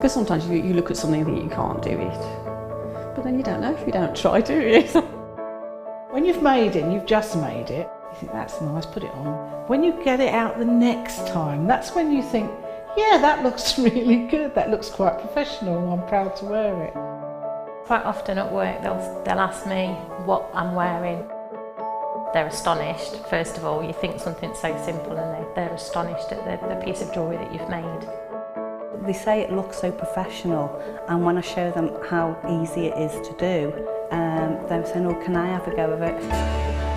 Because sometimes you look at something and think you can't do it, but then you don't know if you don't try, do you? When you've made it, and you've just made it, you think that's nice, put it on. When you get it out the next time, that's when you think, yeah, that looks really good, that looks quite professional, I'm proud to wear it. Quite often at work they'll ask me what I'm wearing. They're astonished. First of all, you think something's so simple and they're astonished at the piece of jewellery that you've made. They say it looks so professional, and when I show them how easy it is to do, they're saying, oh, can I have a go of it?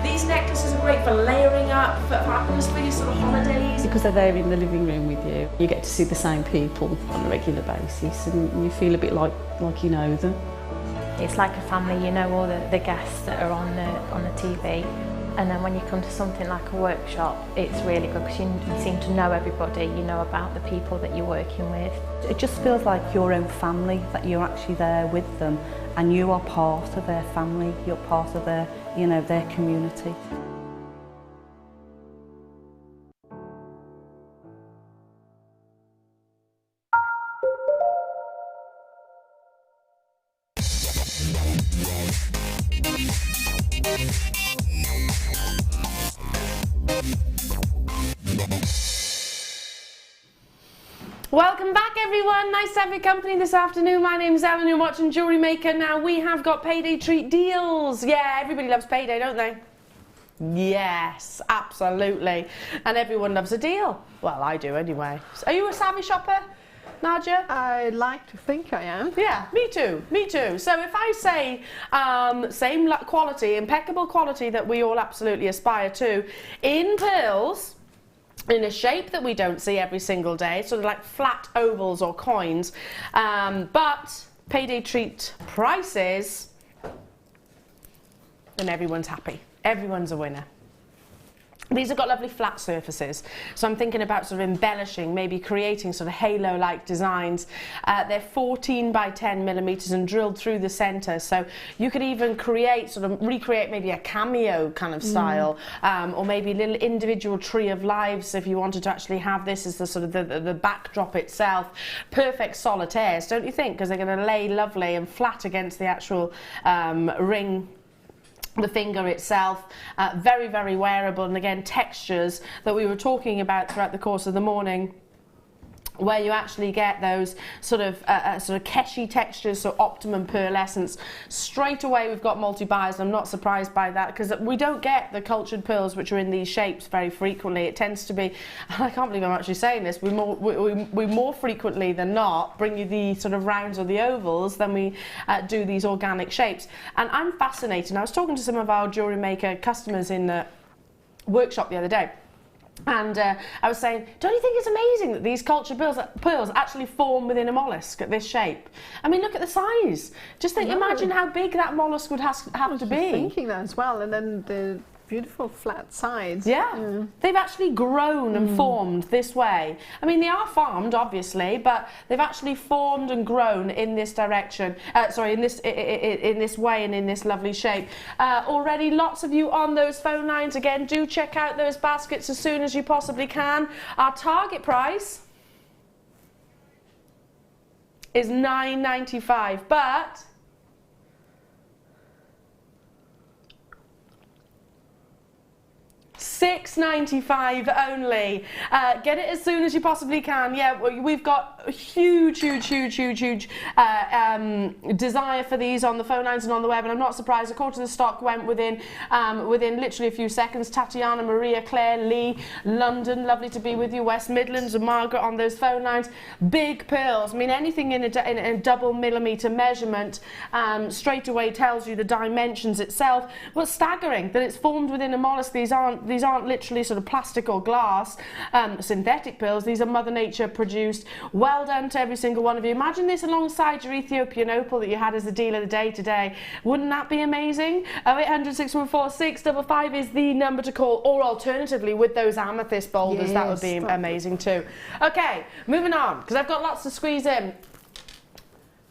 These necklaces are great for layering up, for fabulous for your sort of holidays. Because they're there in the living room with you, you get to see the same people on a regular basis and you feel a bit like you know them. It's like a family, you know all the guests that are on the TV. And then when you come to something like a workshop, it's really good because you seem to know everybody, you know about the people that you're working with. It just feels like your own family, that you're actually there with them and you are part of their family, you're part of their, you know, their community. Welcome back everyone, nice to have your company this afternoon. My name is Ellen, you're watching Jewellery Maker. Now we have got payday treat deals. Yeah, everybody loves payday, don't they? Yes, absolutely. And everyone loves a deal. Well, I do anyway. Are you a savvy shopper, Nadia? I like to think I am. Yeah, me too, me too. So if I say same quality, impeccable quality that we all absolutely aspire to, in pearls, in a shape that we don't see every single day, sort of like flat ovals or coins, but payday treat prices, then everyone's happy. Everyone's a winner. These have got lovely flat surfaces, so I'm thinking about sort of embellishing, maybe creating sort of halo-like designs. They're 14 by 10 millimeters and drilled through the center, so you could even create, sort of recreate maybe a cameo kind of style, or maybe a little individual tree of lives if you wanted to actually have this as the sort of the backdrop itself. Perfect solitaires, don't you think? Because they're going to lay lovely and flat against the actual ring, the finger itself. Very, very wearable, and again textures that we were talking about throughout the course of the morning, where you actually get those sort of keshy textures, so optimum pearlescence. Straight away we've got multi-buyers. I'm not surprised by that because we don't get the cultured pearls which are in these shapes very frequently. It tends to be, I can't believe I'm actually saying this, we more frequently than not bring you the sort of rounds or the ovals than we do these organic shapes. And I'm fascinated. I was talking to some of our Jewellery Maker customers in the workshop the other day, and I was saying, don't you think it's amazing that these cultured pearls actually form within a mollusk at this shape? I mean, look at the size. Just think, imagine how big that mollusk would have to be. Thinking that as well, and then the beautiful flat sides. Yeah, they've actually grown and formed this way. I mean, they are farmed, obviously, but they've actually formed and grown in this direction. Sorry, in this way and in this lovely shape. Already, lots of you on those phone lines. Again, do check out those baskets as soon as you possibly can. Our target price is $9.95, but $6.95 only. Get it as soon as you possibly can. Yeah, we've got a huge desire for these on the phone lines and on the web, and I'm not surprised. A quarter of the stock went within literally a few seconds. Tatiana, Maria, Claire, Lee, London, lovely to be with you. West Midlands and Margaret on those phone lines. Big pearls. I mean, anything in a double millimeter measurement straight away tells you the dimensions itself. Well, staggering that it's formed within a mollusk. These aren't literally sort of plastic or glass, synthetic pearls. These are Mother Nature produced. Well done to every single one of you. Imagine this alongside your Ethiopian opal that you had as the deal of the day today. Wouldn't that be amazing? 0800 614 655 is the number to call, or alternatively with those amethyst boulders, that would be amazing too. Okay, moving on, because I've got lots to squeeze in.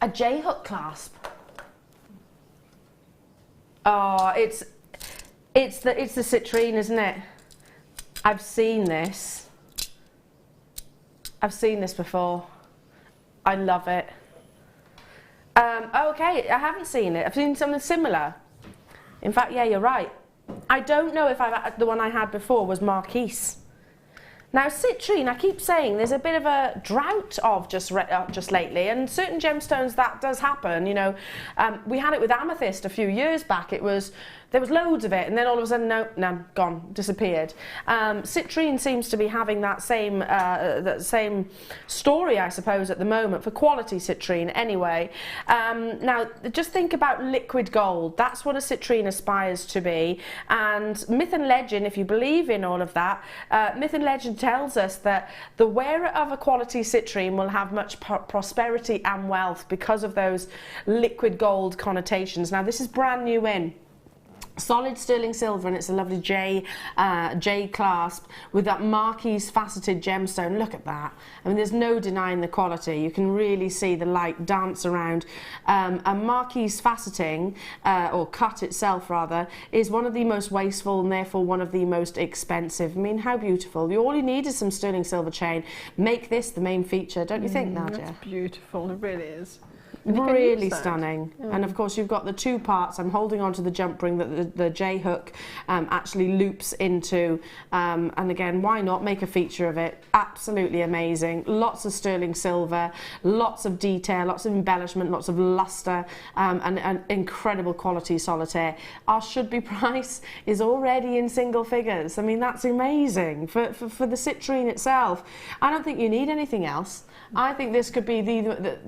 A J-hook clasp. Oh, it's the citrine, isn't it? I've seen this. I've seen this before. I love it. Okay, I haven't seen it. I've seen something similar. In fact, yeah, you're right. I don't know if the one I had before was Marquise. Now, citrine, I keep saying there's a bit of a drought of just lately, and certain gemstones that does happen. You know, we had it with amethyst a few years back. There was loads of it, and then all of a sudden, no, gone, disappeared. Citrine seems to be having that same story, I suppose, at the moment for quality citrine. Anyway, now just think about liquid gold. That's what a citrine aspires to be. And myth and legend, if you believe in all of that, myth and legend tells us that the wearer of a quality citrine will have much prosperity and wealth because of those liquid gold connotations. Now, this is brand new in. Solid sterling silver, and it's a lovely J clasp with that Marquise faceted gemstone. Look at that. I mean, there's no denying the quality. You can really see the light dance around. A Marquise faceting, or cut itself rather, is one of the most wasteful and therefore one of the most expensive. I mean, how beautiful. All you need is some sterling silver chain. Make this the main feature, don't you think, Nadia? That's beautiful, it really is. Really stunning. And of course you've got the two parts. I'm holding on to the jump ring that the J hook actually loops into, and again, why not make a feature of it? Absolutely amazing. Lots of sterling silver, lots of detail, lots of embellishment, lots of luster, and incredible quality solitaire. Our should-be price is already in single figures. I mean, that's amazing for the citrine itself. I don't think you need anything else. I think this could be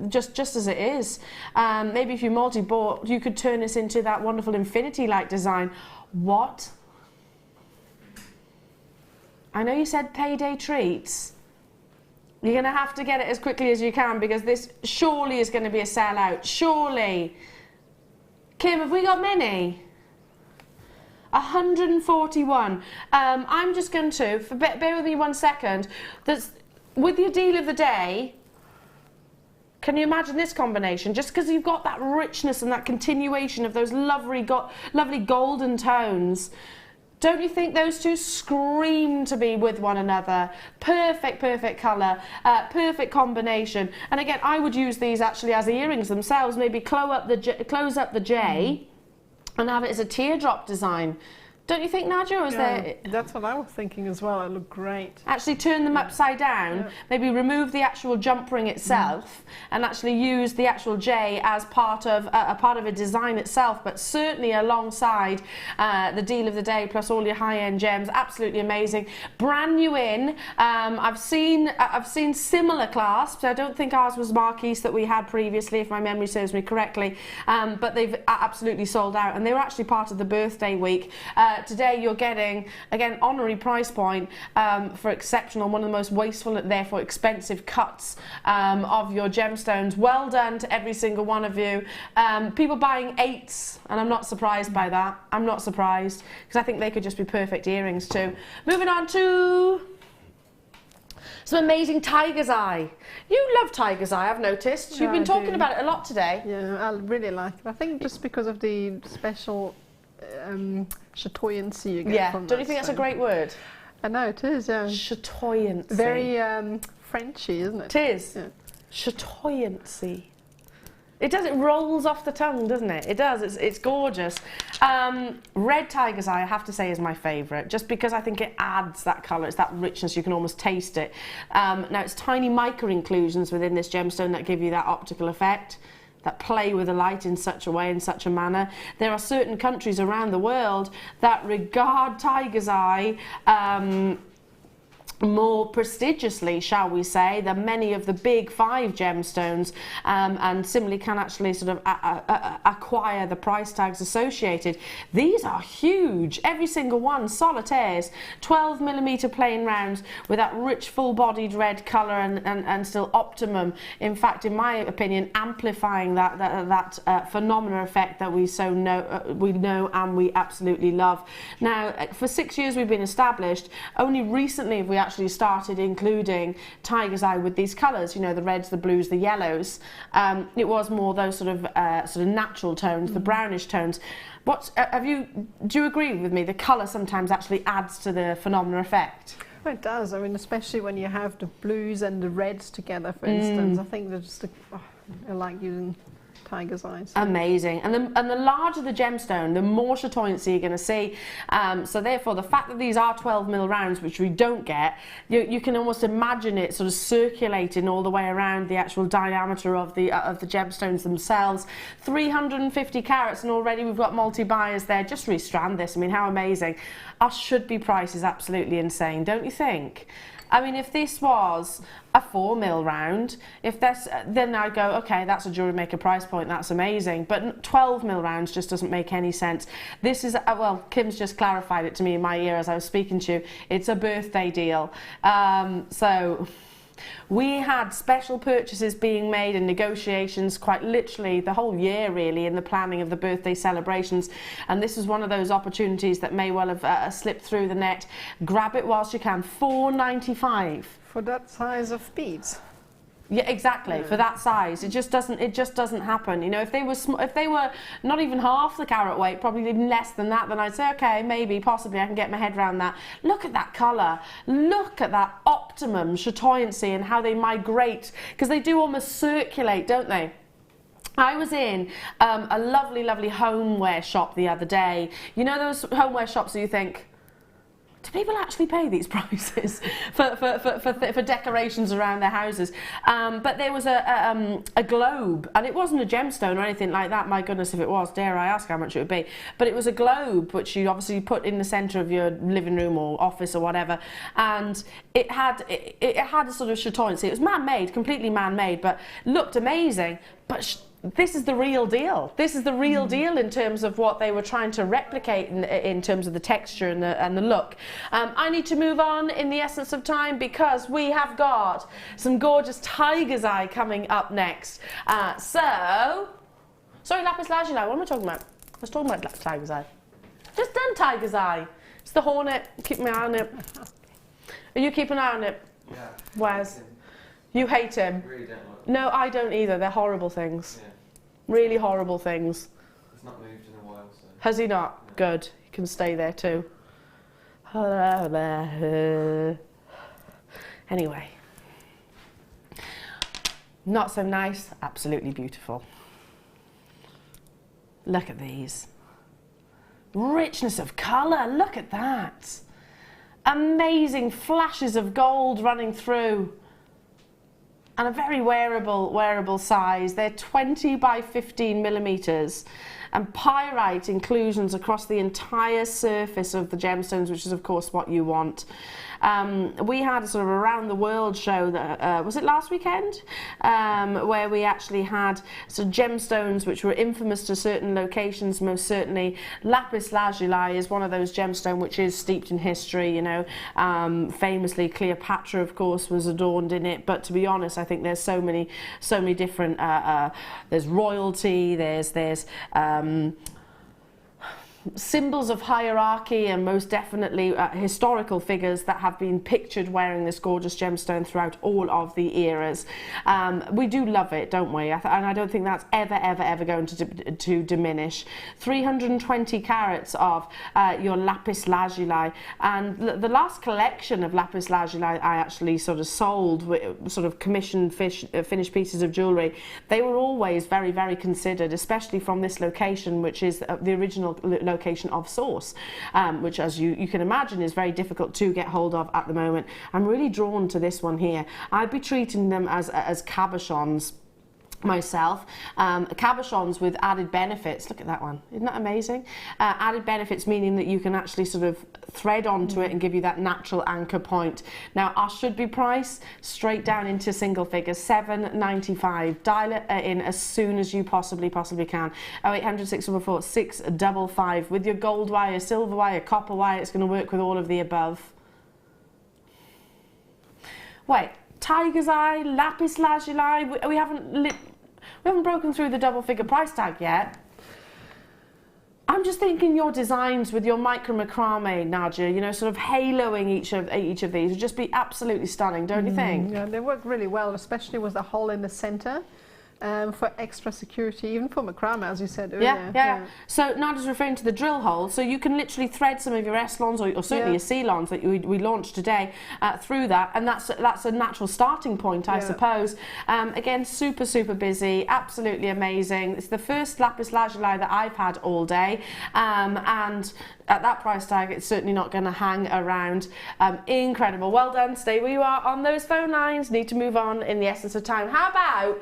just as it is. Maybe if you multi-bought, you could turn this into that wonderful infinity-like design. What? I know you said payday treats. You're going to have to get it as quickly as you can because this surely is going to be a sellout. Surely. Kim, have we got many? 141. I'm just going to, bear with me 1 second. With your deal of the day, can you imagine this combination? Just because you've got that richness and that continuation of those lovely golden tones, don't you think those two scream to be with one another? Perfect colour, perfect combination. And again, I would use these actually as earrings themselves. Maybe close up the J and have it as a teardrop design. Don't you think, Nadia? Or is there... That's what I was thinking as well. It looked great. Actually turn them upside down, maybe remove the actual jump ring itself, and actually use the actual J as part of a design itself, but certainly alongside the deal of the day, plus all your high-end gems. Absolutely amazing. Brand new in. I've seen similar clasps. I don't think ours was Marquise that we had previously, if my memory serves me correctly, but they've absolutely sold out, and they were actually part of the birthday week. Today you're getting, again, honorary price point for exceptional, one of the most wasteful and therefore expensive cuts of your gemstones. Well done to every single one of you. People buying 8s, and I'm not surprised by that. I'm not surprised, because I think they could just be perfect earrings too. Moving on to some amazing tiger's eye. You love tiger's eye, I've noticed. You've been talking about it a lot today. Yeah, I really like it. I think just because of the special chatoyancy you get from that. Don't you think that's a great word? I know, it is, yeah. Chatoyancy. Very Frenchy, isn't it? It is. Yeah. Chatoyancy. It does, it rolls off the tongue, doesn't it? It does, it's gorgeous. Red tiger's eye, I have to say, is my favourite, just because I think it adds that colour, it's that richness, you can almost taste it. Now, it's tiny mica inclusions within this gemstone that give you that optical effect, that play with the light in such a way, in such a manner. There are certain countries around the world that regard tiger's eye more prestigiously, shall we say, than many of the big 5 gemstones, and similarly can actually sort of acquire the price tags associated. These are huge, every single one, solitaires, 12mm plain rounds with that rich full-bodied red colour and still optimum, in fact, in my opinion, amplifying that phenomena effect that we know and we absolutely love. Now, for 6 years we've been established. Only recently have we actually started including tiger's eye with these colours, you know, the reds, the blues, the yellows. It was more those sort of natural tones, the brownish tones. Do you agree with me? The colour sometimes actually adds to the phenomena effect. Oh, it does. I mean, especially when you have the blues and the reds together, for instance. I think they're just, I like using tiger's eyes. Amazing. And the larger the gemstone, the more chatoyancy you're going to see. So therefore, the fact that these are 12mm rounds, which we don't get, you can almost imagine it sort of circulating all the way around the actual diameter of the gemstones themselves. 350 carats, and already we've got multi-buyers there. Just restrand this. I mean, how amazing. Our should-be price is absolutely insane, don't you think? I mean, if this was a 4mm round, then I'd go, okay, that's a Jewellery Maker price point, that's amazing. But 12mm rounds just doesn't make any sense. This is, well, Kim's just clarified it to me in my ear as I was speaking to you. It's a birthday deal. So we had special purchases being made and negotiations quite literally the whole year, really, in the planning of the birthday celebrations, and this is one of those opportunities that may well have slipped through the net. Grab it whilst you can. $4.95 for that size of beads. Yeah, exactly. For that size, it just doesn't happen. You know, if they were not even half the carat weight, probably even less than that, then I'd say, okay, maybe, possibly, I can get my head around that. Look at that colour. Look at that optimum chatoyancy and how they migrate, because they do almost circulate, don't they? I was in a lovely, lovely homeware shop the other day. You know those homeware shops that you think, do people actually pay these prices for decorations around their houses? But there was a globe, and it wasn't a gemstone or anything like that. My goodness, if it was, dare I ask how much it would be. But it was a globe, which you obviously put in the centre of your living room or office or whatever, and it had a sort of chatoyancy. It was man-made, completely man-made, but looked amazing. But this is the real deal. This is the real deal in terms of what they were trying to replicate in terms of the texture and the look. I need to move on in the essence of time because we have got some gorgeous tiger's eye coming up next. Sorry, lapis lazuli, what am I talking about? I was talking about tiger's eye. Just done tiger's eye. It's the hornet. Keep my eye on it. Are you keeping an eye on it? Yeah. Wes? You hate him? Really don't like. No, I don't either. They're horrible things. Yeah. Really horrible things. He's not moved in a while, so. Has he not? No. Good. He can stay there too. Anyway. Not so nice, absolutely beautiful. Look at these. Richness of colour, look at that. Amazing flashes of gold running through. And a very wearable size. They're 20 by 15 millimeters, and pyrite inclusions across the entire surface of the gemstones, which is of course what you want. We had a sort of around the world show that was it last weekend, where we actually had some gemstones which were infamous to certain locations. Most certainly, lapis lazuli is one of those gemstones which is steeped in history. You know, famously Cleopatra, of course, was adorned in it. But to be honest, I think there's so many different. There's royalty. There's symbols of hierarchy, and most definitely historical figures that have been pictured wearing this gorgeous gemstone throughout all of the eras. We do love it, don't we? And I don't think that's ever going to diminish. 320 carats of your lapis lazuli, and the last collection of lapis lazuli I actually sort of sold, sort of commissioned finished pieces of jewellery. They were always very considered, especially from this location, which is the original location of source, which, as you can imagine, is very difficult to get hold of at the moment. I'm really drawn to this one here. I'd be treating them as cabochons myself. Cabochons with added benefits. Look at that one, isn't that amazing? Added benefits meaning that you can actually sort of thread onto it and give you that natural anchor point. Now our should be price straight down into single figures, $7.95. Dial it in as soon as you possibly can. 0800 644 655 with your gold wire, silver wire, copper wire. It's going to work with all of the above. Wait, tiger's eye, lapis lazuli. We haven't broken through the double figure price tag yet. I'm just thinking your designs with your micro macrame, Nadia, you know, sort of haloing each of these would just be absolutely stunning, don't you think? Yeah, they work really well, especially with the hole in the center. for extra security, even for macrame, as you said earlier. Yeah. So Nadia's referring to the drill hole, so you can literally thread some of your S-lons or certainly your C-lons that we launched today through that, and that's a natural starting point, I suppose. Again, super busy, absolutely amazing. It's the first lapis lazuli that I've had all day, and at that price tag, it's certainly not going to hang around. Incredible. Well done. Stay where you are on those phone lines. Need to move on in the essence of time. How about,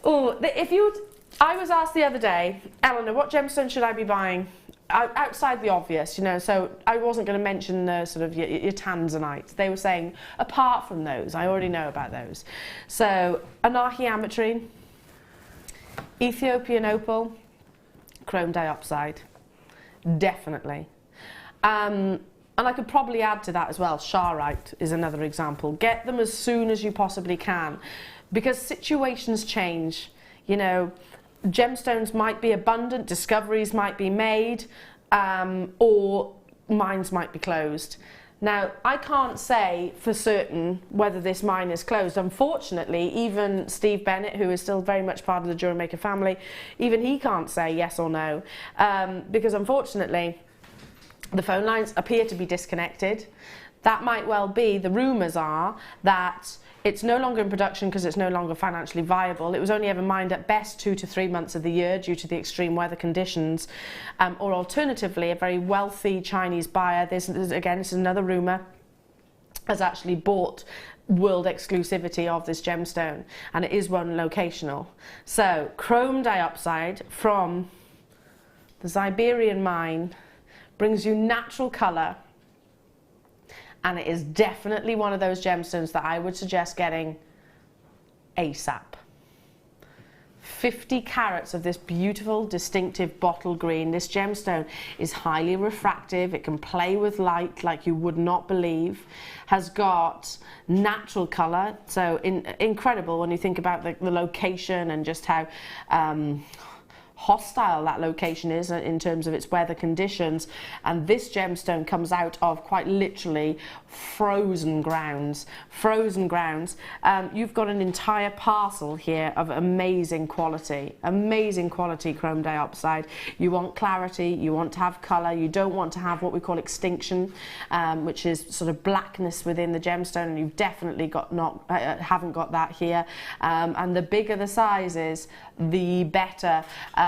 I was asked the other day, Eleanor, what gemstone should I be buying? Outside the obvious, you know, so I wasn't going to mention the sort of your tanzanites. They were saying, apart from those, I already know about those. So, anarchiametrine, Ethiopian opal, chrome diopside. Definitely. And I could probably add to that as well, Sharite is another example. Get them as soon as you possibly can, because situations change. You know, gemstones might be abundant, discoveries might be made, or mines might be closed. Now, I can't say for certain whether this mine is closed. Unfortunately, even Steve Bennett, who is still very much part of the Jewellery Maker family, even he can't say yes or no, because unfortunately, the phone lines appear to be disconnected. That might well be, the rumours are that it's no longer in production because it's no longer financially viable. It was only ever mined at best 2 to 3 months of the year due to the extreme weather conditions. Or alternatively, a very wealthy Chinese buyer, again, this is another rumour, has actually bought world exclusivity of this gemstone, and it is one locational. So, chrome diopside from the Siberian mine brings you natural colour, and it is definitely one of those gemstones that I would suggest getting ASAP. 50 carats of this beautiful, distinctive bottle green. This gemstone is highly refractive. It can play with light like you would not believe. Has got natural colour, so incredible when you think about the location and just how hostile that location is in terms of its weather conditions. And this gemstone comes out of quite literally frozen grounds. You've got an entire parcel here of amazing quality chrome diopside. You want clarity, you want to have colour, you don't want to have what we call extinction, which is sort of blackness within the gemstone, and you've definitely haven't got that here. And the bigger the sizes, the better.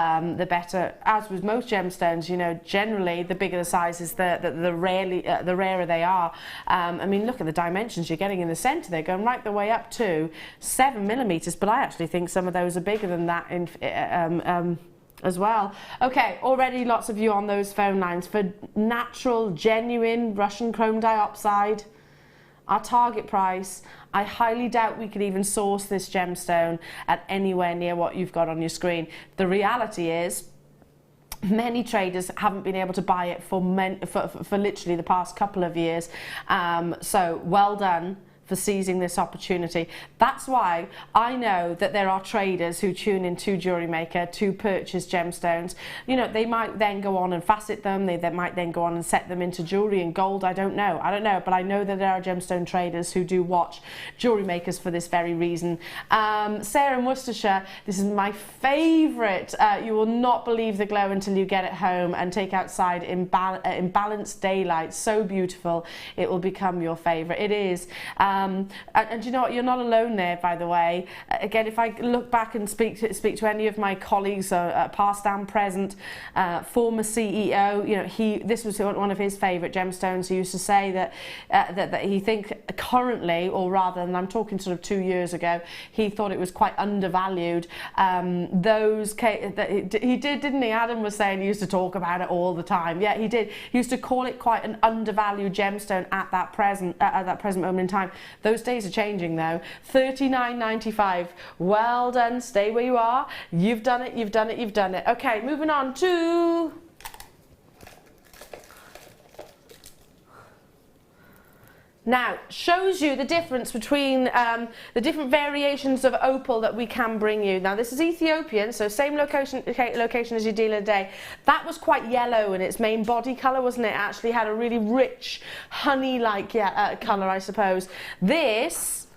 As with most gemstones, you know, generally the bigger the size is, the rarer they are. I mean, look at the dimensions you're getting in the centre. They're going right the way up to 7 millimetres, but I actually think some of those are bigger than that as well. Okay, already lots of you on those phone lines for natural, genuine Russian chrome diopside. Our target price, I highly doubt we could even source this gemstone at anywhere near what you've got on your screen. The reality is, many traders haven't been able to buy it for literally the past couple of years. So well done for seizing this opportunity. That's why I know that there are traders who tune into Jewellery Maker to purchase gemstones. You know, they might then go on and facet them, they might then go on and set them into jewellery and gold. I don't know, but I know that there are gemstone traders who do watch Jewellery Makers for this very reason. Sarah in Worcestershire, this is my favourite. You will not believe the glow until you get it home and take outside in balanced daylight. So beautiful, it will become your favourite. It is. And you know what, you're not alone there, by the way. Again, if I look back and speak to any of my colleagues, past and present, former CEO, you know, this was one of his favourite gemstones. He used to say that he think currently, or rather, and I'm talking sort of 2 years ago, he thought it was quite undervalued. He did, didn't he? Adam was saying he used to talk about it all the time. Yeah, he did. He used to call it quite an undervalued gemstone at that present moment in time. Those days are changing though. $39.95. Well done. Stay where you are. You've done it. You've done it. You've done it. Okay, moving on to now, shows you the difference between the different variations of opal that we can bring you. Now, this is Ethiopian, so same location as your dealer today. That was quite yellow in its main body colour, wasn't it? It actually had a really rich, honey-like colour, I suppose. This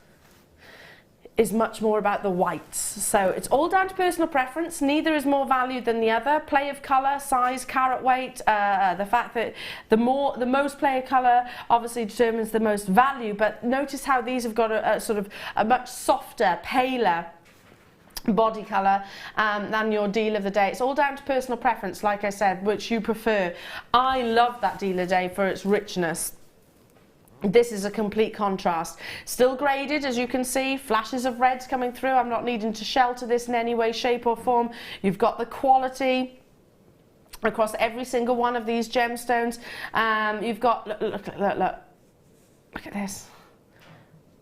is much more about the whites. So it's all down to personal preference. Neither is more valued than the other. Play of colour, size, carat weight, the fact that the most play of colour obviously determines the most value, but notice how these have got a sort of a much softer, paler body colour than your deal of the day. It's all down to personal preference, like I said, which you prefer. I love that deal of the day for its richness. This is a complete contrast. Still graded, as you can see, flashes of reds coming through. I'm not needing to shelter this in any way, shape or form. You've got the quality across every single one of these gemstones. You've got, look at this.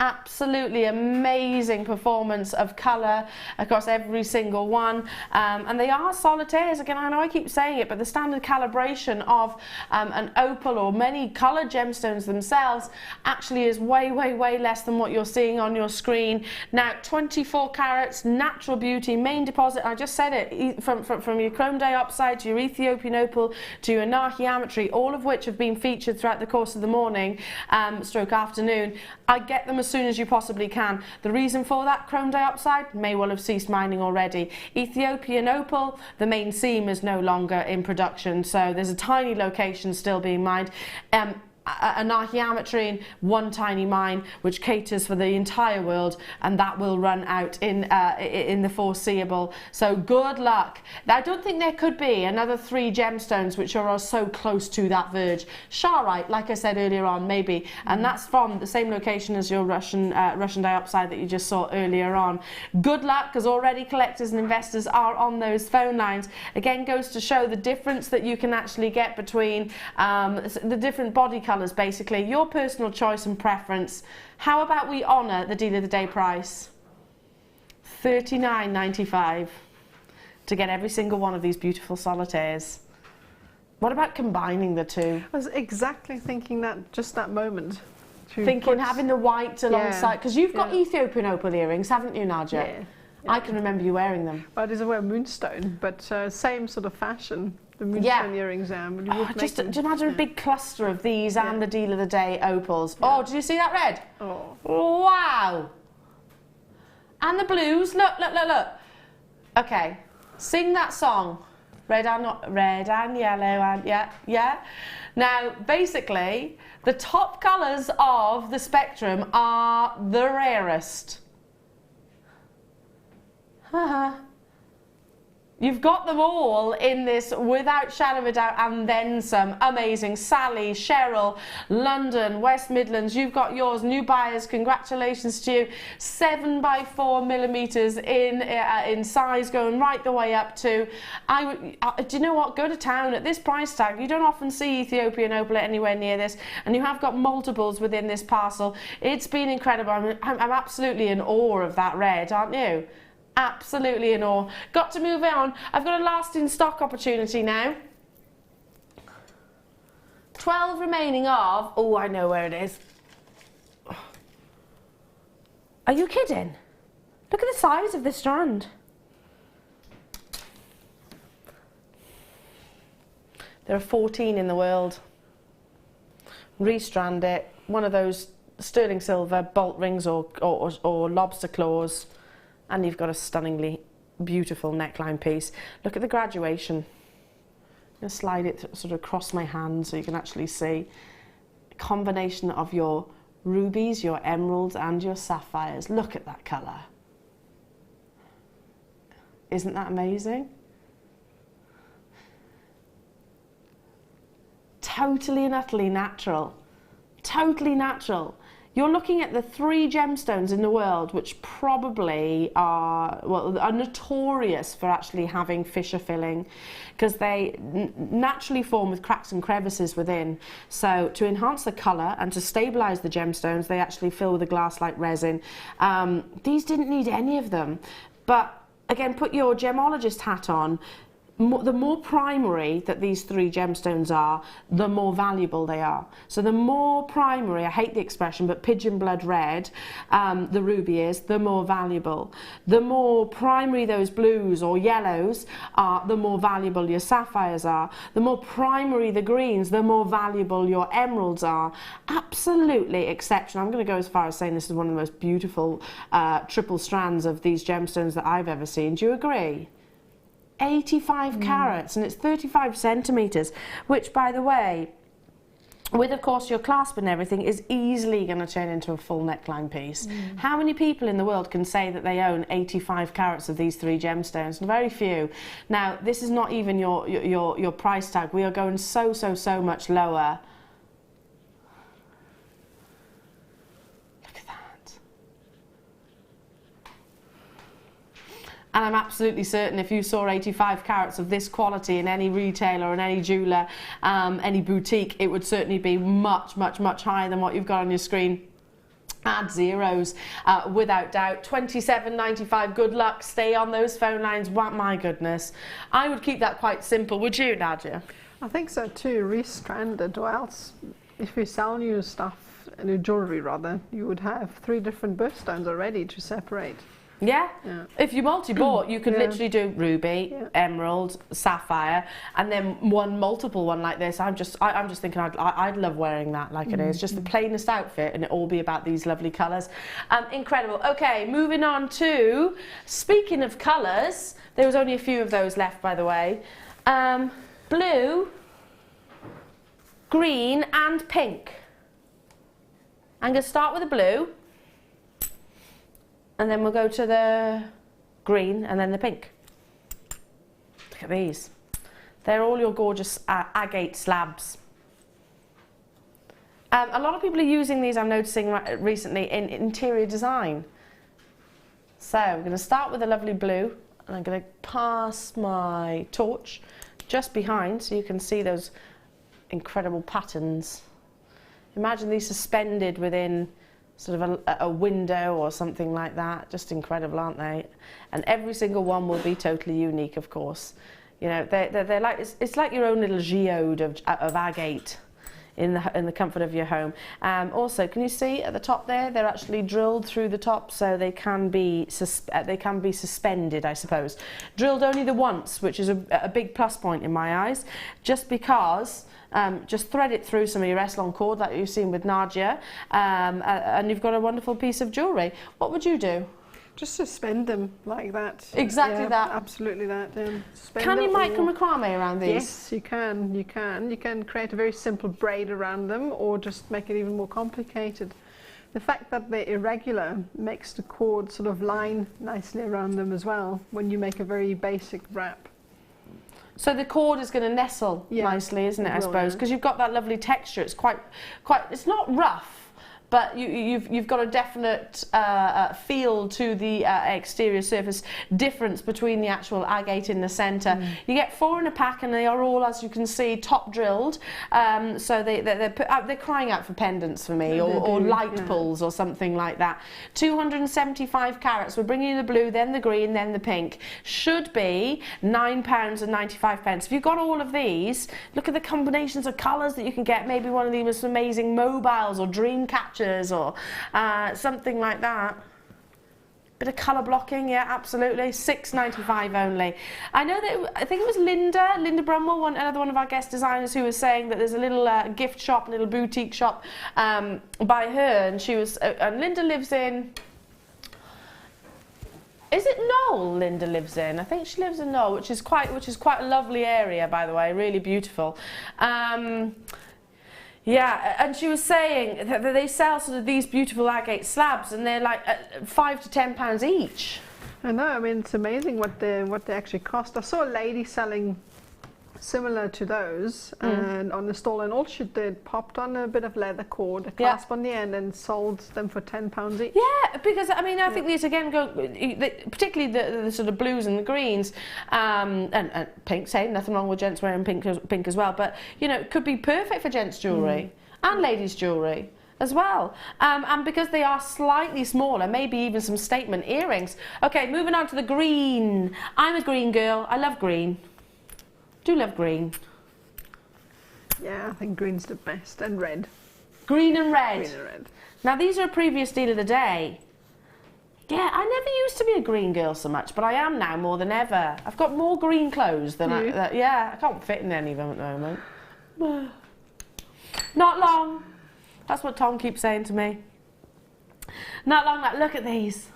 Absolutely amazing performance of colour across every single one, and they are solitaires. Again, I know I keep saying it, but the standard calibration of an opal or many coloured gemstones themselves actually is way less than what you're seeing on your screen. Now 24 carats, natural beauty, main deposit, I just said it, from your chrome diopside to your Ethiopian opal to your geometry, all of which have been featured throughout the course of the morning stroke afternoon. I get them as soon as you possibly can. The reason for that, chrome diopside may well have ceased mining already. Ethiopian opal, the main seam is no longer in production, so there's a tiny location still being mined. An geometry, one tiny mine which caters for the entire world, and that will run out in the foreseeable. So good luck. I don't think there could be another 3 gemstones which are so close to that verge. Charoite, like I said earlier on, maybe, and that's from the same location as your Russian diopside that you just saw earlier on. Good luck, because already collectors and investors are on those phone lines. Again, goes to show the difference that you can actually get between the different body colours. Basically, your personal choice and preference. How about we honour the deal of the day price? $39.95 to get every single one of these beautiful solitaires. What about combining the two? I was exactly thinking that just that moment. Thinking having the white alongside, because you've got Ethiopian opal earrings, haven't you, Nadia? Yeah. I can remember you wearing them. Well, it is a wear moonstone, but same sort of fashion. The moonstone earrings down. But you Just do you imagine a big cluster of these and the deal of the day opals? Oh, did you see that red? Oh. Wow. And the blues. Look. Okay, sing that song. Red and yellow and yeah. Now, basically, the top colours of the spectrum are the rarest. You've got them all in this without shadow of a doubt, and then some. Amazing. Sally, Cheryl, London, West Midlands, you've got yours. New buyers, congratulations to you. 7 by 4 millimeters in size, going right the way up to. Do you know what? Go to town at this price tag. You don't often see Ethiopian opal anywhere near this, and you have got multiples within this parcel. It's been incredible. I'm absolutely in awe of that red, aren't you? Absolutely in awe. Got to move on. I've got a last in stock opportunity now. 12 remaining of, oh, I know where it is. Are you kidding? Look at the size of this strand. There are 14 in the world. Restrand it, one of those sterling silver bolt rings or lobster claws. And you've got a stunningly beautiful neckline piece. Look at the graduation. I'm going to slide it sort of across my hand so you can actually see a combination of your rubies, your emeralds and your sapphires. Look at that colour. Isn't that amazing? Totally and utterly natural. Totally natural. You're looking at the 3 gemstones in the world which probably are notorious for actually having fissure filling, because they naturally form with cracks and crevices within. So to enhance the colour and to stabilise the gemstones, they actually fill with a glass-like resin. These didn't need any of them, but again, put your gemologist hat on. the more primary that these three gemstones are, the more valuable they are. So the more primary, I hate the expression, but pigeon blood red, the ruby is, the more valuable. The more primary those blues or yellows are, the more valuable your sapphires are. The more primary the greens, the more valuable your emeralds are. Absolutely exceptional. I'm going to go as far as saying this is one of the most beautiful triple strands of these gemstones that I've ever seen. Do you agree? 85 carats, and it's 35 centimetres, which, by the way, with of course your clasp and everything, is easily going to turn into a full neckline piece. How many people in the world can say that they own 85 carats of these three gemstones? Very few. Now, this is not even your price tag. We are going so much lower. And I'm absolutely certain if you saw 85 carats of this quality in any retailer or in any jeweller, any boutique, it would certainly be much higher than what you've got on your screen. Add zeros, without doubt. £27.95, good luck, stay on those phone lines. Wow, my goodness. I would keep that quite simple, would you, Nadia? I think so too, restranded, or else if you sell new stuff, new jewellery rather, you would have 3 different birthstones already to separate. Yeah. If you multi-bought, you could literally do ruby, emerald, sapphire, and then multiple one like this. I'm just thinking I'd love wearing that like it is. Just the plainest outfit, and it all be about these lovely colours. Incredible. Okay, moving on to, speaking of colours, there was only a few of those left, by the way. Blue, green, and pink. I'm going to start with the blue. And then we'll go to the green and then the pink. Look at these. They're all your gorgeous agate slabs. A lot of people are using these, I'm noticing recently, in interior design. So I'm going to start with a lovely blue, and I'm going to pass my torch just behind so you can see those incredible patterns. Imagine these suspended within sort of a window or something like that. Just incredible, aren't they? And every single one will be totally unique, of course. You know, they're like, it's like your own little geode of agate in the comfort of your home. Also, can you see at the top there? They're actually drilled through the top, so they can be suspended, I suppose. Drilled only the once, which is a big plus point in my eyes, just because. Just thread it through some of your S-long cord that you've seen with Nadia, and you've got a wonderful piece of jewellery. What would you do? Just suspend them like that. Exactly that. Absolutely that. Can you micro macrame around these? Yes, you can. You can create a very simple braid around them, or just make it even more complicated. The fact that they're irregular makes the cord sort of line nicely around them as well when you make a very basic wrap. So the cord is going to nestle nicely, isn't it, I suppose? Because you've got that lovely texture. It's quite, it's not rough, but you've got a definite feel to the exterior surface difference between the actual agate in the centre. You get 4 in a pack, and they are all, as you can see, top drilled. So they're crying out for pendants for me, or light pulls or something like that. 275 carats. We're bringing you the blue, then the green, then the pink. Should be £9.95. If you've got all of these, look at the combinations of colours that you can get. Maybe one of these most amazing mobiles or dream catchers, or something like that. Bit of colour blocking, yeah, absolutely. £6.95 only. I know that, I think it was Linda Brumwell, another one of our guest designers, who was saying that there's a little gift shop, a little boutique shop by her, and she was, and Linda lives in, is it Knoll Linda lives in? I think she lives in Knoll, which is quite a lovely area, by the way, really beautiful. Yeah, and she was saying that they sell sort of these beautiful agate slabs, and they're like £5 to £10 each. I know. I mean, it's amazing what they actually cost. I saw a lady selling similar to those, and on the stall, and all she did, popped on a bit of leather cord, a clasp on the end, and sold them for £10 each. Yeah, because I mean, I think these again go, particularly the sort of blues and the greens, and pink. Say nothing wrong with gents wearing pink as well, but you know, it could be perfect for gents jewellery and ladies jewellery as well, and because they are slightly smaller, maybe even some statement earrings. Okay, moving on to the green. I'm a green girl. I love green. Do love green. Yeah, I think green's the best, and red. Green and red. Green and red. Now these are a previous deal of the day. Yeah, I never used to be a green girl so much, but I am now more than ever. I've got more green clothes than yeah, I can't fit in any of them at the moment. Not long. That's what Tom keeps saying to me. Not long. Like, look at these.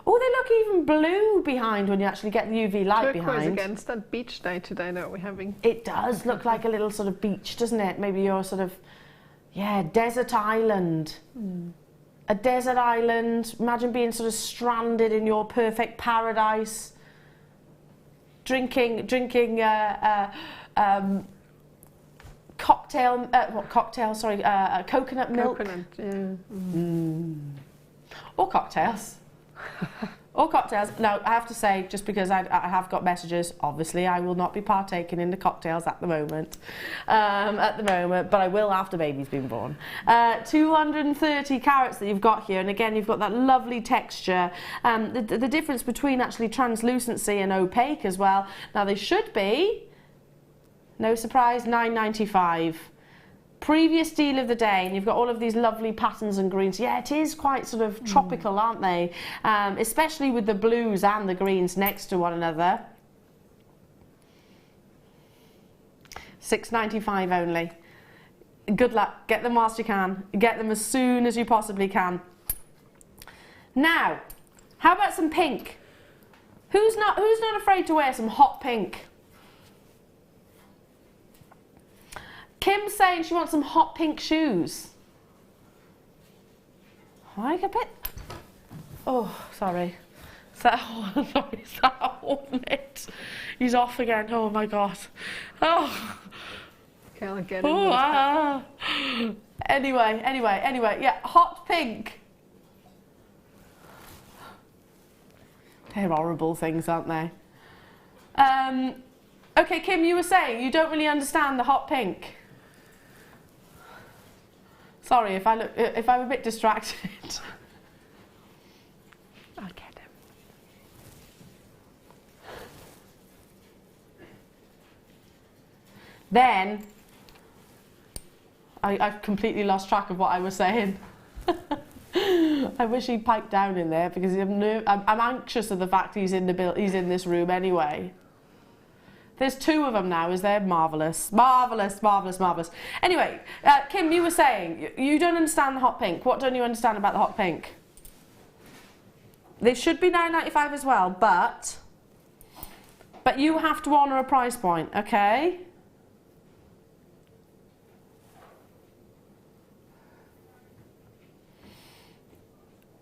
Oh, they look even blue behind when you actually get the UV light Turquoise behind. against that beach day today that we're having. It does look like a little sort of beach, doesn't it? Maybe you're sort of, yeah, desert island. A desert island. Imagine being sort of stranded in your perfect paradise. Drinking cocktail, coconut milk. Coconut, yeah. Or cocktails. Or cocktails. Now, I have to say, just because I have got messages, obviously I will not be partaking in the cocktails at the moment. But I will after baby's been born. 230 carats that you've got here, and again, you've got that lovely texture. The difference between actually translucency and opaque as well. Now, they should be, no surprise, $9.95. Previous deal of the day, and you've got all of these lovely patterns and greens. Yeah, it is quite sort of tropical, aren't they? Especially with the blues and the greens next to one another. $6.95 only. Good luck. Get them whilst you can. Get them as soon as you possibly can. Now, how about some pink? Who's not afraid to wear some hot pink? Kim's saying she wants some hot pink shoes. Like a bit. Oh, sorry. Sorry, is that hornet? He's off again. Oh my god. Oh. Can't get him. Anyway. Yeah, hot pink. They're horrible things, aren't they? Okay, Kim, you were saying you don't really understand the hot pink. Sorry if I'm a bit distracted. I'll get him. Then I've completely lost track of what I was saying. I wish he'd pipe down in there because I'm anxious of the fact he's in this room anyway. There's two of them now, is there? Marvellous. Marvellous, marvellous, marvellous. Anyway, Kim, you were saying, you don't understand the hot pink. What don't you understand about the hot pink? They should be $9.95 as well, but you have to honour a price point, okay?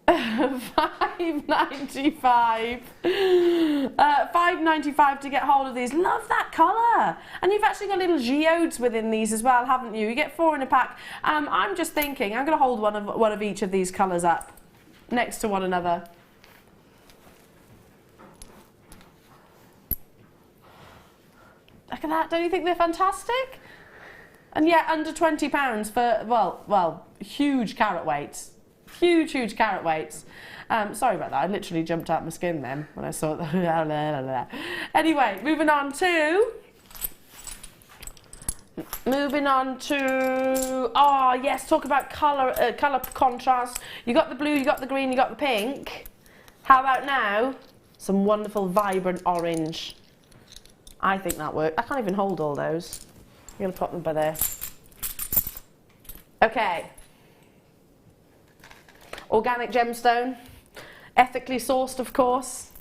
$5.95. $5.95 to get hold of these. Love that colour. And you've actually got little geodes within these as well, haven't you? You get 4 in a pack. I'm just thinking, I'm going to hold one of each of these colours up next to one another. Look at that. Don't you think they're fantastic? And yet under £20 for, well, huge carat weights. Huge carat weights. Sorry about that. I literally jumped out my skin then when I saw that. Anyway, moving on to. Oh yes, talk about colour contrast. You got the blue, you got the green, you got the pink. How about now some wonderful vibrant orange? I think that works. I can't even hold all those. I'm gonna put them by there. Okay. Organic gemstone, ethically sourced, of course.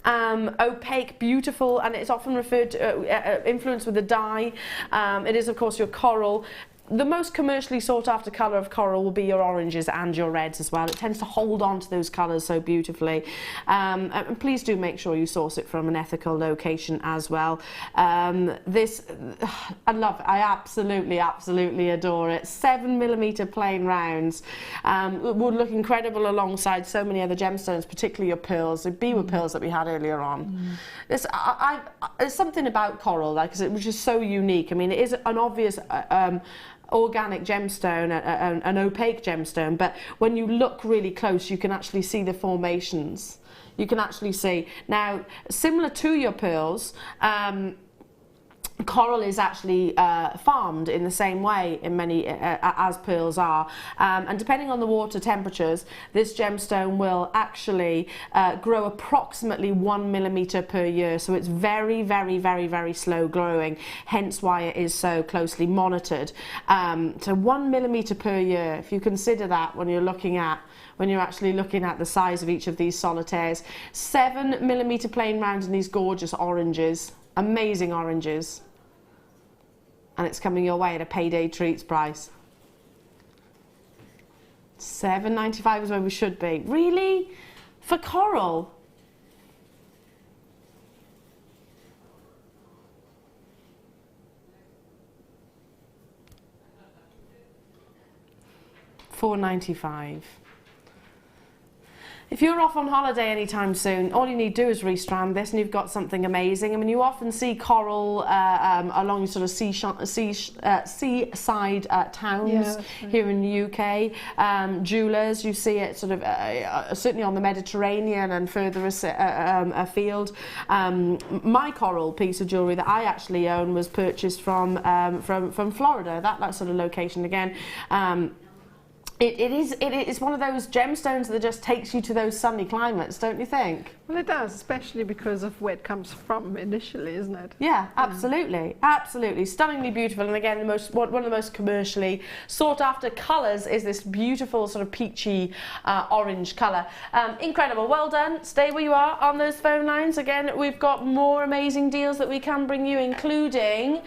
Opaque, beautiful, and it's often referred to, influenced with a dye. It is, of course, your coral. The most commercially sought after colour of coral will be your oranges and your reds as well. It tends to hold on to those colours so beautifully. And please do make sure you source it from an ethical location as well. This, I love it. I absolutely adore it. 7mm plain rounds. It would look incredible alongside so many other gemstones, particularly your pearls, the Bead pearls that we had earlier on. There's something about coral, which is so unique. I mean, it is an obvious organic gemstone, an opaque gemstone, but when you look really close you can actually see the formations. you can actually see. Now, similar to your pearls, coral is actually farmed in the same way in many as pearls are, and depending on the water temperatures, this gemstone will actually grow approximately 1 millimeter per year. So it's very, very, very, very slow growing, hence why it is so closely monitored. So 1 millimeter per year, if you consider that when you're actually looking at the size of each of these solitaires. 7 millimeter plain round in these gorgeous oranges, amazing oranges. And it's coming your way at a Payday treats price. $7.95 is where we should be. Really? For coral? $4.95. If you're off on holiday anytime soon, all you need to do is restrand this and you've got something amazing. I mean, you often see coral along sort of seaside towns here in the UK. Jewellers, you see it sort of certainly on the Mediterranean and further afield. My coral piece of jewellery that I actually own was purchased from Florida, that sort of location again. It is one of those gemstones that just takes you to those sunny climates, don't you think? Well, it does, especially because of where it comes from initially, isn't it? Yeah, absolutely, absolutely. Stunningly beautiful, and again, one of the most commercially sought after colours is this beautiful sort of peachy orange colour. Incredible, well done. Stay where you are on those phone lines. Again, we've got more amazing deals that we can bring you, including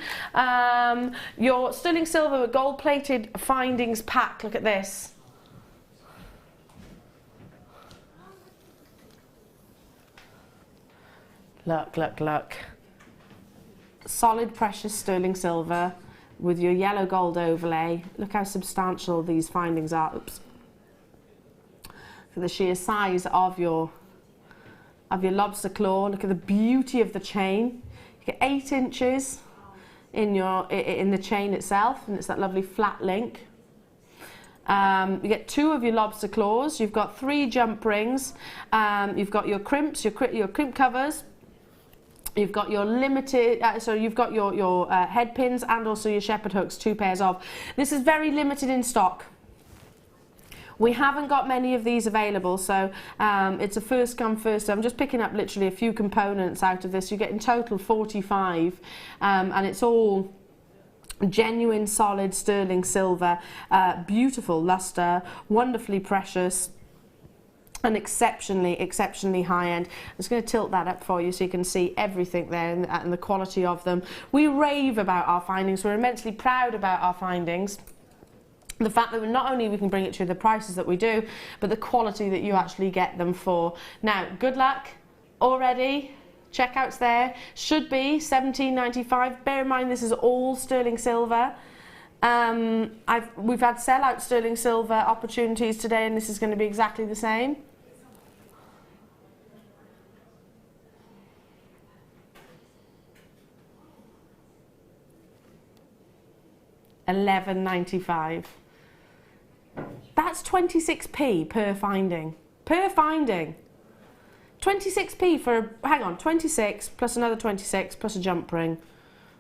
your sterling silver with gold-plated findings pack. Look at this. Look, look, look. Solid precious sterling silver with your yellow gold overlay. Look how substantial these findings are. Oops. For the sheer size of your lobster claw. Look at the beauty of the chain. You get 8 inches in the chain itself, and it's that lovely flat link. You get 2 of your lobster claws. You've got 3 jump rings. You've got your crimps, your crimp covers. You've got your limited, so you've got your head pins and also your shepherd hooks, 2 pairs of. This is very limited in stock. We haven't got many of these available, so it's a first come first serve. I'm just picking up literally a few components out of this. You get in total 45, and it's all genuine solid sterling silver, beautiful luster, wonderfully precious, and exceptionally high end. I'm just going to tilt that up for you so you can see everything there and the quality of them. We rave about our findings. We're immensely proud about our findings. The fact that not only we can bring it to the prices that we do, but the quality that you actually get them for. Now, good luck already. Checkouts there should be $17.95. Bear in mind this is all sterling silver. We've had sell-out sterling silver opportunities today, and this is going to be exactly the same. $11.95. That's 26p per finding. Per finding. 26p for, hang on, 26 plus another 26 plus a jump ring.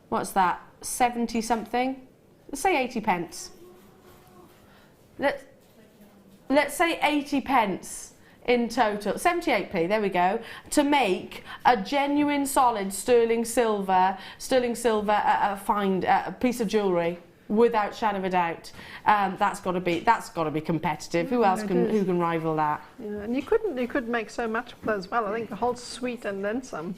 What's that? 70 something? Let's say 80 pence. Let's say 80 pence in total. 78p, there we go. To make a genuine solid sterling silver piece of jewellery. Without shadow of a doubt, that's got to be competitive. Who else can rival that? Yeah, and you could make so much of that as well. I think the whole suite and then some.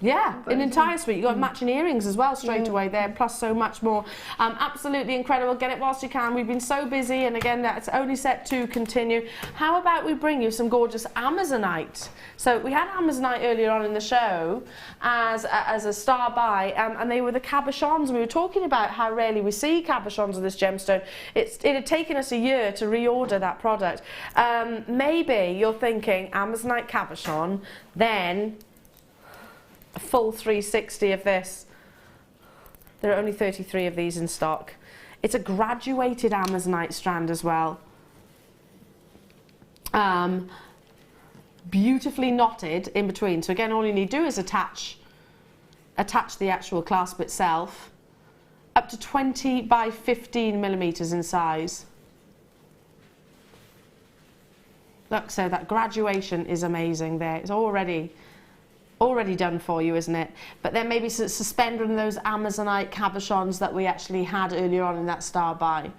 Yeah, an entire suite. You've got matching earrings as well straight away there, plus so much more. Absolutely incredible. Get it whilst you can. We've been so busy, and again, that's only set to continue. How about we bring you some gorgeous Amazonite? So we had Amazonite earlier on in the show as a star buy, and they were the cabochons. We were talking about how rarely we see cabochons of this gemstone. It had taken us a year to reorder that product. Maybe you're thinking Amazonite cabochon, then a full 360 of this. There are only 33 of these in stock. It's a graduated Amazonite strand as well. beautifully knotted in between. So again, all you need to do is attach the actual clasp itself, up to 20 by 15 millimeters in size. Look, so that graduation is amazing there. It's already done for you, isn't it? But then maybe suspending those Amazonite cabochons that we actually had earlier on in that star by.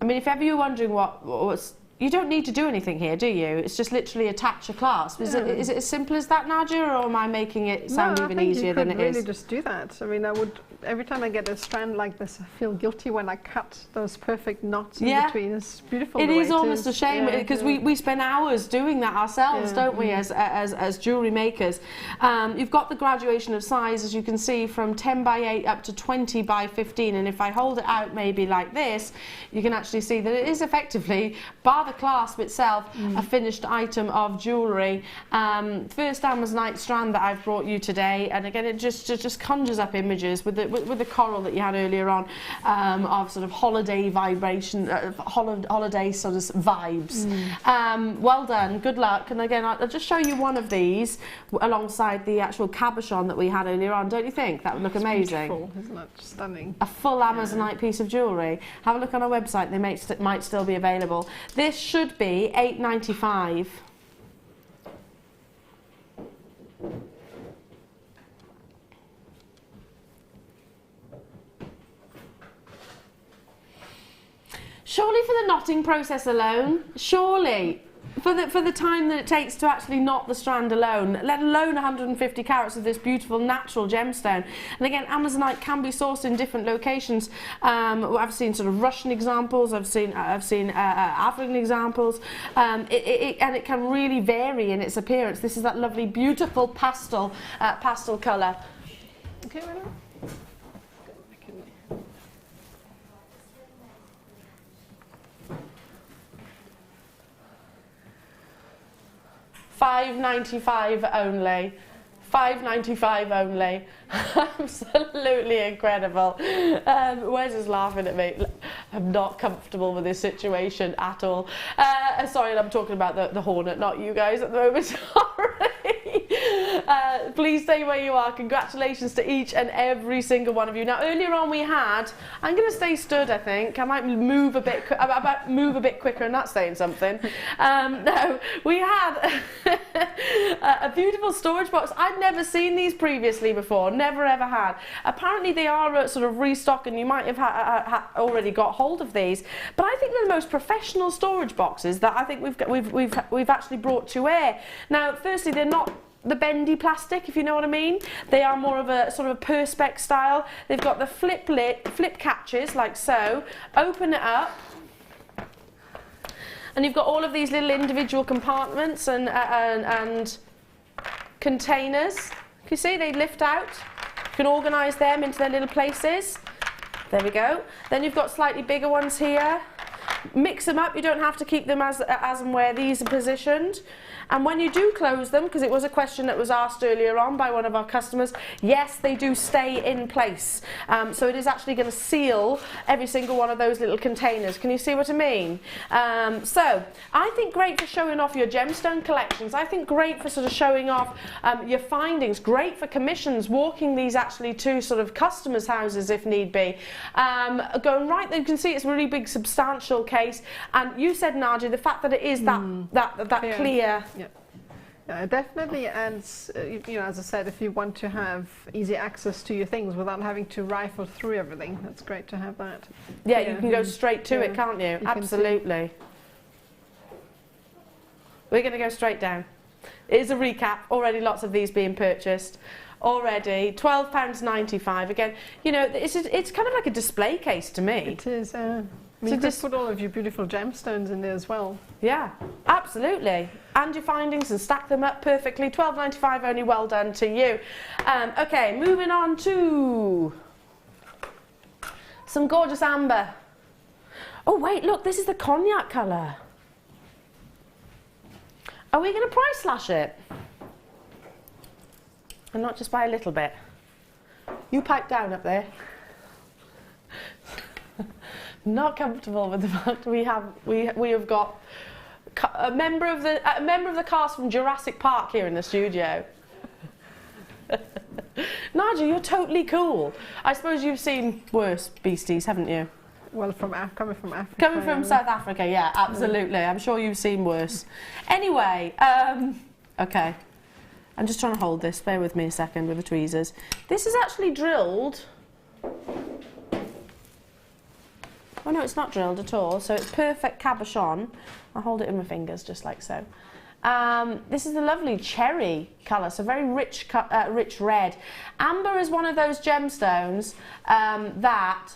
I mean, if ever you're wondering what's, you don't need to do anything here, do you? It's just literally attach a clasp. Is it as simple as that, Nadia, or am I making it sound even easier than it is? No, I think you could really just do that. I mean, I would, every time I get a strand like this, I feel guilty when I cut those perfect knots in between. It's beautiful. It is almost a shame, because we spend hours doing that ourselves, don't we, as jewellery makers. You've got the graduation of size, as you can see, from 10 by 8 up to 20 by 15, and if I hold it out maybe like this, you can actually see that it is effectively, bar the clasp itself, a finished item of jewellery. First Amazonite strand that I've brought you today, and again it just conjures up images with the coral that you had earlier on, of sort of holiday vibration, holiday sort of vibes. Well done, good luck. And again, I'll just show you one of these alongside the actual cabochon that we had earlier on. Don't you think that would look amazing? Beautiful, isn't it? Stunning. A full Amazonite piece of jewellery. Have a look on our website, they might still be available. This should be $8.95. Surely for the knotting process alone, surely for the time that it takes to actually knot the strand alone, let alone 150 carats of this beautiful natural gemstone. And again, Amazonite can be sourced in different locations. I've seen sort of Russian examples, I've seen African examples, and it can really vary in its appearance. This is that lovely, beautiful pastel colour. Okay, well, $5.95 only. $5.95 only. Absolutely incredible. Wes is laughing at me. I'm not comfortable with this situation at all. Sorry, I'm talking about the Hornet, not you guys at the moment. Sorry. Please stay where you are. Congratulations to each and every single one of you. Now, earlier on we had, I'm going to stay stood, I think. I might move a bit quicker, and that's saying something. No, we had a beautiful storage box. I'd never seen these previously before, never ever had. Apparently they are sort of restock, and you might have already got hold of these. But I think they're the most professional storage boxes that I think we've actually brought to air. Now, firstly, they're not the bendy plastic, if you know what I mean. They are more of a sort of a perspex style. They've got the flip catches like so. Open it up, and you've got all of these little individual compartments and containers. Can you see they lift out? You can organise them into their little places. There we go. Then you've got slightly bigger ones here. Mix them up. You don't have to keep them as and where these are positioned. And when you do close them, because it was a question that was asked earlier on by one of our customers, yes, they do stay in place. So it is actually going to seal every single one of those little containers. Can you see what I mean? So I think great for showing off your gemstone collections. I think great for sort of showing off your findings. Great for commissions, walking these actually to sort of customers' houses if need be. Going right there, you can see it's a really big, substantial case. And you said, Nadia, the fact that it is that clear. Yeah, it definitely adds, you know, as I said, if you want to have easy access to your things without having to rifle through everything, that's great to have that. Yeah, you can go straight to it, can't you? Absolutely. We're going to go straight down. It is a recap. Already lots of these being purchased. Already £12.95. Again, you know, it's kind of like a display case to me. It is. You can put all of your beautiful gemstones in there as well. Yeah, absolutely. And your findings, and stack them up perfectly. £12.95 only. Well done to you. Okay, moving on to some gorgeous amber. Oh wait, look, this is the cognac colour. Are we going to price slash it? And not just by a little bit. You pipe down up there. Not comfortable with the fact we have got a member of the cast from Jurassic Park here in the studio. Nadia, you're totally cool. I suppose you've seen worse beasties, haven't you? Well, coming from Africa. Coming from South Africa, yeah, absolutely. I'm sure you've seen worse. Anyway, okay. I'm just trying to hold this. Bear with me a second with the tweezers. This is actually drilled. Oh no, it's not drilled at all. So it's perfect cabochon. I'll hold it in my fingers just like so. This is a lovely cherry colour, so very rich, rich red. Amber is one of those gemstones that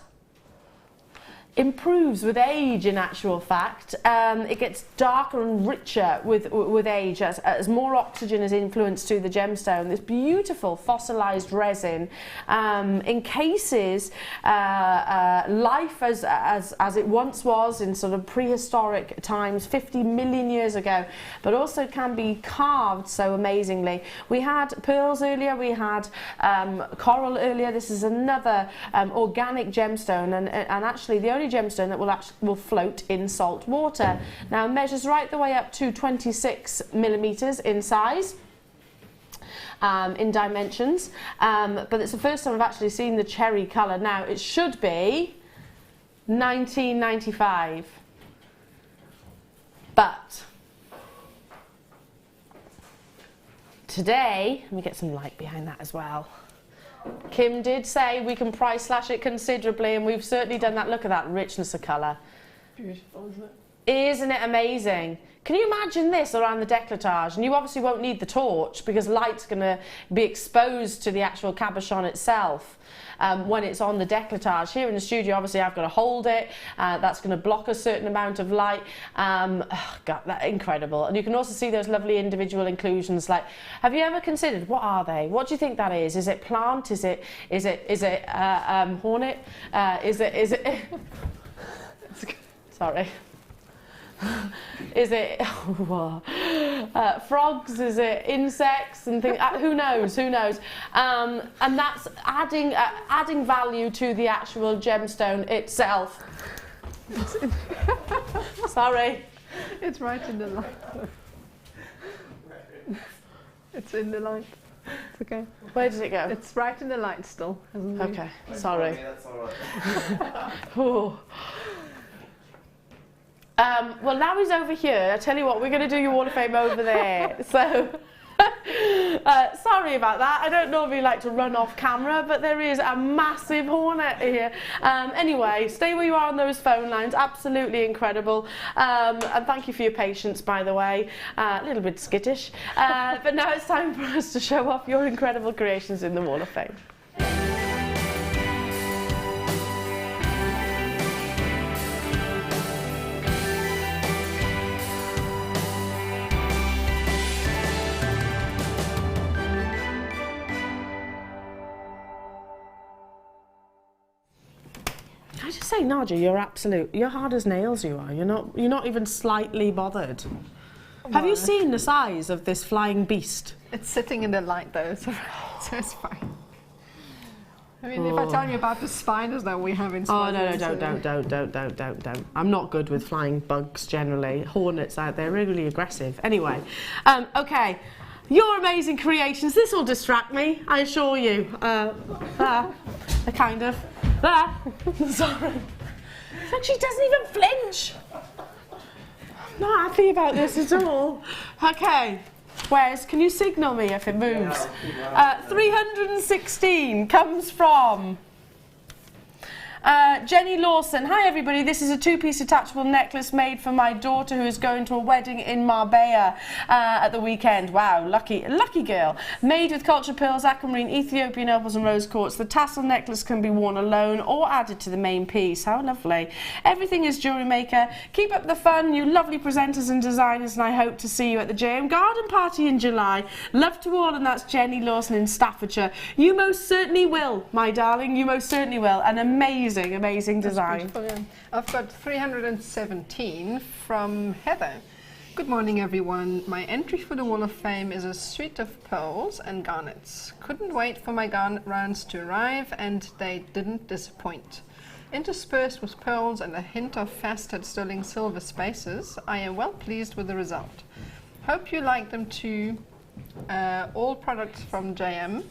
improves with age, in actual fact. It gets darker and richer with age as more oxygen is influenced to the gemstone. This beautiful fossilized resin encases life as it once was in sort of prehistoric times 50 million years ago, but also can be carved so amazingly. We had pearls earlier, we had coral earlier. This is another organic gemstone, and actually the only gemstone that will float in salt water. Now, it measures right the way up to 26 millimeters in size, in dimensions, but it's the first time I've actually seen the cherry colour. Now, it should be 1995, but today, let me get some light behind that as well. Kim did say we can price slash it considerably, and we've certainly done that. Look at that richness of colour. Beautiful, isn't it? Isn't it amazing? Can you imagine this around the décolletage? And you obviously won't need the torch because light's going to be exposed to the actual cabochon itself when it's on the décolletage. Here in the studio, obviously, I've got to hold it. That's going to block a certain amount of light. God, that's incredible. And you can also see those lovely individual inclusions. Like, have you ever considered, what are they? What do you think that is? Is it plant? Is it hornet? Is it sorry. Is it frogs? Is it insects and things? Who knows? Who knows? And that's adding value to the actual gemstone itself. Sorry. It's right in the light. It's in the light. It's okay. Where did it go? It's right in the light still, hasn't it? Okay. Sorry. That's all right. Oh. Well, now he's over here. I tell you what, we're going to do your Wall of Fame over there. So, sorry about that. I don't normally like to run off camera, but there is a massive hornet here. Anyway, stay where you are on those phone lines. Absolutely incredible. And thank you for your patience, by the way. A little bit skittish. But now it's time for us to show off your incredible creations in the Wall of Fame. Can I just say, Nadia, you're hard as nails, you are. You're not even slightly bothered. Well, have you seen the size of this flying beast? It's sitting in the light though, so it's fine. I mean, if I tell you about the spiders that we have in spiders... Oh, no, don't. I'm not good with flying bugs generally. Hornets out there, really aggressive. Anyway, okay. Your amazing creations. This will distract me, I assure you. Kind of. Sorry. Look, she doesn't even flinch. I'm not happy about this at all. Okay. Wes, can you signal me if it moves? 316 comes from Jenny Lawson. Hi everybody, this is a two-piece detachable necklace made for my daughter who is going to a wedding in Marbella at the weekend. Wow, lucky girl. Made with cultured pearls, aquamarine, Ethiopian opals and rose quartz. The tassel necklace can be worn alone or added to the main piece. How lovely. Everything is Jewellery Maker. Keep up the fun, you lovely presenters and designers, and I hope to see you at the JM Garden Party in July. Love to all, and that's Jenny Lawson in Staffordshire. You most certainly will, my darling, you most certainly will. An amazing design. Yeah. I've got 317 from Heather. Good morning everyone. My entry for the Wall of Fame is a suite of pearls and garnets. Couldn't wait for my garnet rounds to arrive and they didn't disappoint. Interspersed with pearls and a hint of faceted sterling silver spaces, I am well pleased with the result. Hope you like them too. All products from JM.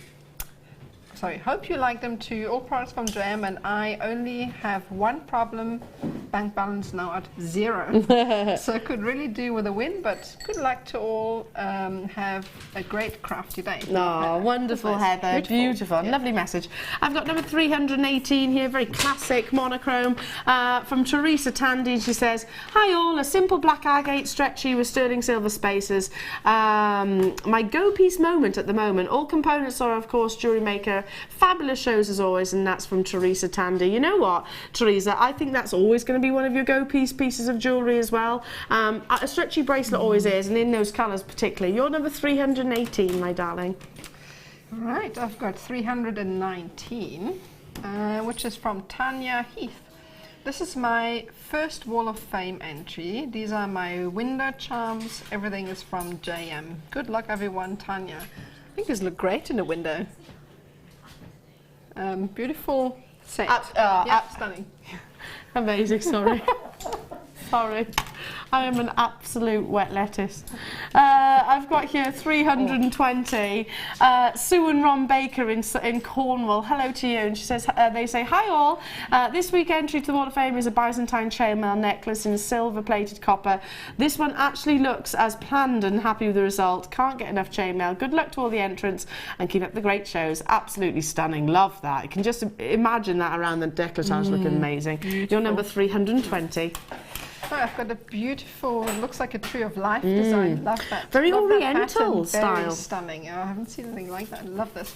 Hope you like them too. All products from JM, and I only have one problem. Bank balance now at 0. So could really do with a win, but good luck to all. Have a great crafty day. Oh, wonderful, nice. Heather. Beautiful. Yeah. Lovely message. I've got number 318 here, very classic monochrome from Teresa Tandy. She says, hi all, a simple black agate stretchy with sterling silver spaces. My go piece moment at the moment. All components are, of course, Jewellery Maker. Fabulous shows as always, and that's from Teresa Tandy. You know what, Teresa, I think that's always going to be one of your pieces of jewellery as well. A stretchy bracelet always is, and in those colours particularly. You're number 318, my darling. Right, I've got 319, which is from Tanya Heath. This is my first Wall of Fame entry. These are my window charms. Everything is from JM. Good luck, everyone, Tanya. I think these look great in a window. Beautiful set. Stunning. Amazing, sorry. Sorry. I am an absolute wet lettuce. I've got here 320. Sue and Ron Baker in Cornwall. Hello to you. And she says, they say, hi all. This week entry to the Wall of Fame is a Byzantine chainmail necklace in silver plated copper. This one actually looks as planned and happy with the result. Can't get enough chainmail. Good luck to all the entrants and keep up the great shows. Absolutely stunning. Love that. You can just imagine that around the decolletage looking amazing. Beautiful. You're number 320. Oh, I've got a beautiful, it looks like a tree of life design. Love that. Very Love that oriental pattern. style. Very stunning. I haven't seen anything like that. I love this.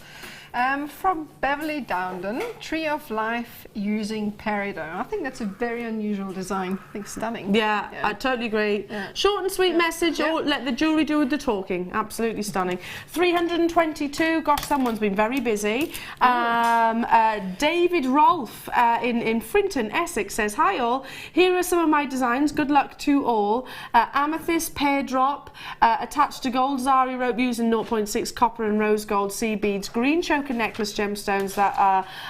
From Beverly Dowden, Tree of Life using peridot. I think that's a very unusual design. I think stunning. Yeah, I totally agree. Yeah. Short and sweet message, or let the jewellery do the talking. Absolutely stunning. 322, gosh, someone's been very busy. David Rolfe in Frinton, Essex says, hi all, here are some of my designs. Good luck to all. Amethyst pear drop attached to gold zari rope using 0.6 copper and rose gold sea beads. Green choker necklace gemstones that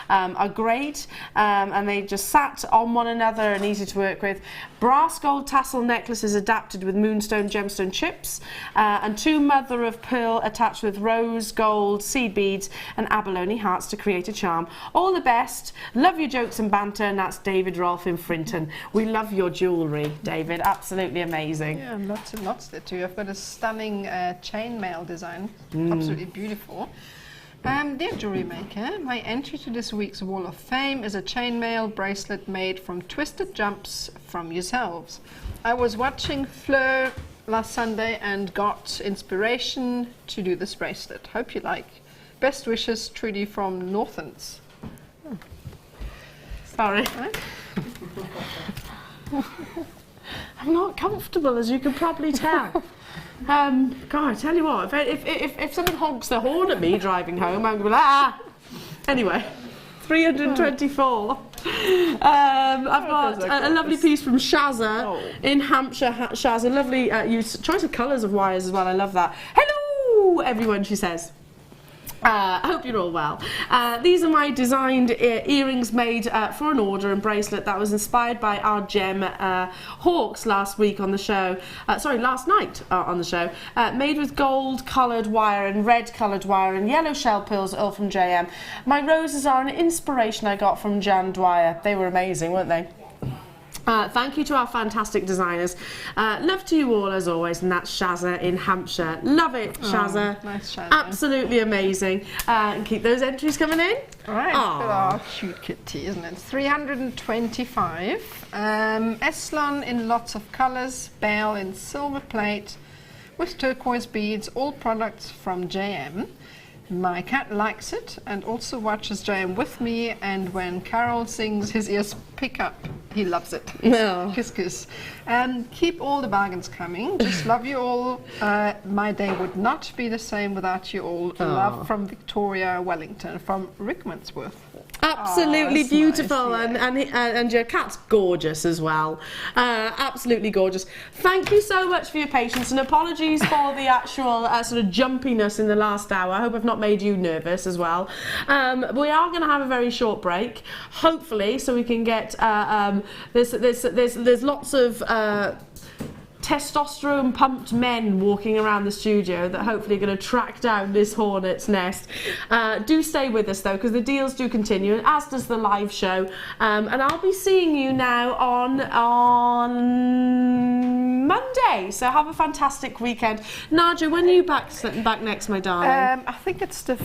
are great, and they just sat on one another and easy to work with. Brass gold tassel necklaces adapted with moonstone gemstone chips, and 2 mother of pearl attached with rose gold seed beads and abalone hearts to create a charm. All the best. Love your jokes and banter, and that's David Rolfe in Frinton. We love your jewellery, David. Absolutely amazing. Yeah, lots and lots there too. I've got a stunning chainmail design. Absolutely beautiful. Dear Jewellery Maker, my entry to this week's Wall of Fame is a chainmail bracelet made from twisted jumps from yourselves. I was watching Fleur last Sunday and got inspiration to do this bracelet. Hope you like. Best wishes, Trudy from Northants. Sorry. I'm not comfortable, as you can probably tell. God, I tell you what, if someone honks their horn at me driving home, I'm going to be like, ah. Anyway, 324. I've got a lovely piece from Shazza in Hampshire. Shazza, lovely choice of colours of wires as well. I love that. Hello, everyone, she says. I hope you're all well. These are my designed earrings made for an order and bracelet that was inspired by our gem hawks last week on the show. Last night on the show. Made with gold coloured wire and red coloured wire and yellow shell pearls, all from JM. My roses are an inspiration I got from Jan Dwyer. They were amazing, weren't they? Thank you to our fantastic designers. Love to you all as always, and that's Shazza in Hampshire. Love it, Shazza. Nice Shazza. Absolutely amazing. And keep those entries coming in. All right, our cute kitty, isn't it? 325. Eslon in lots of colours, Bell in silver plate with turquoise beads, all products from JM. My cat likes it and also watches JM with me, and when Carol sings, his ears pick up. He loves it. No. Kiss, kiss. Keep all the bargains coming. Just love you all. My day would not be the same without you all. Love from Victoria Wellington, from Rick Mansworth. Absolutely that's beautiful, nice, and your cat's gorgeous as well. Absolutely gorgeous. Thank you so much for your patience, and apologies for the actual sort of jumpiness in the last hour. I hope I've not made you nervous as well. We are going to have a very short break, hopefully, so we can get there's lots of testosterone pumped men walking around the studio that hopefully are going to track down this hornet's nest. Do stay with us though, because the deals do continue, as does the live show, and I'll be seeing you now on Monday, so have a fantastic weekend. Nadia, when are you back next, my darling? I think it's the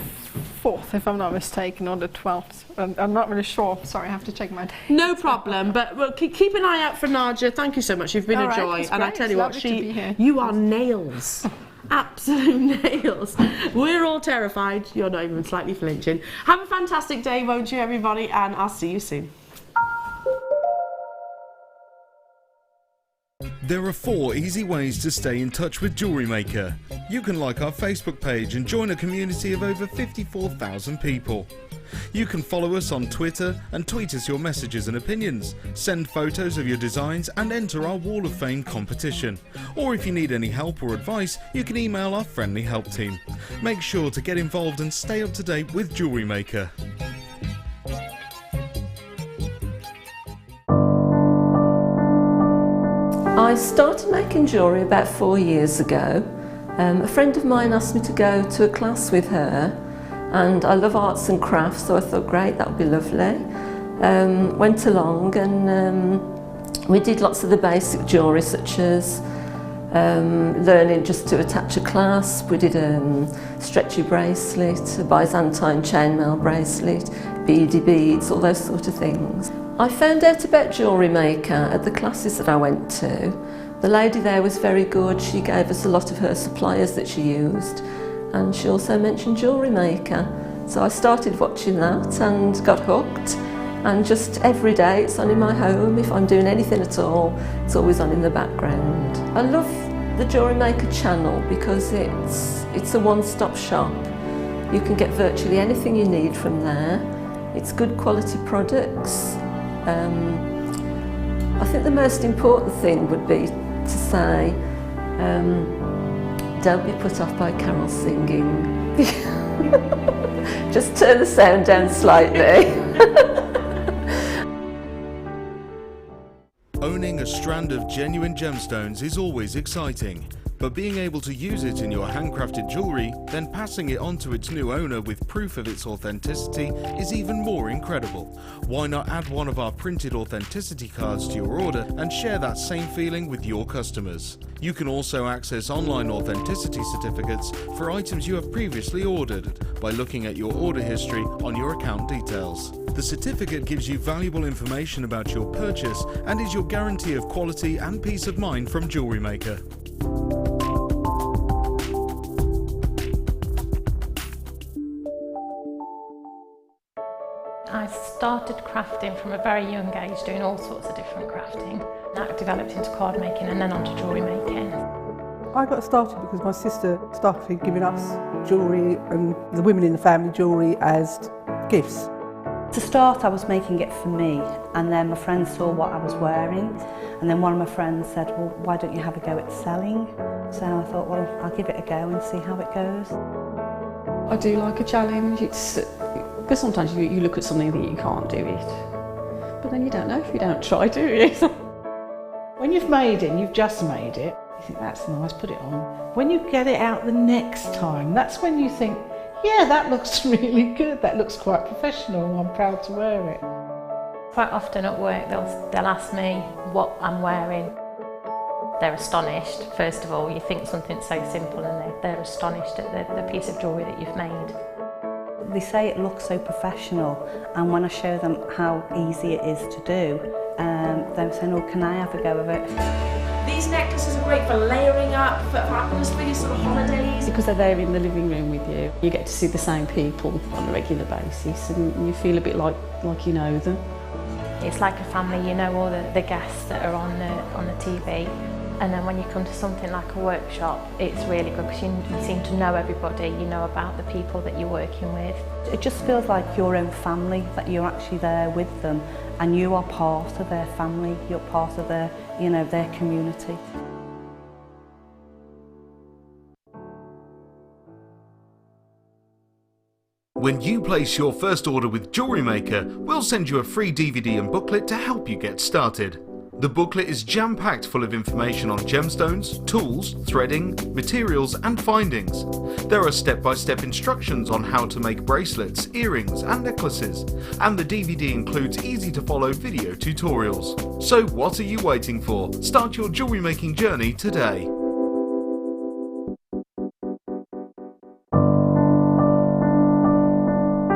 4th, if I'm not mistaken, or the 12th. I'm not really sure. Sorry, I have to check my date. No problem, but we'll keep an eye out for Nadia. Thank you so much. You've been a joy, and I tell you what, you are nails. Absolute nails. We're all terrified. You're not even slightly flinching. Have a fantastic day, won't you, everybody? And I'll see you soon. There are 4 easy ways to stay in touch with Jewellery Maker. You can like our Facebook page and join a community of over 54,000 people. You can follow us on Twitter and tweet us your messages and opinions, send photos of your designs and enter our Wall of Fame competition. Or if you need any help or advice, you can email our friendly help team. Make sure to get involved and stay up to date with Jewellery Maker. I started making jewellery about 4 years ago. A friend of mine asked me to go to a class with her, and I love arts and crafts, so I thought, great, that would be lovely. Went along and we did lots of the basic jewellery, such as learning just to attach a clasp. We did a stretchy bracelet, a Byzantine chainmail bracelet, beady beads, all those sort of things. I found out about Jewellery Maker at the classes that I went to. The lady there was very good. She gave us a lot of her suppliers that she used, and she also mentioned Jewellery Maker. So I started watching that and got hooked, and just every day it's on in my home. If I'm doing anything at all, it's always on in the background. I love the Jewellery Maker channel because it's a one-stop shop. You can get virtually anything you need from there. It's good quality products. I think the most important thing would be to say, don't be put off by Carol singing. Just turn the sound down slightly. Owning a strand of genuine gemstones is always exciting, but being able to use it in your handcrafted jewellery, then passing it on to its new owner with proof of its authenticity is even more incredible. Why not add one of our printed authenticity cards to your order and share that same feeling with your customers? You can also access online authenticity certificates for items you have previously ordered by looking at your order history on your account details. The certificate gives you valuable information about your purchase and is your guarantee of quality and peace of mind from Jewellery Maker. I started crafting from a very young age, doing all sorts of different crafting. That developed into card making and then onto jewellery making. I got started because my sister started giving us jewellery and the women in the family jewellery as gifts. To start, I was making it for me, and then my friends saw what I was wearing, and then one of my friends said, well, why don't you have a go at selling? So I thought, well, I'll give it a go and see how it goes. I do like a challenge. Because sometimes you look at something that you can't do it, but then you don't know if you don't try, do you? When you've made it and you've just made it, you think that's nice, put it on. When you get it out the next time, that's when you think, yeah, that looks really good, that looks quite professional, I'm proud to wear it. Quite often at work they'll ask me what I'm wearing. They're astonished. First of all, you think something so simple and they're astonished at the piece of jewellery that you've made. They say it looks so professional, and when I show them how easy it is to do, they're saying, oh, can I have a go of it? These necklaces are great for layering up, for atmosphere, sort of holidays. Because they're there in the living room with you, you get to see the same people on a regular basis, and you feel a bit like you know them. It's like a family, you know all the guests that are on the TV, And then when you come to something like a workshop, it's really good because you seem to know everybody, you know about the people that you're working with. It just feels like your own family, that you're actually there with them and you are part of their family, you're part of their, you know, their community. When you place your first order with Jewellery Maker, we'll send you a free DVD and booklet to help you get started. The booklet is jam-packed full of information on gemstones, tools, threading, materials and findings. There are step-by-step instructions on how to make bracelets, earrings and necklaces, and the DVD includes easy-to-follow video tutorials. So what are you waiting for? Start your jewellery making journey today.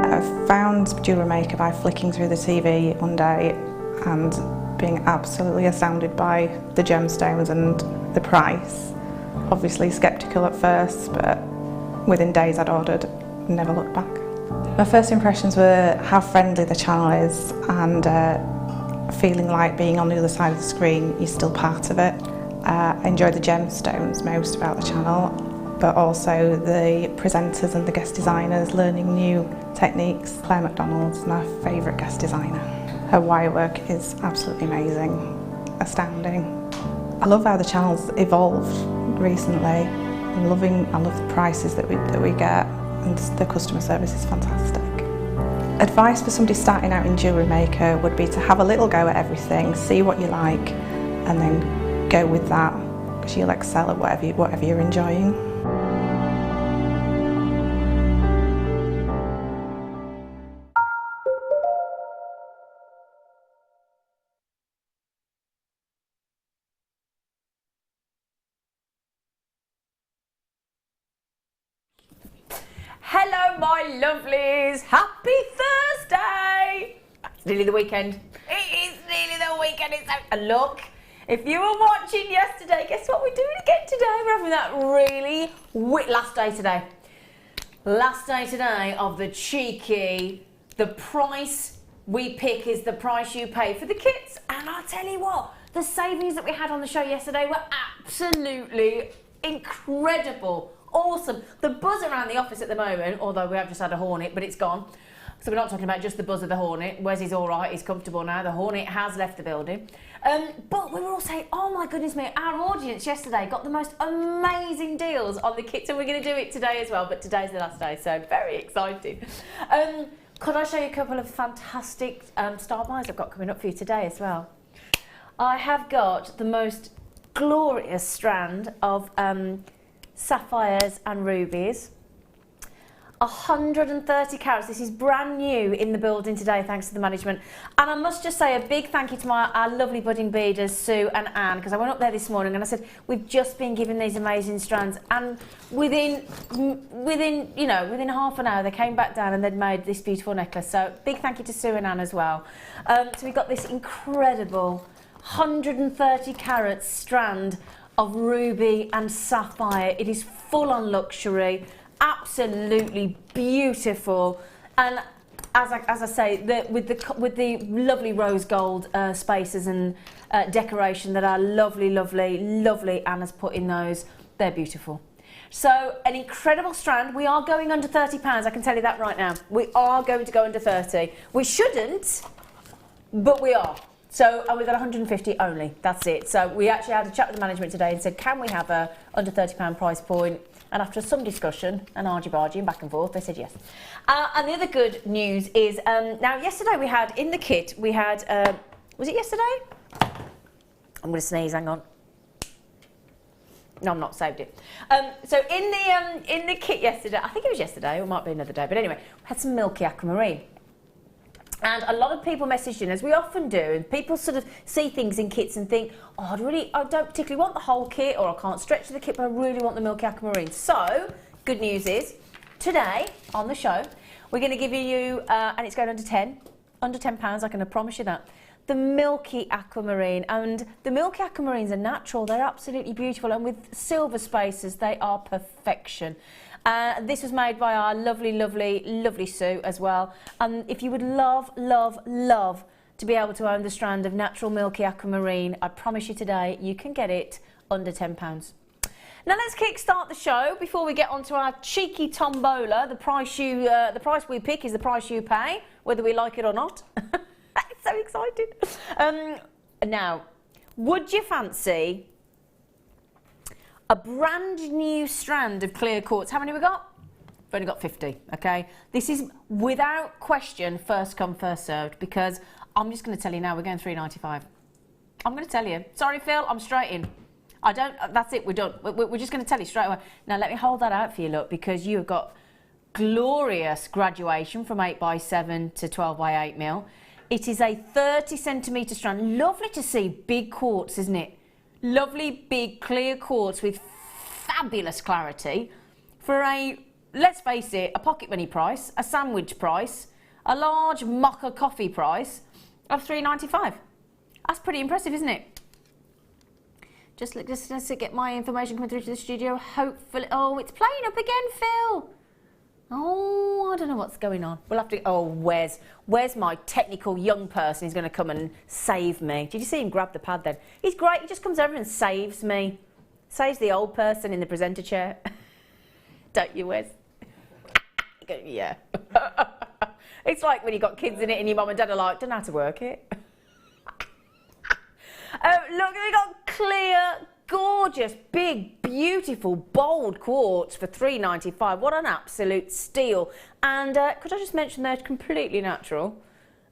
I found Jewellery Maker by flicking through the TV one day and being absolutely astounded by the gemstones and the price. Obviously sceptical at first, but within days I'd ordered, never looked back. My first impressions were how friendly the channel is and feeling like being on the other side of the screen, you're still part of it. I enjoy the gemstones most about the channel, but also the presenters and the guest designers learning new techniques. Claire McDonald's my favourite guest designer. Her wire work is absolutely amazing, astounding. I love how the channel's evolved recently. I love the prices that we get, and the customer service is fantastic. Advice for somebody starting out in Jewellery Maker would be to have a little go at everything, see what you like, and then go with that, because you'll excel at whatever you're enjoying. Hello my lovelies, happy Thursday! It's nearly the weekend. It is nearly the weekend. And look, if you were watching yesterday, guess what we're doing again today? We're having that really last day today of the cheeky, the price we pick is the price you pay for the kits. And I'll tell you what, the savings that we had on the show yesterday were absolutely incredible. Awesome. The buzz around the office at the moment, although we have just had a hornet, but it's gone. So we're not talking about just the buzz of the hornet. Wesley's all right, he's comfortable now. The hornet has left the building. But we were all saying, oh my goodness me, our audience yesterday got the most amazing deals on the kits, and we're going to do it today as well, but today's the last day, so very exciting. Could I show you a couple of fantastic star buys I've got coming up for you today as well? I have got the most glorious strand of sapphires and rubies, 130 carats. This is brand new in the building today, thanks to the management. And I must just say a big thank you to our lovely budding beaders, Sue and Anne, because I went up there this morning and I said, we've just been given these amazing strands, and within half an hour they came back down and they'd made this beautiful necklace. So big thank you to Sue and Anne as well. So we've got this incredible 130 carats strand of ruby and sapphire. It is full on luxury, absolutely beautiful, and as I say, with the lovely rose gold spaces and decoration that our lovely Anne has put in those, they're beautiful. So an incredible strand. We are going under £30, I can tell you that right now. We are going to go under 30. We shouldn't, but we are. So we've got 150 only, that's it. So we actually had a chat with the management today and said, can we have a under £30 price point? And after some discussion and argy-bargy and back and forth, they said yes. And the other good news is, now yesterday we had, in the kit, we had, was it yesterday? I'm going to sneeze, hang on. No, I'm not, saved it. So in the kit yesterday, I think it was yesterday, or it might be another day, but anyway, we had some Milky aquamarine. And a lot of people messaged in, as we often do, and people sort of see things in kits and think, oh, I don't particularly want the whole kit, or I can't stretch the kit, but I really want the Milky aquamarine. So, good news is, today, on the show, we're going to give you, and it's going under £10, I can promise you that, the Milky aquamarine. And the Milky aquamarines are natural, they're absolutely beautiful, and with silver spaces, they are perfection. This was made by our lovely Sue as well. And if you would love to be able to own the strand of natural Milky aquamarine, I promise you today you can get it under £10. Now let's kickstart the show before we get onto our cheeky tombola. The price we pick is the price you pay, whether we like it or not. It's so exciting. Now, would you fancy a brand new strand of clear quartz? How many we got? We've only got 50, okay? This is without question first come, first served, because I'm just going to tell you now, we're going $3.95. I'm going to tell you. Sorry, Phil, I'm straight in. That's it, we're done. We're just going to tell you straight away. Now, let me hold that out for you, look, because you have got glorious graduation from 8x7 to 12x8mm. It is a 30 centimetre strand. Lovely to see big quartz, isn't it? Lovely, big, clear quartz with fabulous clarity for a, let's face it, a pocket money price, a sandwich price, a large mocha coffee price of $3.95. That's pretty impressive, isn't it? Just to get my information coming through to the studio. Hopefully, oh, it's playing up again, Phil. Oh, I don't know what's going on. We'll have to. Oh, where's my technical young person? He's going to come and save me. Did you see him grab the pad then? He's great. He just comes over and saves me. Saves the old person in the presenter chair. Don't you, Wes? Yeah. It's like when you got kids in it and your mum and dad are like, don't know how to work it. Look, we got clear, gorgeous, big, beautiful, bold quartz for $3.95. What an absolute steal. And could I just mention they're completely natural?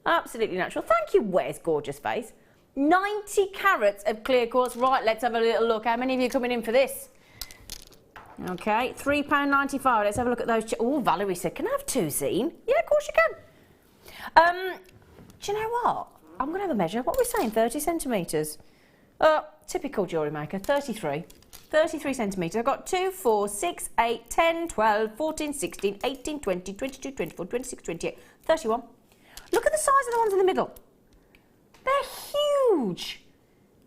Absolutely natural. Thank you, Wes, gorgeous face. 90 carats of clear quartz. Right, let's have a little look. How many of you are coming in for this? Okay, £3.95. Let's have a look at those. Oh, Valerie said, can I have two, Zine? Yeah, of course you can. Do you know what? I'm going to have a measure. What are we saying? 30 centimetres. Typical jewellery maker. 33 centimetres. I've got 2, 4, 6, 8, 10, 12, 14, 16, 18, 20, 22, 24, 26, 28, 31. Look at the size of the ones in the middle. They're huge.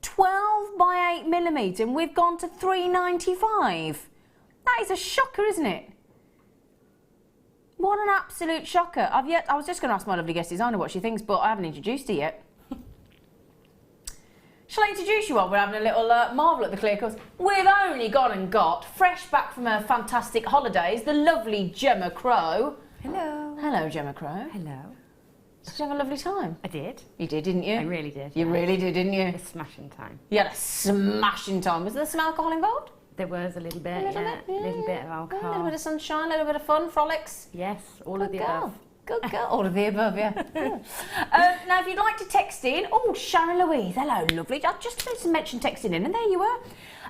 12x8mm, and we've gone to $3.95. That is a shocker, isn't it? What an absolute shocker. I was just going to ask my lovely guest designer what she thinks, but I haven't introduced her yet. Shall I introduce you on? We're having a little marvel at the clear quartz. We've only gone and got, fresh back from her fantastic holidays, the lovely Gemma Crow. Hello. Hello, Gemma Crow. Hello. Did you have a lovely time? I did. You did, didn't you? I really did. You really did, didn't you? A smashing time. You had a smashing time. Was there some alcohol involved? There was a little bit, a little bit of alcohol. A little bit of sunshine, a little bit of fun, frolics. Yes, all of the above. Good girl. All of the above, yeah. Now, if you'd like to text in, oh, Sharon Louise, hello, lovely. I just wanted to mention texting in, and there you were.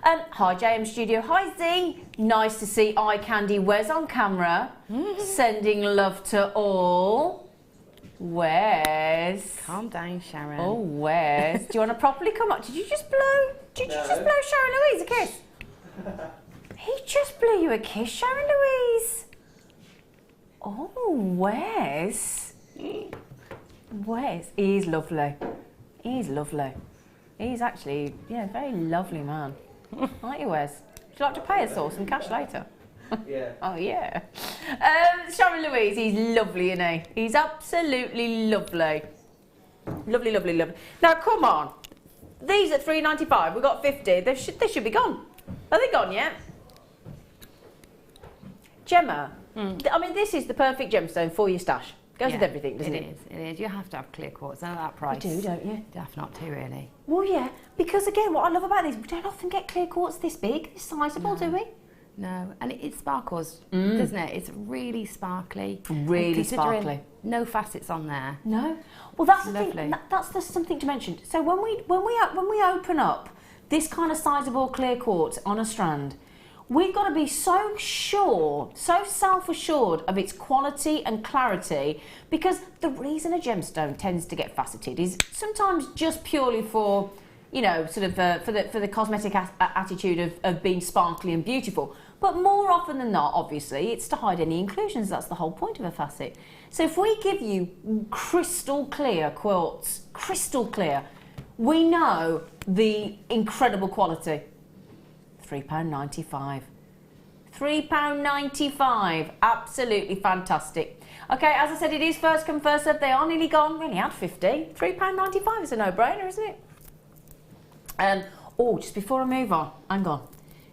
Hi, JM Studio. Hi, Z. Nice to see Eye Candy Wes on camera. Sending love to all. Wes. Calm down, Sharon. Oh, Wes. Do you want to properly come up? Did you just blow Sharon Louise a kiss? He just blew you a kiss, Sharon Louise. Oh, Wes. Wes. He's lovely. He's lovely. He's actually, yeah, very lovely man. Aren't you, Wes? Would you like to pay us all some cash later? Yeah. Oh, yeah. Sharon Louise, he's lovely, isn't he? He's absolutely lovely. Lovely, lovely, lovely. Now, come on. These are $3.95. We've got 50. They should be gone. Are they gone yet? Gemma, I mean, this is the perfect gemstone for your stash. Goes with everything, doesn't it? It is. You have to have clear quartz at that price. You do, don't you? Daft not to, really. Well, yeah, because again, what I love about these, we don't often get clear quartz this big, this sizable, do we? No, and it sparkles, doesn't it? It's really sparkly. Really sparkly. No facets on there. No. Well, that's lovely. The thing. That's something to mention. So when we open up this kind of sizable clear quartz on a strand, we've got to be so sure, so self-assured of its quality and clarity, because the reason a gemstone tends to get faceted is sometimes just purely for, you know, sort of for the cosmetic attitude of being sparkly and beautiful. But more often than not, obviously, it's to hide any inclusions. That's the whole point of a facet. So if we give you crystal clear quartz, crystal clear, we know the incredible quality. £3.95. £3.95. Absolutely fantastic. Okay, as I said, it is first come, first served. They are nearly gone. We only had 50. £3.95 is a no-brainer, isn't it? Oh, just before I move on, hang on.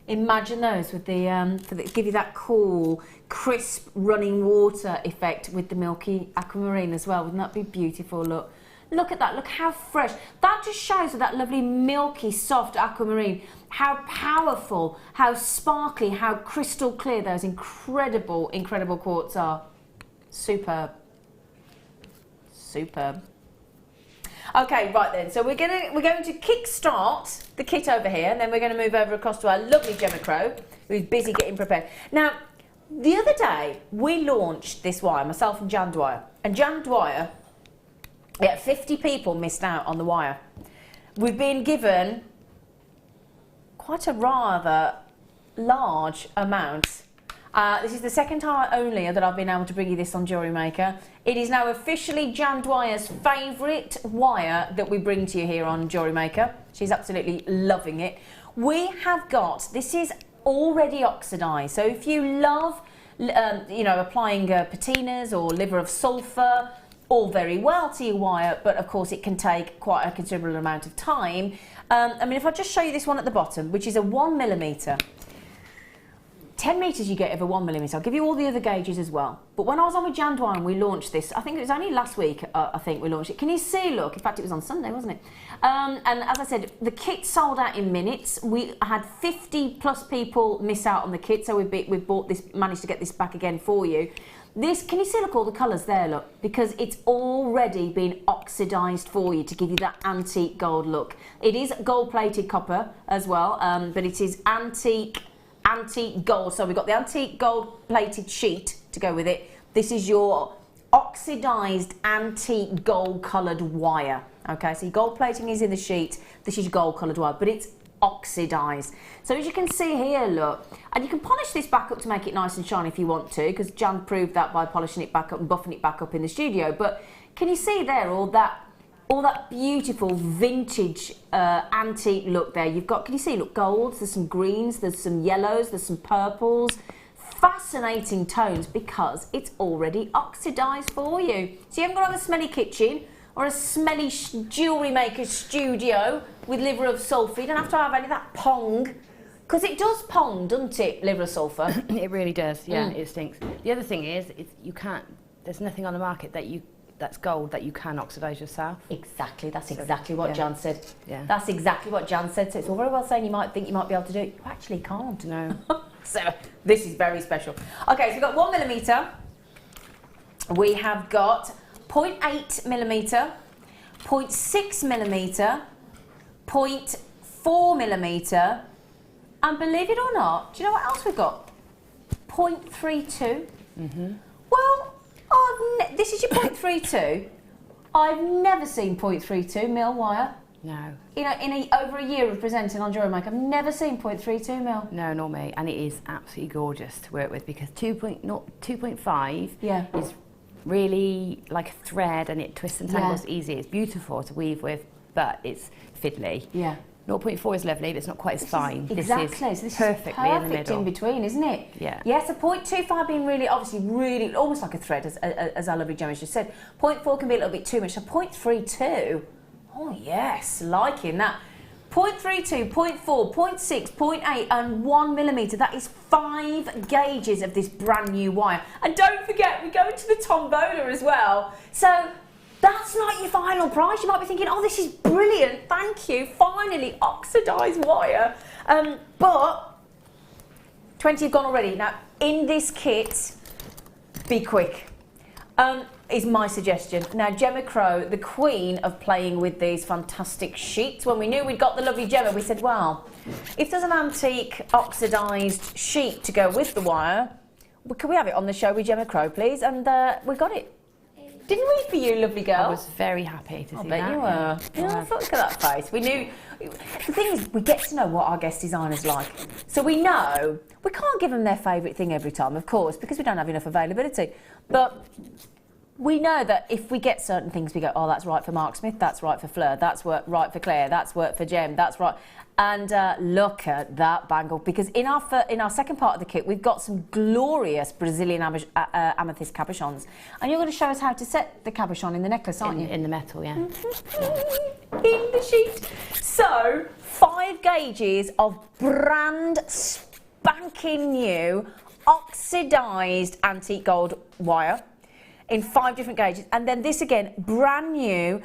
Imagine those with the, give you that cool, crisp running water effect with the Milky aquamarine as well. Wouldn't that be beautiful? Look. Look at that, look how fresh. That just shows that lovely milky, soft aquamarine, how powerful, how sparkly, how crystal clear those incredible, incredible quartz are. Superb. Superb. Okay, right then, so we're going to kick-start the kit over here, and then we're going to move over across to our lovely Gemma Crow, who's busy getting prepared. Now, the other day, we launched this wire, myself and Jan Dwyer. And Jan Dwyer, yeah, 50 people missed out on the wire. We've been given quite a rather large amount. This is the second time only that I've been able to bring you this on Jewellery Maker. It is now officially Jan Dwyer's favourite wire that we bring to you here on Jewellery Maker. She's absolutely loving it. We have got, this is already oxidised, so if you love, you know, applying patinas or liver of sulphur, all very well to your wire, but of course it can take quite a considerable amount of time. I mean, if I just show you this one at the bottom, which is a 1mm. 10 metres you get over 1mm. I'll give you all the other gauges as well. But when I was on with Jan Dwyer and we launched this, I think it was only last week, I think we launched it. Can you see, look, in fact it was on Sunday, wasn't it? And as I said, the kit sold out in minutes. We had 50 plus people miss out on the kit, so we've bought this, managed to get this back again for you. This, can you see, look, all the colours there, look, because it's already been oxidised for you to give you that antique gold look. It is gold-plated copper as well, but it is antique gold. So we've got the antique gold-plated sheet to go with it. This is your oxidised antique gold-coloured wire. Okay, so your gold plating is in the sheet. This is your gold-coloured wire, but it's oxidised. So as you can see here, look, and you can polish this back up to make it nice and shiny if you want to, because Jan proved that by polishing it back up and buffing it back up in the studio. But can you see there all that beautiful vintage antique look there? You've got, can you see, look, golds, there's some greens, there's some yellows, there's some purples. Fascinating tones because it's already oxidised for you. So you haven't got to have a smelly kitchen or a smelly Jewellery Maker studio with liver of sulphur. You don't have to have any of that pong, because it does pong, doesn't it, liver of sulphur? It really does, yeah, it stinks. The other thing is, you can't, there's nothing on the market that's gold that you can oxidise yourself. Exactly, that's exactly what Jan said. Yeah. That's exactly what Jan said. So it's all very well saying you might think you might be able to do it. You actually can't. No. So this is very special. Okay, so we've got 1mm. We have got 0.8mm, 0.6mm, 0.4mm, and believe it or not, do you know what else we've got? 0.32. Well, this is your 0.32. I've never seen 0.32 mil wire. No. You know, over a year of presenting on Jewellery Maker, I've never seen 0.32 mil. No, nor me. And it is absolutely gorgeous to work with because 2.5 is really like a thread and it twists and tangles easy. It's beautiful to weave with, but it's fiddly. Yeah. 0.4 is lovely, but it's not quite as fine. Exactly. This is so this perfectly is in the middle. in between, isn't it? Yeah. Yeah, so 0.25 being really, obviously, really, almost like a thread, as our lovely Gemma just said. 0.4 can be a little bit too much, so 0.32, oh yes, liking that. 0.32, 0.4, 0.6, 0.8 and 1mm. That is 5 gauges of this brand new wire. And don't forget, we go into the tombola as well. So that's not your final price. You might be thinking, oh, this is brilliant, thank you, finally, oxidised wire. But 20 have gone already. Now, in this kit, be quick. Is my suggestion. Now, Gemma Crow, the queen of playing with these fantastic sheets. When we knew we'd got the lovely Gemma, we said, well, if there's an antique oxidised sheet to go with the wire, can we have it on the show with Gemma Crow, please? And we got it. Didn't we, for you, lovely girl? I was very happy to see that. I bet you were. Yeah, I thought, look at that face. We knew. The thing is, we get to know what our guest designers like. So we know we can't give them their favourite thing every time, of course, because we don't have enough availability. But we know that if we get certain things, we go, oh, that's right for Mark Smith, that's right for Fleur, that's right for Claire, that's work for Jem, that's right. And look at that bangle, because in our second part of the kit, we've got some glorious Brazilian amethyst cabochons. And you're going to show us how to set the cabochon in the necklace, aren't you? In the metal, yeah. in the sheet. So 5 gauges of brand spanking new oxidized antique gold wire in 5 different gauges, and then this again, brand new.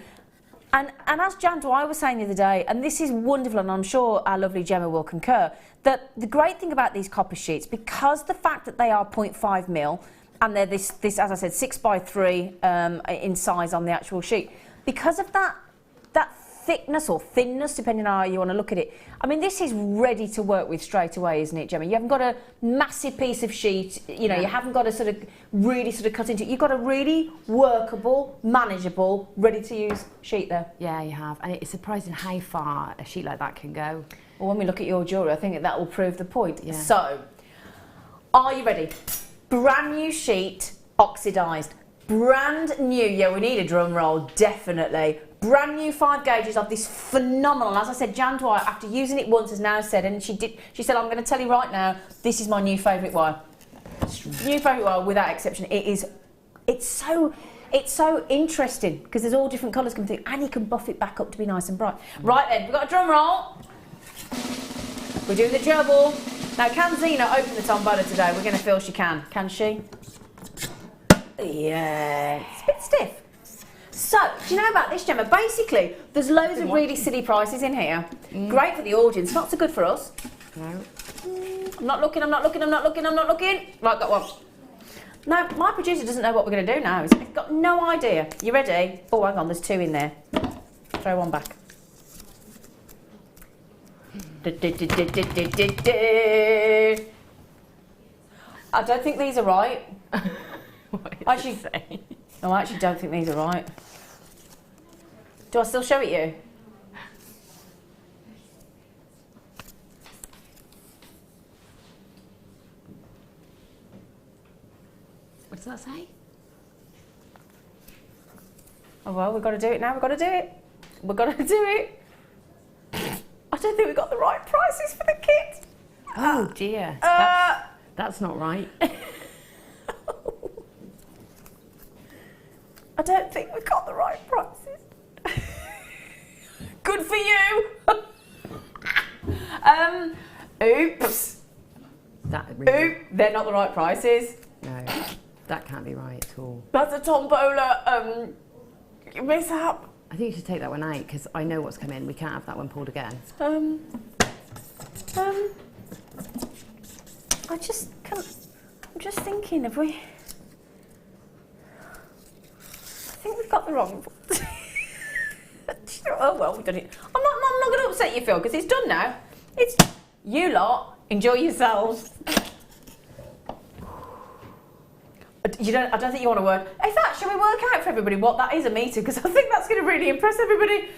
And as Jan Dwyer was saying the other day, and this is wonderful, and I'm sure our lovely Gemma will concur, that the great thing about these copper sheets, because the fact that they are 0.5 mil, and they're this as I said, 6x3 in size on the actual sheet, because of that thickness or thinness, depending on how you want to look at it. I mean, this is ready to work with straight away, isn't it, Gemma? You haven't got a massive piece of sheet, you know, you haven't got to sort of really sort of cut into it. You've got a really workable, manageable, ready to use sheet there. Yeah, you have. And it's surprising how far a sheet like that can go. Well, when we look at your jewellery, I think that will prove the point. Yeah. So, are you ready? Brand new sheet, oxidised. Brand new, yeah, we need a drum roll, definitely. Brand new 5 gauges of this phenomenal, as I said, Jan Dwyer, after using it once, has now said, and she said, I'm going to tell you right now, this is my new favourite wire. New favourite wire, without exception. It's so interesting, because there's all different colours coming through, and you can buff it back up to be nice and bright. Right then, we've got a drum roll. We're doing the treble. Now, can Zena open the tombola today? We're going to feel she can. Can she? Yeah. It's a bit stiff. So, do you know about this, Gemma? Basically, there's loads of really silly prices in here. Great for the audience, not so good for us. No. I'm not looking. Right, got one. Now, my producer doesn't know what we're going to do now. He's got no idea. You ready? Oh, hang on, there's 2 in there. Throw one back. I don't think these are right. What is actually, no, I actually don't think these are right. Do I still show it you? What does that say? Oh well, we've got to do it now. We've got to do it. We've got to do it. I don't think we've got the right prices for the kit. Oh dear. That's not right. I don't think we've got the right prices. Good for you. Oops. Really... They're not the right prices. No, that can't be right at all. That's a tombola mishap. I think you should take that one out, because I know what's come in. We can't have that one pulled again. I'm just thinking, have we... I think we've got the wrong... Oh well, we've done it. I'm not going to upset you, Phil, because it's done now. It's... You lot, enjoy yourselves. I don't think you want to work... In fact, shall we work out for everybody what that is a metre? Because I think that's going to really impress everybody.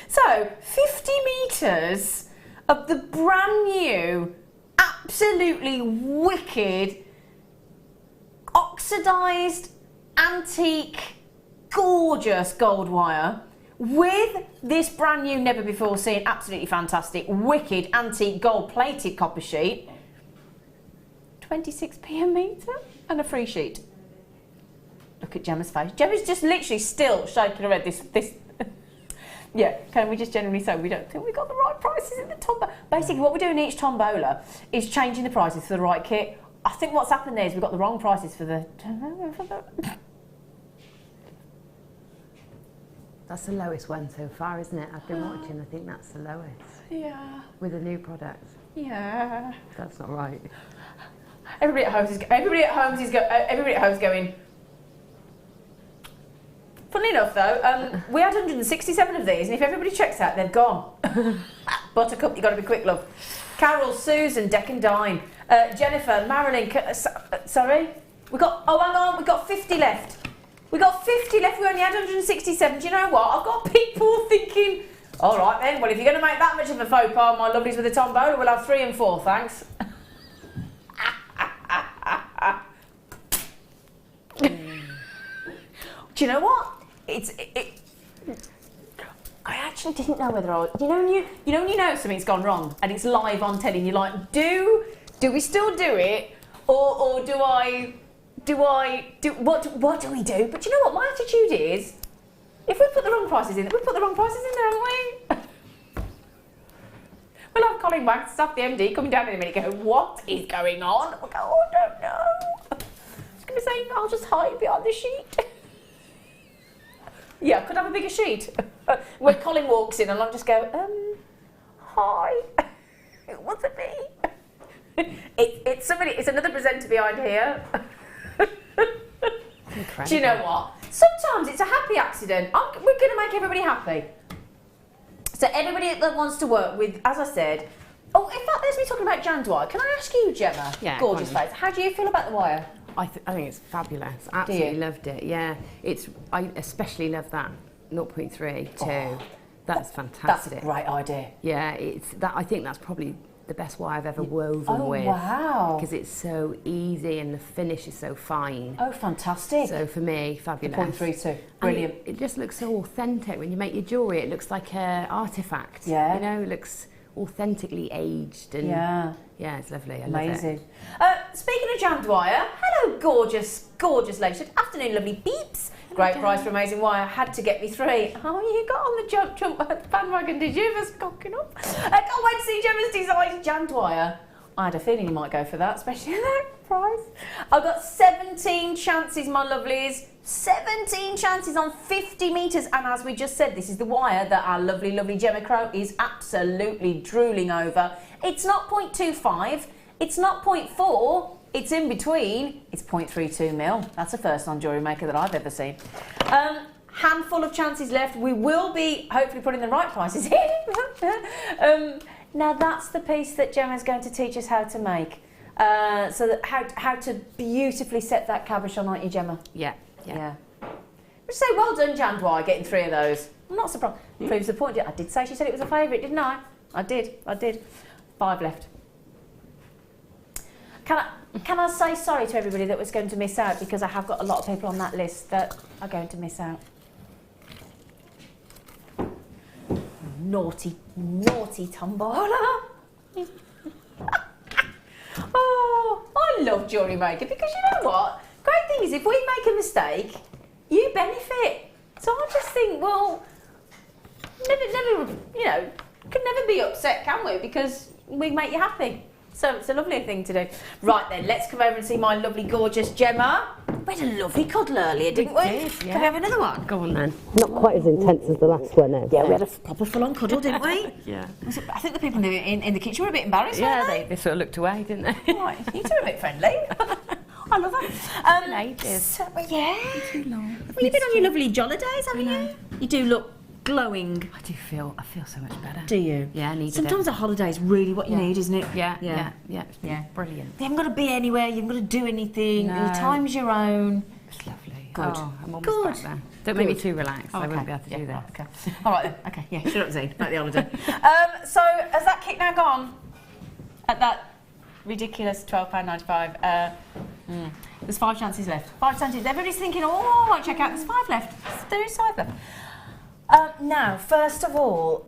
So, 50 metres of the brand new, absolutely wicked, oxidised, antique, gorgeous gold wire with this brand new, never before seen, absolutely fantastic, wicked, antique, gold plated copper sheet. 26p a metre and a free sheet. Look at Gemma's face. Gemma's just literally still shaking her head. This. Yeah, can we just generally say we don't think we got the right prices in the tombola? Basically, what we're doing each tombola is changing the prices for the right kit. I think what's happened there is we've got the wrong prices for the... That's the lowest one so far, isn't it? I've been watching, I think that's the lowest. Yeah. With a new product. Yeah. That's not right. Everybody at home's going... Funnily enough though, we had 167 of these, and if everybody checks out, they're gone. Buttercup, you've got to be quick, love. Carol, Susan, Deck and Dine, Jennifer, Marilyn, sorry? Hang on, we've got 50 left. We got 50 left, we only had 167. Do you know what? I've got people thinking, all right then, well if you're going to make that much of a faux pas, my lovelies with the tombola, we'll have 3 and 4, thanks. Do you know what? I actually didn't know whether I was... You know when you know something's gone wrong and it's live on telly and you're like, do we still do it? Or do I... What do we do? But you know what? My attitude is, If we put the wrong prices in, we put the wrong prices in there, haven't we? We'll have Colin Wax, staff the MD, coming down in a minute go, what is going on? We'll go, oh, I don't know. He's going to say, I'll just hide behind the sheet. Yeah, could have a bigger sheet. When Colin walks in and I'll just go, hi, it wasn't me. It's somebody, it's another presenter behind here. Incredible. Do you know what? Sometimes it's a happy accident. We're going to make everybody happy. So everybody that wants to work with, as I said, oh, in fact, there's me talking about Jan's wire. Can I ask you, Gemma? Yeah. Gorgeous face. How do you feel about the wire? I think it's fabulous. Absolutely loved it. Yeah, I especially love that 0.3 too. Oh, that's fantastic. That's a great idea. Yeah, I think that's probably the best wire I've ever woven with. Oh wow! Because it's so easy and the finish is so fine. Oh, fantastic! So for me, fabulous. 0.32, brilliant. It just looks so authentic when you make your jewellery. It looks like an artifact. Yeah. You know, it looks authentically aged and yeah, it's lovely. I Amazing. love it. Speaking of jammed wire, hello, gorgeous ladies. Good afternoon, lovely peeps. Great price for amazing wire. Had to get me 3. Oh, you got on the jump bandwagon, did you? That's cocking up. I can't wait to see Gemma's design jammed wire. I had a feeling you might go for that, especially at that price. I've got 17 chances, my lovelies. 17 chances on 50 metres. And as we just said, this is the wire that our lovely, lovely Gemma Crow is absolutely drooling over. It's not 0.25. It's not 0.4. It's in between. It's 0.32 mil. That's the first on Jewellery Maker that I've ever seen. Handful of chances left. We will be hopefully putting the right prices in. Now that's the piece that Gemma's going to teach us how to make. So that how to beautifully set that cabochon, aren't you, Gemma? Yeah. Would say well done, Jammed Wire, getting 3 of those. I'm not surprised. Proves the point. I did say she said it was a favourite, didn't I? I did. 5 left. Can I say sorry to everybody that was going to miss out, because I have got a lot of people on that list that are going to miss out. Naughty tombola. Oh, I love Jewellery Maker because you know what? Great thing is if we make a mistake, you benefit. So I just think, well, never, you know, can never be upset, can we? Because we make you happy. So it's a lovely thing to do. Right then, let's come over and see my lovely, gorgeous Gemma. We had a lovely cuddle earlier, didn't we? Did, yeah. Can we have another one? Go on then. Not quite as intense as the last one, no. Yeah, we had a proper full-on cuddle, didn't we? Yeah. I think the people in the kitchen were a bit embarrassed, weren't they? They sort of looked away, didn't they? Right, you two are a bit friendly. I love her. Ages. So, yeah. Too long. Well, you've been on your lovely jolly days, haven't you? You do look glowing. I feel so much better. Do you? Yeah, I need it. Sometimes a holiday is really what you need, isn't it? Yeah. It's been brilliant. You haven't got to be anywhere, you haven't got to do anything. No. Your time's your own. It's lovely. Good. Oh, I'm almost back there. Don't make me too relaxed. I won't be able to do that. Okay. All right then. Okay. Yeah. Shut up, Zane. About the holiday. So has that kick now gone? At that ridiculous £12.95. There's 5 chances left. 5 chances. Everybody's thinking, oh, I won't check out. There's 5 left. There is 5 left. Now, first of all,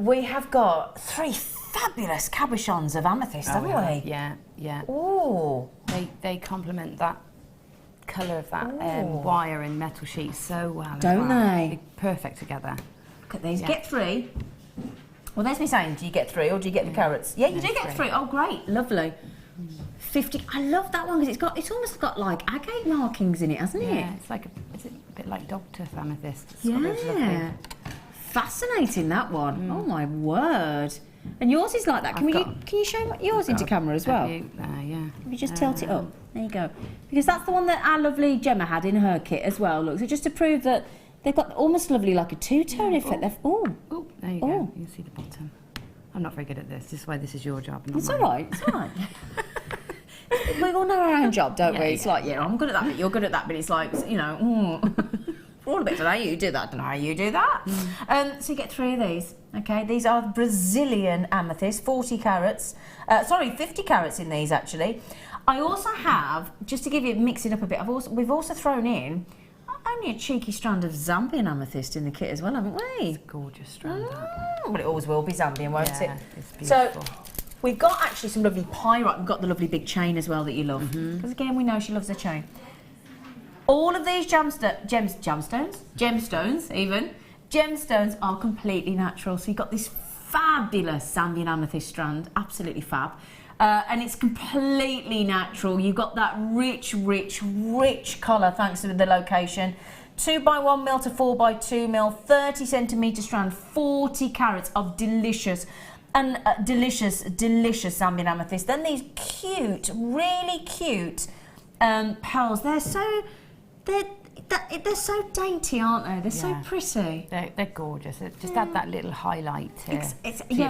we have got 3 fabulous cabochons of amethyst, haven't we? Yeah. Ooh. They complement that colour of that wire and metal sheet so well. Don't they? They're perfect together. Look at these. Get 3. Well, there's me saying, do you get 3 or do you get the carrots? Yeah, you do get 3. Oh, great. Lovely. 50. I love that one because it's almost got like agate markings in it, hasn't it? Yeah, it's like a bit like dog tooth amethyst. It's yeah. Fascinating, that one. Oh my word. And yours is like that. Can you show yours into camera as well? Yeah. If you just tilt it up. There you go. Because that's the one that our lovely Gemma had in her kit as well. Look, so just to prove that they've got almost lovely like a two-tone effect. Oh, there you go. You can see the bottom. I'm not very good at this. This is why this is your job. Not it's mine. all right. It's all right. We all know our own job, don't we? It's like, I'm good at that bit, you're good at that bit. It's like, you know, we're all a bit, don't know how you do that, don't know how you do that. So you get 3 of these, okay? These are Brazilian amethyst, 40 carats. 50 carats in these, actually. I also have, just to give you, mix it up a bit, we've also thrown in only a cheeky strand of Zambian amethyst in the kit as well, haven't we? It's a gorgeous strand. Well, it always will be Zambian, won't it? It's beautiful. So, we've got actually some lovely pyrite. We've got the lovely big chain as well that you love. Because again, we know she loves a chain. All of these gemstones are completely natural. So you've got this fabulous Zambian amethyst strand, absolutely fab. And it's completely natural. You've got that rich colour thanks to the location. 2x1 mil to 4x2 mil, 30 centimetre strand, 40 carats of delicious Zambian amethyst. Then these cute, really cute pearls. They're so dainty, aren't they? They're so pretty. They're gorgeous. Just add that little highlight to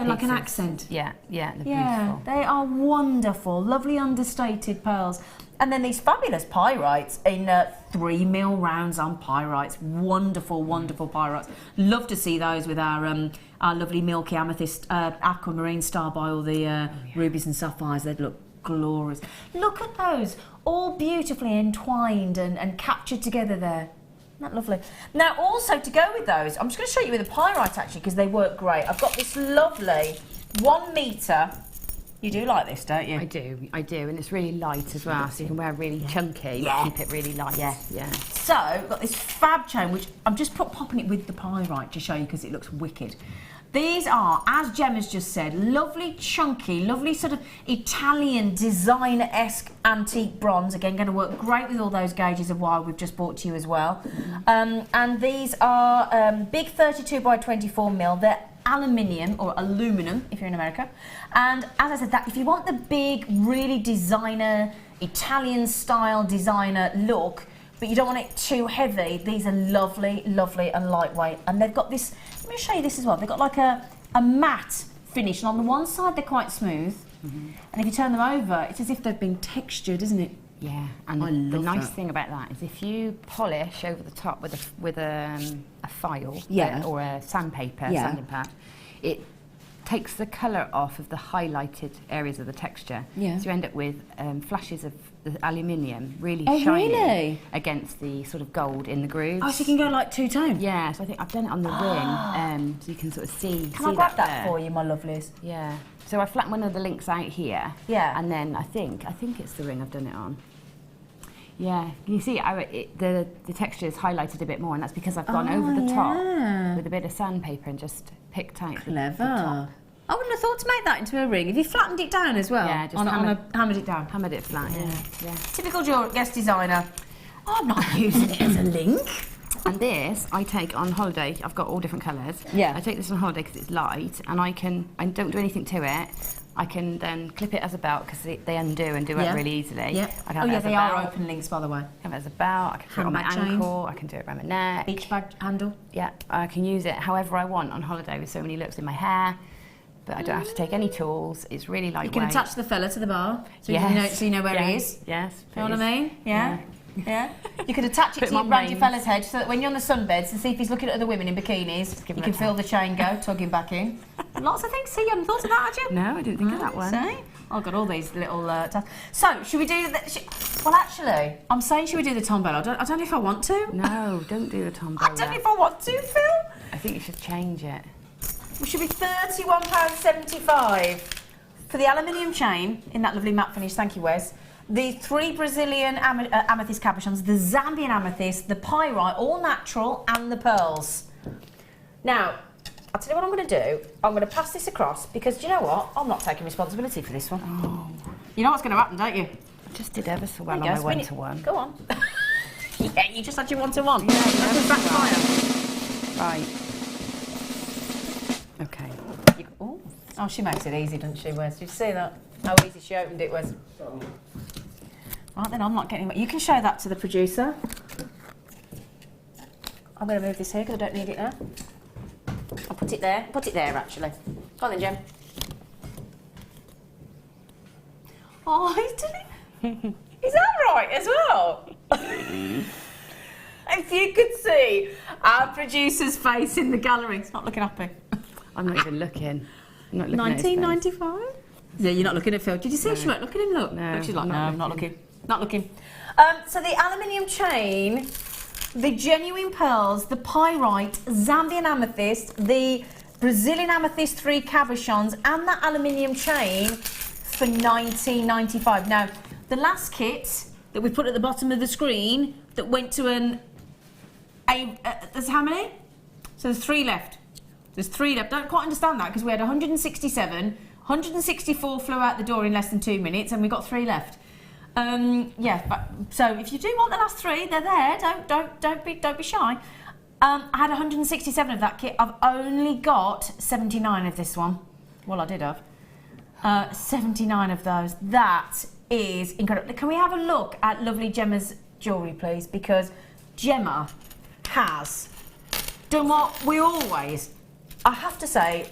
like an accent. Yeah, they're beautiful. They are wonderful, lovely understated pearls. And then these fabulous pyrites in 3 mil rounds on pyrites. Wonderful pyrites. Love to see those with our lovely Milky amethyst aquamarine star by all the rubies and sapphires. They'd look glorious. Look at those, all beautifully entwined and captured together there. Isn't that lovely? Now also to go with those, I'm just going to show you with the pyrite actually because they work great. I've got this lovely 1 metre. You do like this, don't you? I do, and it's really light as well, so you can wear really chunky, keep it really light. Yeah. So, I've got this fab chain, which I'm just popping it with the pyrite to show you because it looks wicked. These are, as Gemma's just said, lovely chunky, lovely sort of Italian designer-esque antique bronze. Again, going to work great with all those gauges of wire we've just brought to you as well. And these are big 32x24 mil. They're aluminium or aluminum if you're in America, and as I said, that if you want the big really designer Italian style designer look but you don't want it too heavy, these are lovely and lightweight. And they've got this, let me show you this as well, they've got like a matte finish, and on the one side they're quite smooth, and if you turn them over it's as if they've been textured, isn't it? Yeah, and the nice thing about that is if you polish over the top with a file or a sandpaper, sanding pad, it takes the colour off of the highlighted areas of the texture. Yeah. So you end up with flashes of the aluminium really shining against the sort of gold in the grooves. Oh, so you can go like two-tone? Yeah, so I think I've done it on the ring, so you can sort of see. Can I grab that for you, my lovelies? Yeah. So I flattened one of the links out here. Yeah. And then I think it's the ring I've done it on. Yeah, you see the texture is highlighted a bit more, and that's because I've gone over the top with a bit of sandpaper and just picked out the top. I wouldn't have thought to make that into a ring. Have you flattened it down as well? Yeah, just hammered it down. Hammered it flat, yeah. Typical guest designer. I'm not using it as a link. And this, I take on holiday. I've got all different colours. Yeah. I take this on holiday because it's light, and I don't do anything to it. I can then clip it as a belt because they undo and do it really easily. Yeah. They are open links, by the way. I have it as a belt. I can put it on my ankle. I can do it around my neck. Beach bag handle. Yeah. I can use it however I want on holiday with so many looks in my hair. But I don't have to take any tools. It's really lightweight. You can attach the fella to the bar, so you know where he is. Yes. You know what I mean? Yeah. Yeah. You could attach it around your fella's head so that when you're on the sunbeds and see if he's looking at other women in bikinis, you can feel the chain go, tug him back in. Lots of things. See, you hadn't thought of that, had you? No, I didn't think of that one. See? I've got all these little tasks. So, should we do well, actually, I'm saying should we do the tombola? I don't know if I want to. No, don't do the tombola. I don't know if I want to, Phil. I think you should change it. We should be £31.75 for the aluminium chain in that lovely matte finish. Thank you, Wes. The 3 Brazilian amethyst cabochons, the Zambian amethyst, the pyrite, all natural, and the pearls. Now, I'll tell you what I'm going to do. I'm going to pass this across because, do you know what? I'm not taking responsibility for this one. Oh. You know what's going to happen, don't you? I just did ever so well on my one-to-one. Go on. Yeah, you just had your one-to-one. Yeah, that's backfire. Right. Okay. Oh, she makes it easy, doesn't she, Wes? Did you see that? How easy she opened it was. Right then, I'm not getting it. You can show that to the producer. I'm going to move this here because I don't need it now. I'll put it there. Put it there, actually. Go on then, Jem. Oh, he's doing it. Is that right as well? If you could see our producer's face in the gallery. It's not looking happy. I'm not even looking. I'm not looking 1995? Yeah, you're not looking at Phil. Did you see she weren't looking at him? Look. No, she's like, no, I'm not looking. Not looking. So the aluminium chain, the genuine pearls, the pyrite, Zambian amethyst, the Brazilian amethyst 3 cabochons, and that aluminium chain for £19.95. Now, the last kit that we put at the bottom of the screen, that went to there's how many? So there's 3 left. There's 3 left. Don't quite understand that because we had 167, 164 flew out the door in less than 2 minutes, and we got 3 left. Yeah, but, so if you do want the last 3, they're there. Don't be shy. I had 167 of that kit. I've only got 79 of this one. Well, I did have 79 of those. That is incredible. Can we have a look at lovely Gemma's jewellery, please? Because Gemma has done what we always, I have to say,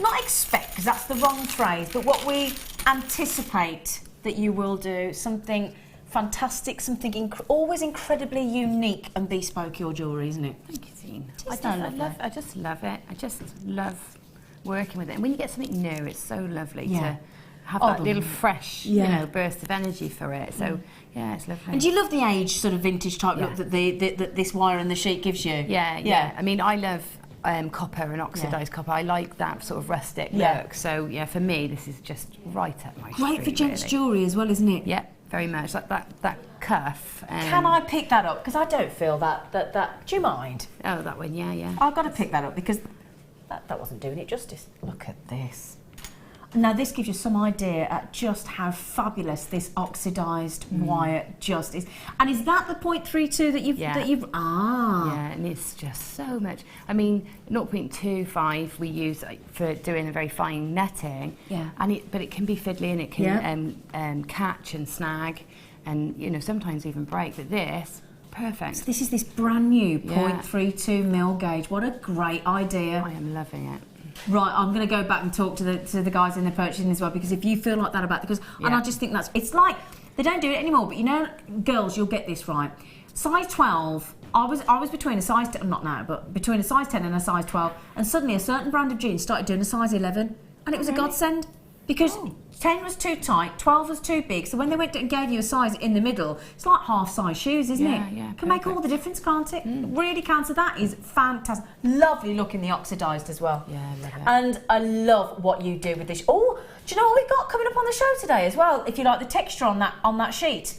not expect, because that's the wrong phrase, but what we anticipate that you will do. Something fantastic, something always incredibly unique and bespoke, your jewellery, isn't it? Thank you, Zine. I just love it. I just love working with it. And when you get something new, it's so lovely to have that little fresh, you know, burst of energy for it. So, yeah, it's lovely. And do you love the age sort of vintage type look that that this wire and the sheet gives you? Yeah. I mean, I love copper and oxidised copper. I like that sort of rustic look. So, yeah, for me, this is just right up my street. Great for gents' jewellery as well, isn't it? Yeah. Very much like that cuff. Can I pick that up? Because I don't feel that. Do you mind? Oh, that one, yeah. I've got to pick that up because that wasn't doing it justice. Look at this. Now this gives you some idea at just how fabulous this oxidised wire just is. And is that the 0.32 that you've Yeah, and it's just so much. I mean, 0.25 we use for doing a very fine netting. Yeah. But it can be fiddly and it can catch and snag, and you know sometimes even break. But this, perfect. So this is this brand new 0.32 mil gauge. What a great idea! I am loving it. Right, I'm going to go back and talk to the guys in the purchasing as well, because if you feel like that about and I just think it's like they don't do it anymore. But you know, girls, you'll get this right. Size 12. I was between a size not now, but between a size 10 and a size 12, and suddenly a certain brand of jeans started doing a size 11, and it was a godsend because 10 was too tight, 12 was too big. So when they went and gave you a size in the middle, it's like half size shoes, isn't it? Yeah, can make all the difference, can't it? It really can. So that is fantastic. Lovely look in the oxidised as well. Yeah, I love it. And I love what you do with this. Oh, do you know what we've got coming up on the show today as well? If you like the texture on that sheet,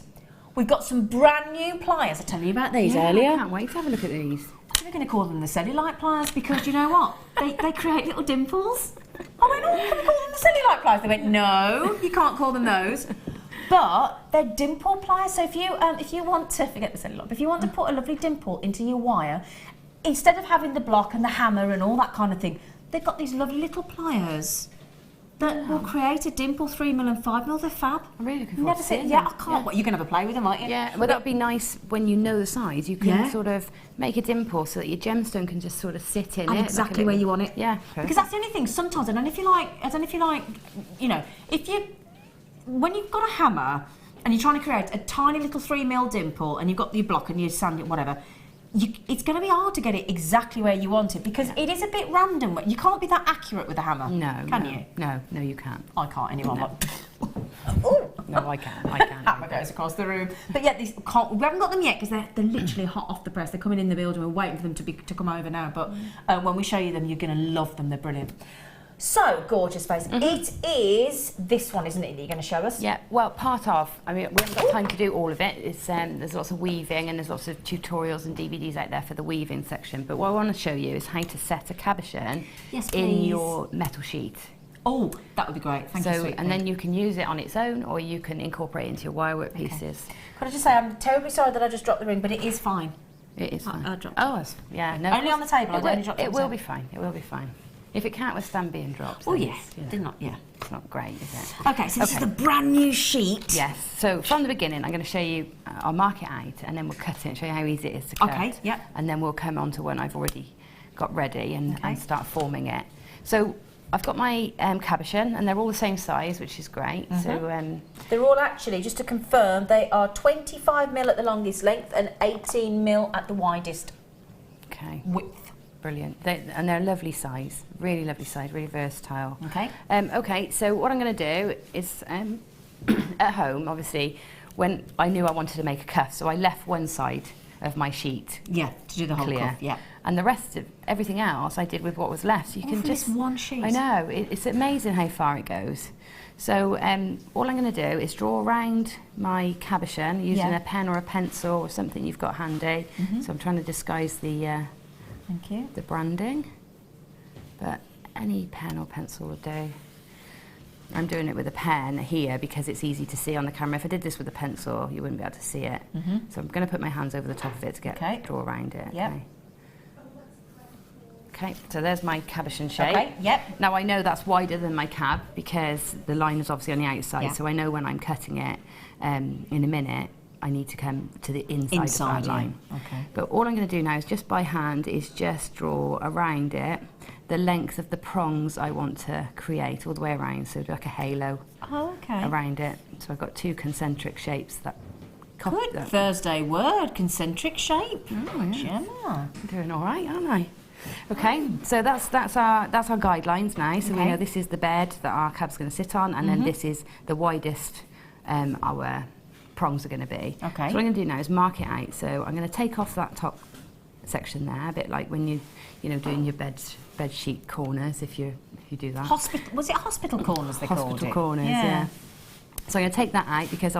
we've got some brand new pliers. I told you about these earlier. I can't wait to have a look at these. We're going to call them the cellulite pliers because you know what? They create little dimples. I went, oh, can we call them the cellulite pliers? They went, no, you can't call them those. But they're dimple pliers. So if you want to, forget the cellulite, but if you want to put a lovely dimple into your wire, instead of having the block and the hammer and all that kind of thing, they've got these lovely little pliers that will create a dimple. 3mm and 5mm. They're fab. I'm really looking forward to seeing them. Yeah, I can't wait. You're going to have a play with them, aren't you? Yeah, well, that'd be nice when you know the size. You can sort of make a dimple so that your gemstone can just sort of sit in and it. exactly where you want it. Yeah, because that's the only thing. Sometimes, I don't know if you like, you know, when you've got a hammer and you're trying to create a tiny little 3mm dimple and you've got your block and you sand it, whatever. It's going to be hard to get it exactly where you want it because it is a bit random. You can't be that accurate with a hammer. Can you? No, you can't. I can't anymore. No, I can. Hammer goes across the room. But yet we haven't got them yet because they're literally hot off the press. They're coming in the building. We're waiting for them to come over now. But when we show you them, you're going to love them. They're brilliant. So, gorgeous face. It is this one, isn't it, that you're going to show us? Yeah, well, part of. I mean, we haven't got time to do all of it. It's there's lots of weaving and there's lots of tutorials and DVDs out there for the weaving section. But what I want to show you is how to set a cabochon in your metal sheet. Oh, that would be great. Thank you, sweetie. And then you can use it on its own or you can incorporate it into your wirework pieces. Could I just say, I'm terribly sorry that I just dropped the ring, but it is fine. It is fine. I dropped it. Yeah, no. Only on the table. It will be fine. It will be fine. If it can't withstand being dropped. Oh yes, did not. Yeah, it's not great, is it? Okay, so this is the brand new sheet. Yes. So from the beginning, I'm going to show you. I'll mark it out, and then we'll cut it and show you how easy it is to cut. Okay. Yeah. And then we'll come on to one I've already got ready and start forming it. So I've got my cabochon, and they're all the same size, which is great. So they're all actually, just to confirm, they are 25mm at the longest length and 18mm at the widest width. Brilliant. And they're a lovely size, really lovely size, really versatile. Okay. Okay, so what I'm going to do is, at home, obviously, when I knew I wanted to make a cuff, so I left one side of my sheet. Yeah, to do the whole clear. cuff, yeah. And the rest of everything else I did with what was left. So you can just this one sheet. I know, it's amazing how far it goes. So all I'm going to do is draw around my cabochon using a pen or a pencil or something you've got handy. So I'm trying to disguise the thank you. The branding, but any pen or pencil will do. I'm doing it with a pen here because it's easy to see on the camera. If I did this with a pencil, you wouldn't be able to see it. So I'm going to put my hands over the top of it to draw around it. Yep. Okay, so there's my cabochon shape. Okay, yep. Now I know that's wider than my cab because the line is obviously on the outside, so I know when I'm cutting it in a minute, I need to come to the inside of that line. Okay. But all I'm going to do now is just by hand is just draw around it the length of the prongs I want to create all the way around, so like a halo around it. So I've got 2 concentric shapes that Good Thursday word, concentric shape. Oh, yeah. Gemma. I'm doing all right, aren't I? Okay, so that's our guidelines now. So we know this is the bed that our cab's going to sit on, and then this is the widest our prongs are going to be. Okay. So what I'm going to do now is mark it out. So I'm going to take off that top section there, a bit like when you know doing your bed sheet corners, if you do that. Was it hospital corners they called it? Hospital corners, yeah. So I'm going to take that out because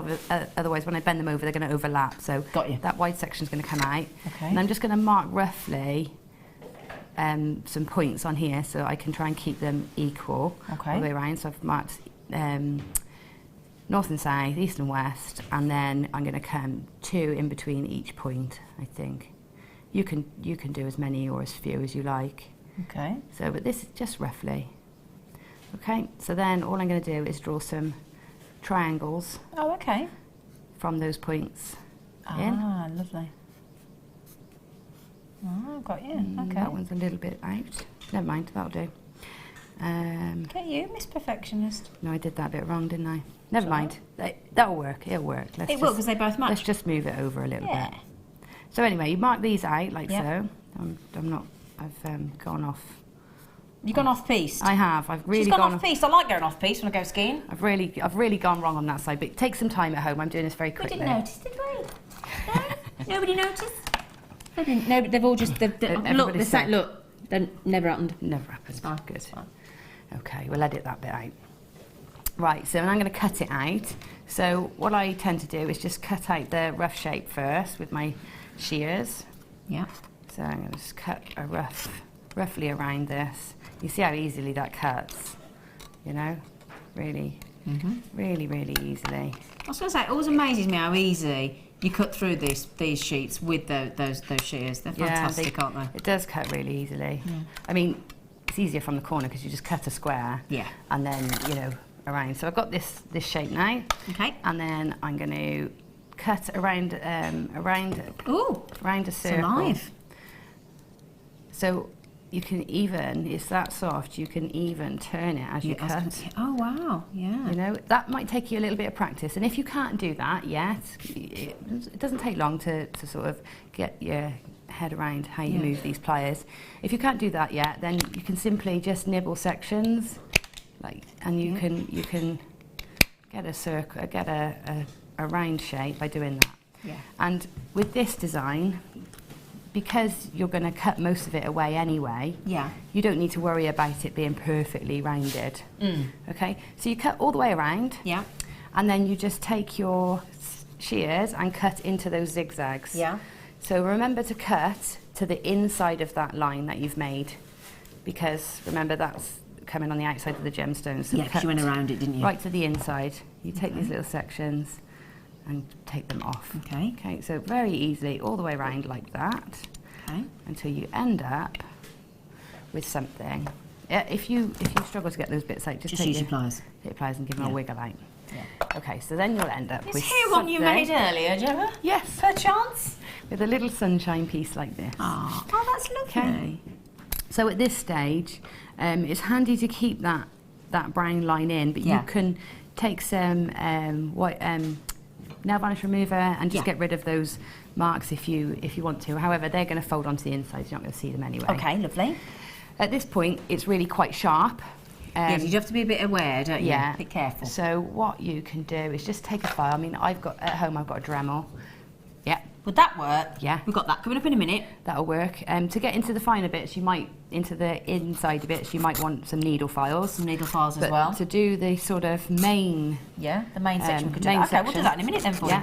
otherwise when I bend them over they're going to overlap. So that wide section is going to come out. Okay. And I'm just going to mark roughly some points on here so I can try and keep them equal all the way around. So I've marked north and south, east and west, and then I'm going to come 2 in between each point, I think. You can do as many or as few as you like. Okay. So, but this is just roughly. Okay, so then all I'm going to do is draw some triangles. Oh, okay. From those points Ah, lovely. Oh, got you. Okay. That one's a little bit out. Never mind, that'll do. Get you, Miss Perfectionist. No, I did that bit wrong, didn't I? Never mind. That'll work. It'll work. It will because they both match. Let's just move it over a little bit. So anyway, you mark these out like so. I've gone off. You've gone off piste. I have. I've really She's gone off piste. I like going off piste when I go skiing. I've really gone wrong on that side. But take some time at home. I'm doing this very quickly. We didn't notice, did we? No? Nobody noticed. No, they've all just look. That never happened. Never happened. Oh, good. Fine. Okay, we'll edit that bit out. Right, so I'm going to cut it out. So what I tend to do is just cut out the rough shape first with my shears. Yeah. So I'm going to just cut a roughly around this. You see how easily that cuts, you know? Really, really easily. I was going to say, it always amazes me how easy you cut through these sheets with those shears. They're fantastic, aren't they? It does cut really easily. Yeah. I mean, it's easier from the corner because you just cut a square. Yeah. And then, you know, around. So I've got this shape now. Okay. And then I'm going to cut around a circle. It's alive. So you can even, it's that soft, you can even turn it as you cut. Oh wow, yeah. You know, that might take you a little bit of practice, and if you can't do that yet, it doesn't take long to sort of get your head around how you move these pliers. If you can't do that yet, then you can simply just nibble sections, and you can get a circle, get a round shape by doing that. Yeah. And with this design, because you're going to cut most of it away anyway, you don't need to worry about it being perfectly rounded. Okay, so you cut all the way around, and then you just take your shears and cut into those zigzags. So remember to cut to the inside of that line that you've made, because remember that's coming on the outside of the gemstones. So because you went around it, didn't you? Right to the inside. You take these little sections and take them off. Okay, so very easily all the way around like that, until you end up with something. If you struggle to get those bits out, just take use your pliers. Take your pliers and give them a wiggle out. Okay, so then you'll end up with here one you made earlier, Gemma? Yes. Perchance? With a little sunshine piece like this. Oh, that's lovely. Okay. So at this stage, it's handy to keep that brown line in, but you can take some white nail varnish remover and just get rid of those marks if you want to. However, they're going to fold onto the inside, so you're not going to see them anyway. Okay, lovely. At this point, it's really quite sharp. Yes, you have to be a bit aware, don't you? Yeah. Be careful. So what you can do is just take a file. I mean, at home I've got a Dremel. Yeah. Would that work? Yeah. We've got that coming up in a minute. That'll work. To get into the finer bits, into the inside bits, you might want some needle files. Some needle files as well. To do the sort of main... Yeah, the main section we could do that. Okay, we'll do that in a minute then for you.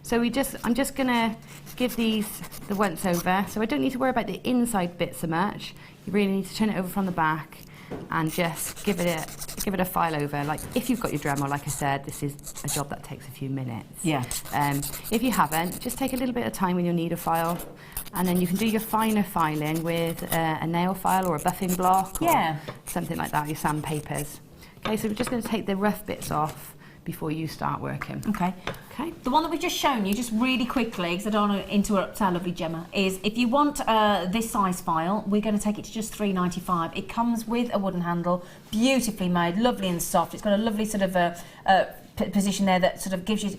So I'm just going to give these the once over. So I don't need to worry about the inside bit so much. You really need to turn it over from the back and just give it a file over. Like if you've got your Dremel, like I said, this is a job that takes a few minutes. Yeah. If you haven't, just take a little bit of time when you need a file, and then you can do your finer filing with a nail file or a buffing block or something like that, your sandpapers. Okay, so we're just going to take the rough bits off before you start working. Okay. The one that we've just shown you, just really quickly, because I don't want to interrupt our lovely Gemma, is if you want this size file, we're going to take it to just $3.95. It comes with a wooden handle, beautifully made, lovely and soft. It's got a lovely sort of position there that sort of gives you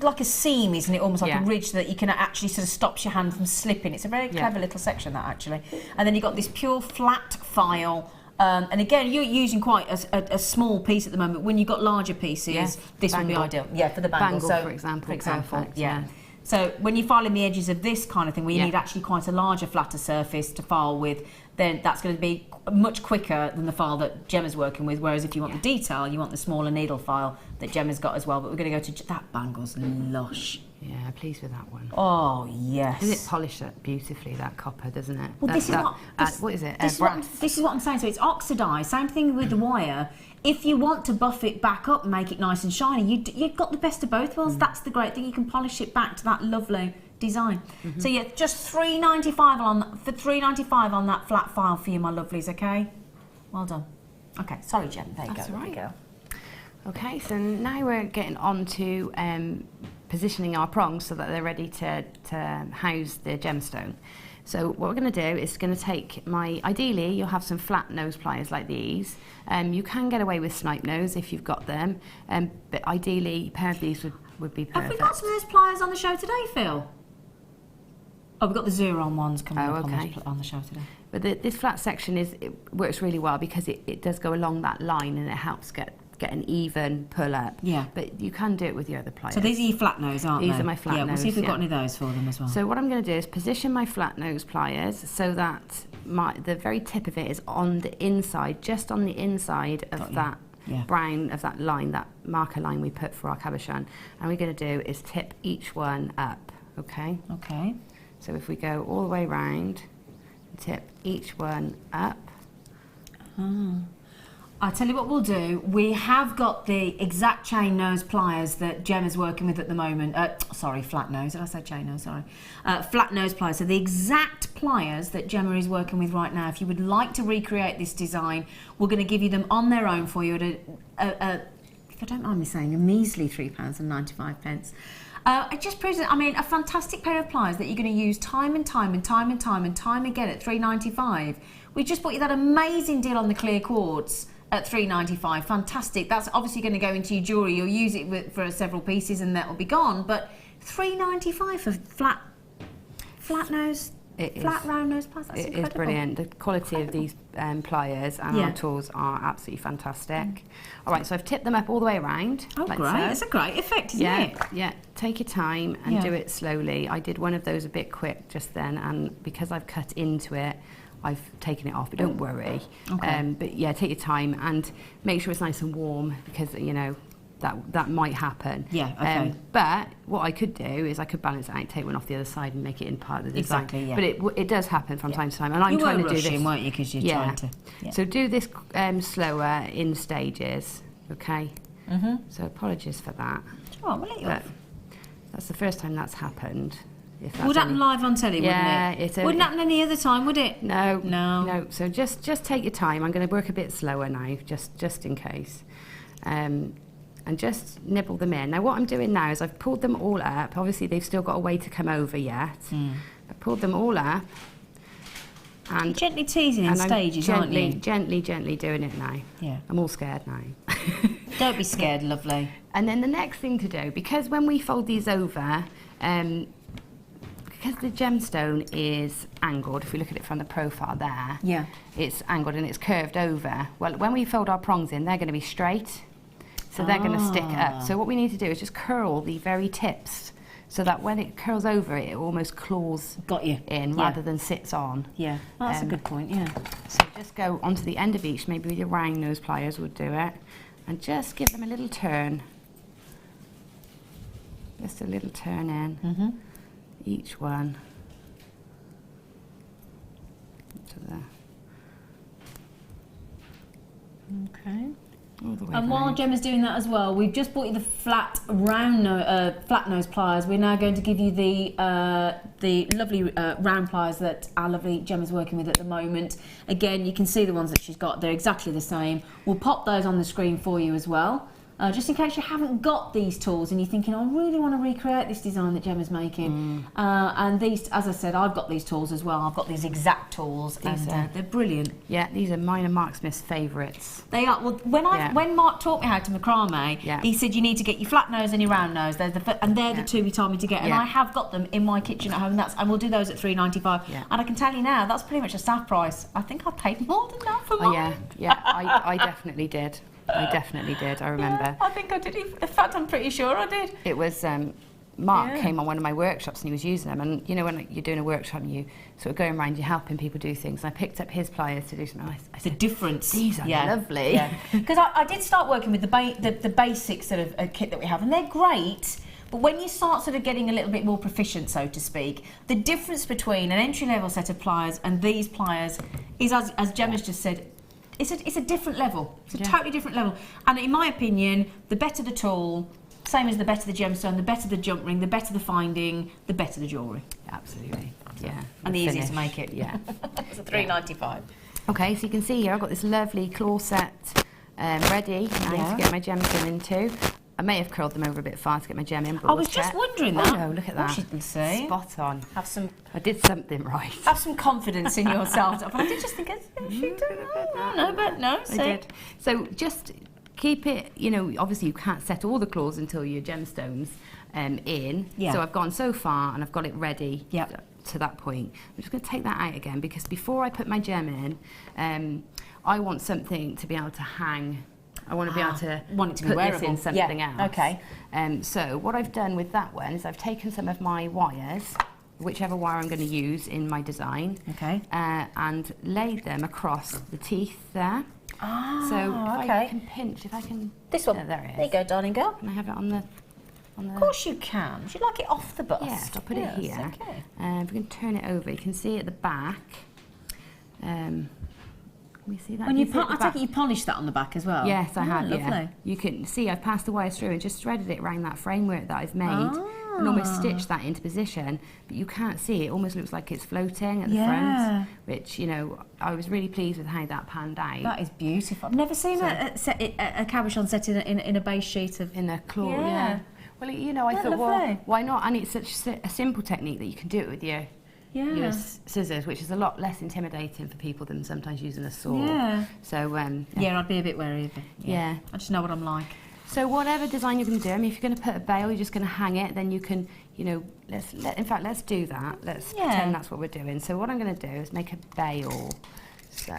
like a seam, isn't it? Almost like a ridge so that you can actually sort of stops your hand from slipping. It's a very clever little section, that actually. And then you've got this pure flat file. And again, you're using quite a small piece at the moment. When you've got larger pieces, this would be ideal. Yeah, for the bangle. So, for example. Perfect, yeah. So when you're filing the edges of this kind of thing, where you need actually quite a larger, flatter surface to file with, then that's going to be much quicker than the file that Gemma's working with. Whereas if you want the detail, you want the smaller needle file that Gemma's got as well. But we're going to go to that bangle's lush. Yeah, pleased with that one. Oh, yes. Does it polish that beautifully, that copper, doesn't it? Well, this is what I'm saying. So it's oxidised. Same thing with the wire. If you want to buff it back up and make it nice and shiny, you've got the best of both worlds. That's the great thing. You can polish it back to that lovely design. So yeah, just $3.95 on that flat file for you, my lovelies. Okay, well done. Okay, sorry, Jen. There you That's go. Right. There you go. Okay, so now we're getting on to positioning our prongs so that they're ready to house the gemstone. So what we're going to do is going to take ideally you'll have some flat nose pliers like these. You can get away with snipe nose if you've got them, but ideally a pair of these would be perfect. Have we got some of those pliers on the show today, Phil? Oh, we've got the Xeron ones coming up on the show today. But this flat section works really well because it does go along that line and it helps get an even pull up. Yeah. But you can do it with your other pliers. So these are your flat nose, aren't they? These are my flat nose. Yeah, we'll see if we've got any of those for them as well. So what I'm going to do is position my flat nose pliers so that the very tip of it is on the inside, just on the inside of that brown, of that line, that marker line we put for our cabochon. And we're going to do is tip each one up, okay? Okay. So if we go all the way round, tip each one up. I'll tell you what we'll do. We have got the exact chain nose pliers that Gemma's working with at the moment. Sorry, flat nose. Did I say chain nose? Sorry. Flat nose pliers. So the exact pliers that Gemma is working with right now. If you would like to recreate this design, we're going to give you them on their own for you at if I don't mind me saying, a measly £3.95. It just proves it. I mean, a fantastic pair of pliers that you're going to use time and time and time and time and time again at $3.95. We just bought you that amazing deal on the clear quartz at $3.95. Fantastic. That's obviously going to go into your jewellery. You'll use it for several pieces and that will be gone. But $3.95 for flat nose, round nose pliers. That's incredible. It is brilliant. The quality of these pliers and our tools are absolutely fantastic. All right, so I've tipped them up all the way around. Oh, great. That's a great effect, isn't it? Yeah. Take your time and do it slowly. I did one of those a bit quick just then, and because I've cut into it, I've taken it off, but don't worry. Okay. But yeah, take your time and make sure it's nice and warm because, you know, that might happen. Yeah, okay. But what I could do is I could balance it out, take one off the other side and make it in part of the design. Exactly, yeah. But it does happen from time to time. And I'm trying to do this. You were rushing, weren't you, because you're trying to... Yeah. So do this slower in stages, okay? So apologies for that. Oh, we'll let you off. That's the first time that's happened. Would happen live on telly, wouldn't it? Wouldn't happen any other time, would it? No. So just take your time. I'm going to work a bit slower now, just in case. And just nibble them in. Now what I'm doing now is I've pulled them all up. Obviously they've still got a way to come over yet. I've pulled them all up. And you're gently teasing in stages, aren't you? Gently doing it now. Yeah. I'm all scared now. Don't be scared, lovely. And then the next thing to do, because when we fold these over, because the gemstone is angled, if we look at it from the profile there, it's angled and it's curved over. Well, when we fold our prongs in, they're going to be straight, so they're going to stick up. So what we need to do is just curl the very tips so that when it curls over, it almost claws in rather than sits on. Yeah, well, that's a good point, yeah. So just go onto the end of each, maybe with your round nose pliers would do it, and just give them a little turn. Just a little turn in, each one. To there. Okay. All the way And while round. Gemma's doing that as well, we've just bought you the flat nose pliers. We're now going to give you the lovely round pliers that our lovely Gemma's working with at the moment. Again, you can see the ones that she's got. They're exactly the same. We'll pop those on the screen for you as well. Just in case you haven't got these tools and you're thinking, I really want to recreate this design that Gemma's making. And these, as I said, I've got these tools as well. I've got these exact tools, and they're brilliant. Yeah, these are mine and Mark Smith's favourites. They are. Well, when Mark taught me how to macrame, he said you need to get your flat nose and your round nose. They're the two he told me to get, and I have got them in my kitchen at home. And we'll do those at $3.95. And I can tell you now, that's pretty much a staff price. I think I paid more than that for mine. I definitely did. I definitely did, I remember. I think I did. In fact, I'm pretty sure I did. It was, Mark came on one of my workshops and he was using them. And you know, when you're doing a workshop and you sort of going around, you're helping people do things. And I picked up his pliers to do something. I said, the difference. These are lovely. Because I did start working with the basic sort of kit that we have, and they're great. But when you start sort of getting a little bit more proficient, so to speak, the difference between an entry-level set of pliers and these pliers is, as Gemma's just said, it's a different level. It's a totally different level. And in my opinion, the better the tool, same as the better the gemstone, the better the jump ring, the better the finding, the better the jewellery. Absolutely, yeah. And the easier to make it. Yeah. It's a $3.95. Okay, so you can see here I've got this lovely claw set ready now to get my gemstone into. I may have curled them over a bit far to get my gem in, but I was just wondering that. Oh no, look at that. You can see. Spot on. Have some. I did something right. Have some confidence in yourself. But I did just think, no, I did. So just keep it, you know, obviously you can't set all the claws until your gemstones in. Yeah. So I've gone so far and I've got it ready to that point. I'm just going to take that out again because before I put my gem in, I want something to be able to hang. I want to be able to put this in something else. Okay. So what I've done with that one is I've taken some of my wires, whichever wire I'm going to use in my design, and laid them across the teeth there. So if I can pinch, if I can... This one. There it is. There you go, darling girl. Can I have it on the... Of course you can. Would you like it off the bust? Yes, I'll put it here. Okay. If we can turn it over, you can see at the back. Can we see that? When I take it you polished that on the back as well? Yes, I have, lovely. yeah. You can see I've passed the wires through and just threaded it around that framework that I've made and almost stitched that into position, but you can't see it. It almost looks like it's floating at the front, which, you know, I was really pleased with how that panned out. That is beautiful. I've never seen a cabochon set in a base sheet of... In a claw, yeah. Well, you know, I thought, well, why not? And it's such a simple technique that you can do it with your scissors, which is a lot less intimidating for people than sometimes using a saw. Yeah. So, I'd be a bit wary of it. Yeah. I just know what I'm like. So whatever design you're going to do, I mean, if you're going to put a bail, you're just going to hang it, then you can, you know, let's do that. Let's pretend that's what we're doing. So what I'm going to do is make a bail. So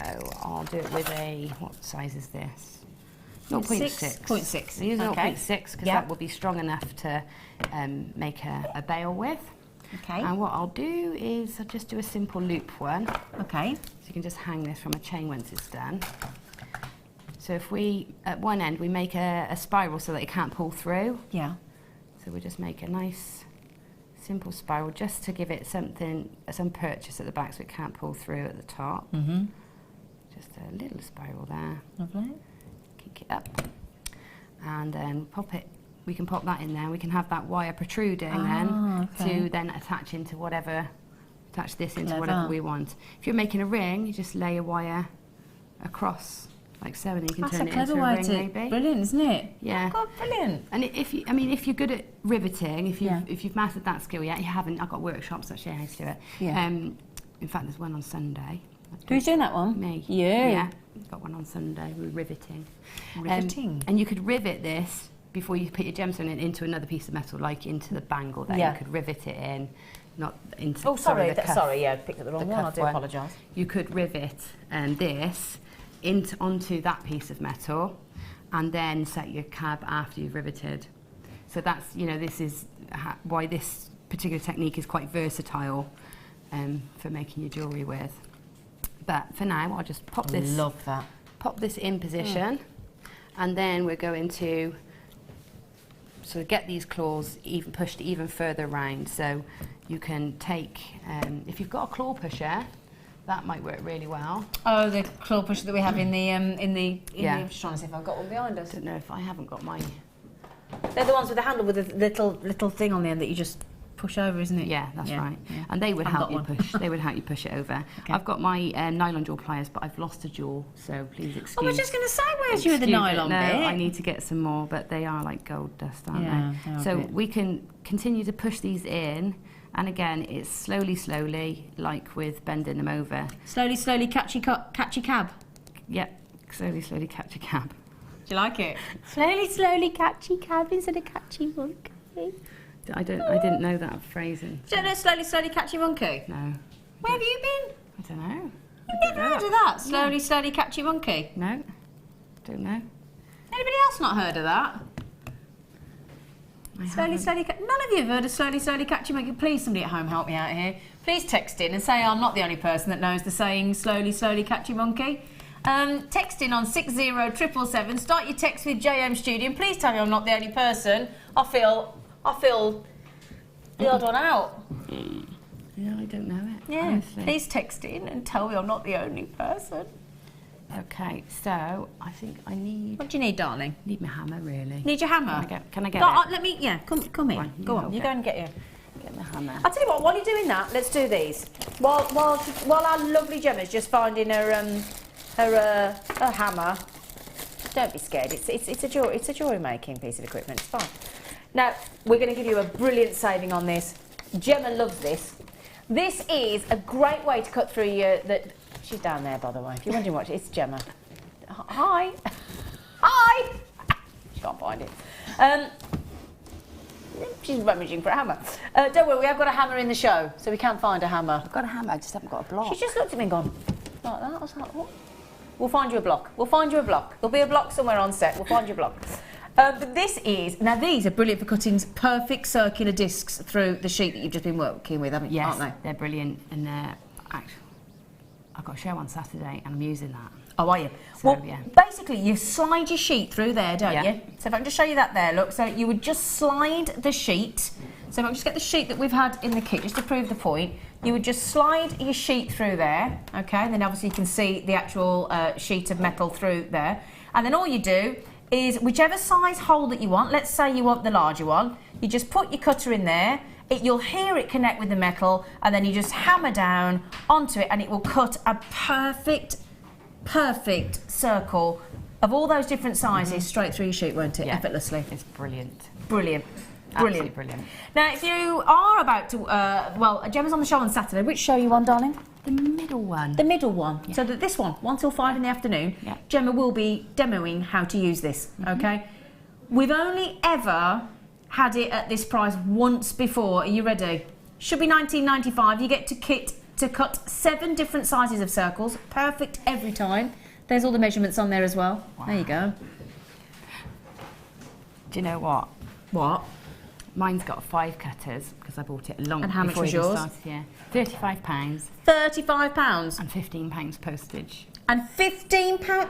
I'll do it with a, what size is this? 0.6. 0.6. So use 0.6 because that will be strong enough to make a bail with. Okay. And what I'll do is I'll just do a simple loop one. Okay. So you can just hang this from a chain once it's done. So if we, at one end, we make a spiral so that it can't pull through. Yeah. So we just make a nice, simple spiral just to give it some purchase at the back so it can't pull through at the top. Mm-hmm. Just a little spiral there. Lovely. Kick it up. And then pop it, we can pop that in there. We can have that wire protruding to then attach into whatever, attach this into whatever we want. If you're making a ring, you just lay a wire across like so, and you can turn it into a ring, maybe. Brilliant, isn't it? Yeah. Oh, God, brilliant. And if you're good at riveting, if you've mastered that skill yet, you haven't. I've got workshops that show you how to do it. Yeah. In fact, there's one on Sunday. Who's doing that one? Me. You. Yeah. Got one on Sunday. We're riveting. Riveting. And you could rivet this before you put your gemstone into another piece of metal, like into the bangle there. You could rivet it in, not into. Oh, sorry. the cuff, Sorry, I picked up the wrong one. I do apologise. You could rivet this onto that piece of metal, and then set your cab after you've riveted. So that's, you know, this is why this particular technique is quite versatile for making your jewellery with. But for now, I'll just pop this. Love that. Pop this in position, and then we're going to sort of get these claws pushed even further around. So you can take, if you've got a claw pusher, that might work really well. Oh, the claw pusher that we have in the I'm just trying to see if I've got one behind us. I don't know if I haven't got mine. They're the ones with the handle with the little thing on the end that you just push over, isn't it? Yeah, that's right. Yeah. And they would help you push. They would help you push it over. Okay. I've got my nylon jewel pliers, but I've lost a jewel, so please excuse. I was just going to say, where's you with the nylon No, bit? I need to get some more, but they are like gold dust, aren't they? So we can continue to push these in, and again, it's slowly, like with bending them over. Slowly, catchy cab. Yep, slowly, catchy cab. Do you like it? Slowly, catchy cab instead of catchy monkey. I didn't know that phrasing. Do you know slowly, catchy monkey? No. Where have you been? I don't know. You've never heard of that? Slowly, catchy monkey? No. Don't know. Anybody else not heard of that? None of you have heard of slowly, catchy monkey? Please, somebody at home help me out here. Please text in and say I'm not the only person that knows the saying slowly, catchy monkey. Text in on 60777. Start your text with JM Studio. And please tell me I'm not the only person. I feel the odd one out. Yeah, I don't know it. Yeah, honestly. please text in and tell me I'm not the only person. Okay, so I think I need... What do you need, darling? Need my hammer, really. Need your hammer? Can I get it? Let me, come in. Go on, you go and get my hammer. I'll tell you what, while you're doing that, let's do these. While our lovely Gemma's just finding her hammer, don't be scared. It's a jewellery making piece of equipment. It's fine. Now we're going to give you a brilliant saving on this. Gemma loves this. This is a great way to cut through your. She's down there, by the way. If you're wondering what it's Gemma. Hi. Hi. She can't find it. She's rummaging for a hammer. Don't worry, we have got a hammer in the show, so we can find a hammer. I've got a hammer, I just haven't got a block. She just looked at me and gone, like that. I was like, what? We'll find you a block. There'll be a block somewhere on set. We'll find you a block. But these are brilliant for cutting perfect circular discs through the sheet that you've just been working with, aren't they? They're brilliant, and I've got a show on Saturday, and I'm using that. Oh, are you? So, basically, you slide your sheet through there, don't you? So if I can just show you that there, look. So you would just slide the sheet. So if I can just get the sheet that we've had in the kit, just to prove the point, you would just slide your sheet through there, okay? And then obviously you can see the actual sheet of metal through there. And then all you do is whichever size hole that you want, let's say you want the larger one, you just put your cutter in there, you'll hear it connect with the metal, and then you just hammer down onto it, and it will cut a perfect circle of all those different sizes straight through your sheet, won't it? Effortlessly. It's brilliant. Brilliant. Absolutely brilliant. Now, if you are about to, Gemma's on the show on Saturday. Which show are you on, darling? The middle one. The middle one. Yeah. So this one, 1 till 5 in the afternoon, Gemma will be demoing how to use this, okay? We've only ever had it at this price once before. Are you ready? Should be $19.95. You get to cut 7 different sizes of circles. Perfect every time. There's all the measurements on there as well. Wow. There you go. Do you know what? What? Mine's got 5 cutters because I bought it long. And how much was yours? £35. £35. And £15 postage. And £15. £15?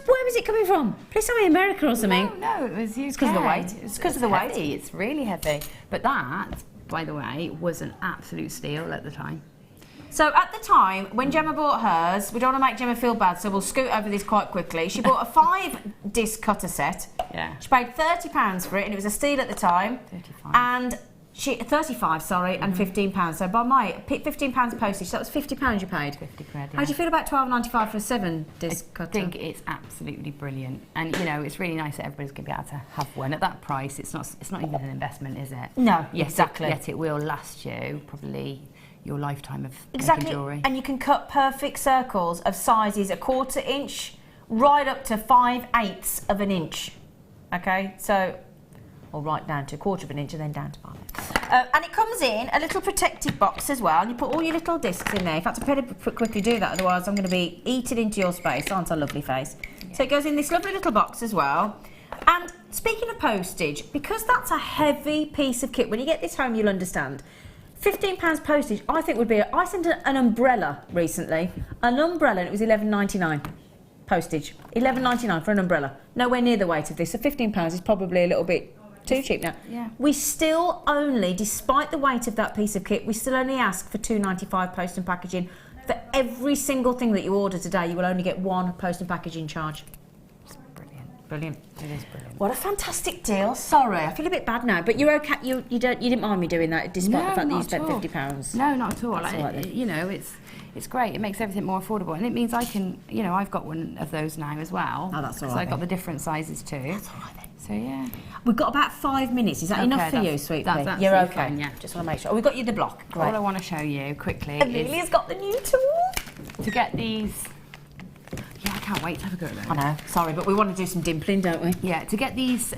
Where was it coming from? Please tell me America or something. No, it was UK. It's because of the weight. It's because of the weight. It's really heavy. But that, by the way, was an absolute steal at the time. So at the time, when Gemma bought hers, we don't want to make Gemma feel bad, so we'll scoot over this quite quickly. She bought a 5-disc cutter set. Yeah. She paid £30 for it, and it was a steal at the time. 35. And £35, sorry, and £15. So by my £15 postage, so that was £50 you paid. 50 quid. How do you feel about £12.95 for a 7-disc cutter? I think it's absolutely brilliant, and you know it's really nice that everybody's going to be able to have one at that price. It's not even an investment, is it? No, exactly. Yet it will last you probably your lifetime of exactly. making jewellery. And you can cut perfect circles of sizes 1/4 inch right up to 5/8 of an inch. Okay, so, or right down to 1/4 of an inch and then down to 5. And it comes in a little protected box as well, and you put all your little discs in there. In fact, I better quickly do that, otherwise I'm going to be eating into your space. Aren't I, lovely face? Yeah. So it goes in this lovely little box as well. And speaking of postage, because that's a heavy piece of kit, when you get this home you'll understand. £15 postage, I think would be... I sent an umbrella recently. An umbrella, and it was £11.99 postage. £11.99 for an umbrella. Nowhere near the weight of this. So £15 is probably a little bit too cheap now. Yeah. We still only, despite the weight of that piece of kit, we still only ask for £2.95 post and packaging. For every single thing that you order today, you will only get one post and packaging charge. Brilliant. It is brilliant. What a fantastic deal. Sorry, I feel a bit bad now, but you're okay. You didn't mind me doing that, despite the fact that you spent £50. No, not at all. That's all right then. You know, it's great. It makes everything more affordable, and it means I can, you know, I've got one of those now as well. Oh, that's all right. So I've got the different sizes too. That's all right then. So yeah. We've got about 5 minutes. Is that enough for you, sweet pea? That's You're okay. fine, yeah. Just want to make sure. Oh, we've got you the block. Great. All I want to show you quickly Amelia's got the new tool. To get these. Yeah, I can't wait to have a go at those. I know, sorry, but we want to do some dimpling, don't we? Yeah, to get these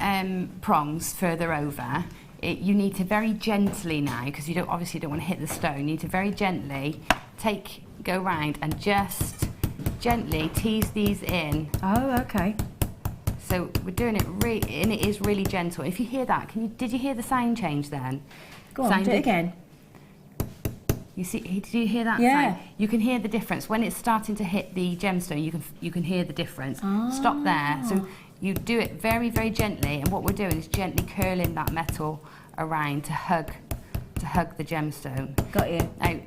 prongs further over, you need to very gently now, because you obviously don't want to hit the stone, you need to very gently go round and just gently tease these in. Oh, okay. So we're doing it and it is really gentle. If you hear that, did you hear the sound change then? Go on, do it again. You see, did you hear that Yeah. sound? You can hear the difference. When it's starting to hit the gemstone, you can hear the difference. Stop there. So you do it very, very gently, and what we're doing is gently curling that metal around to hug the gemstone. Got you. Now,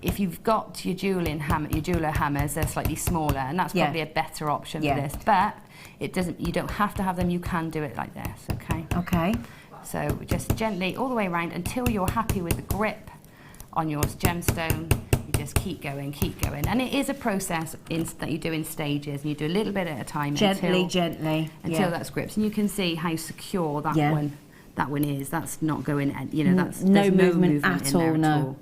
if you've got your jeweler hammers, they're slightly smaller, and that's probably a better option for this. But it doesn't. You don't have to have them. You can do it like this. Okay. Okay. So just gently all the way around until you're happy with the grip on your gemstone. You just keep going, and it is a process that you do in stages, and you do a little bit at a time gently until that's gripped, and you can see how secure that one is. That's not going, you know, that's no there's movement at in there all. at No. all.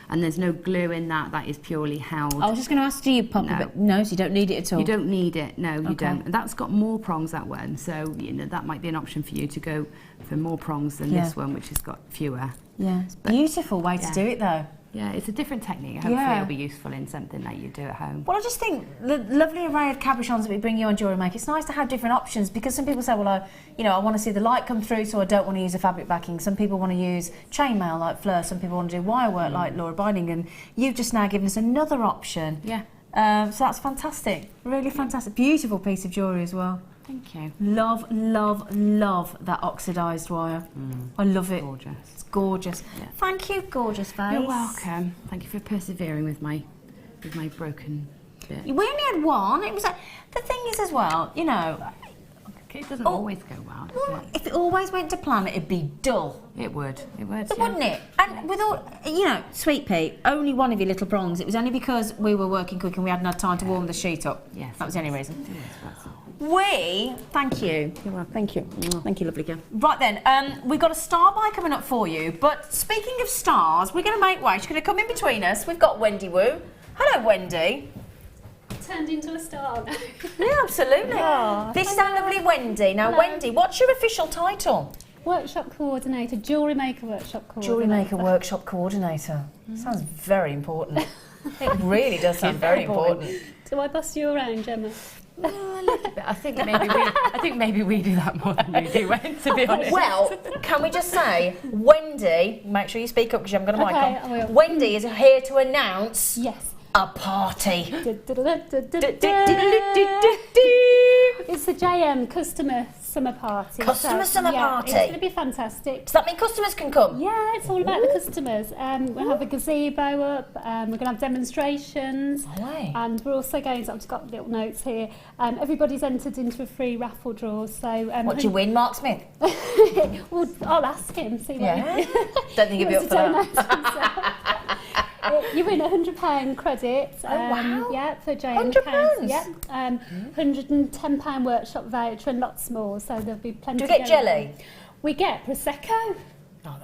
And there's no glue in that. That is purely held. I was just going to ask, do you pop it? No, so you don't need it at all. You don't need it. No, you don't. And that's got more prongs, that one. So you know that might be an option for you to go for more prongs than this one, which has got fewer. Yeah, it's a beautiful way to do it though. Yeah, it's a different technique. Hopefully it'll be useful in something that you do at home. Well, I just think the lovely array of cabochons that we bring you on Jewellery Maker, it's nice to have different options, because some people say, well, I want to see the light come through, so I don't want to use a fabric backing. Some people want to use chainmail like Fleur, some people want to do wire work like Laura Binding, and you've just now given us another option. Yeah. So that's fantastic, really fantastic. Beautiful piece of jewellery as well. Thank you. Love, love, love that oxidised wire. I love it. Gorgeous. It's gorgeous. Yeah. Thank you, gorgeous face. You're welcome. Thank you for persevering with my broken bit. We only had one. It was the thing is as well, you know. It doesn't always go well, does it? If it always went to plan, it'd be dull. It would. It would. Wouldn't it? And with all, you know, Sweet Pea, only one of your little prongs. It was only because we were working quick and we hadn't had time to warm the sheet up. Yes. That was the only reason. Thank you. You're welcome. Thank you. Thank you, lovely girl. Right then, we've got a star buy coming up for you. But speaking of stars, we're going to make way. She's going to come in between us. We've got Wendy Wu. Hello, Wendy. Turned into a star now. Yeah, absolutely. Oh, this is our lovely Wendy. Now, hello. Wendy, what's your official title? Workshop coordinator, Jewellery Maker workshop coordinator. Jewellery Maker workshop coordinator. Sounds very important. It really does sound very important. Do I boss you around, Gemma? A little bit. I think maybe we do that more than you do, to be honest. Well, can we just say, Wendy, make sure you speak up because you haven't got a mic on. I will. Wendy is here to announce a party. It's the JM Customer Summer Party. Summer Party? It's going to be fantastic. Does that mean customers can come? Yeah, it's all about the customers. We'll have a gazebo up, we're going to have demonstrations. And we're also going to, I've just got little notes here, everybody's entered into a free raffle draw. So what do you win, Mark Smith? Well, I'll ask him, see what he Don't think he'll be up for that. You win £100 credit. Wow. Yeah, for JM. £100? Yeah. £110 workshop voucher and lots more. So there'll be plenty. Do we get jelly? We get Prosecco.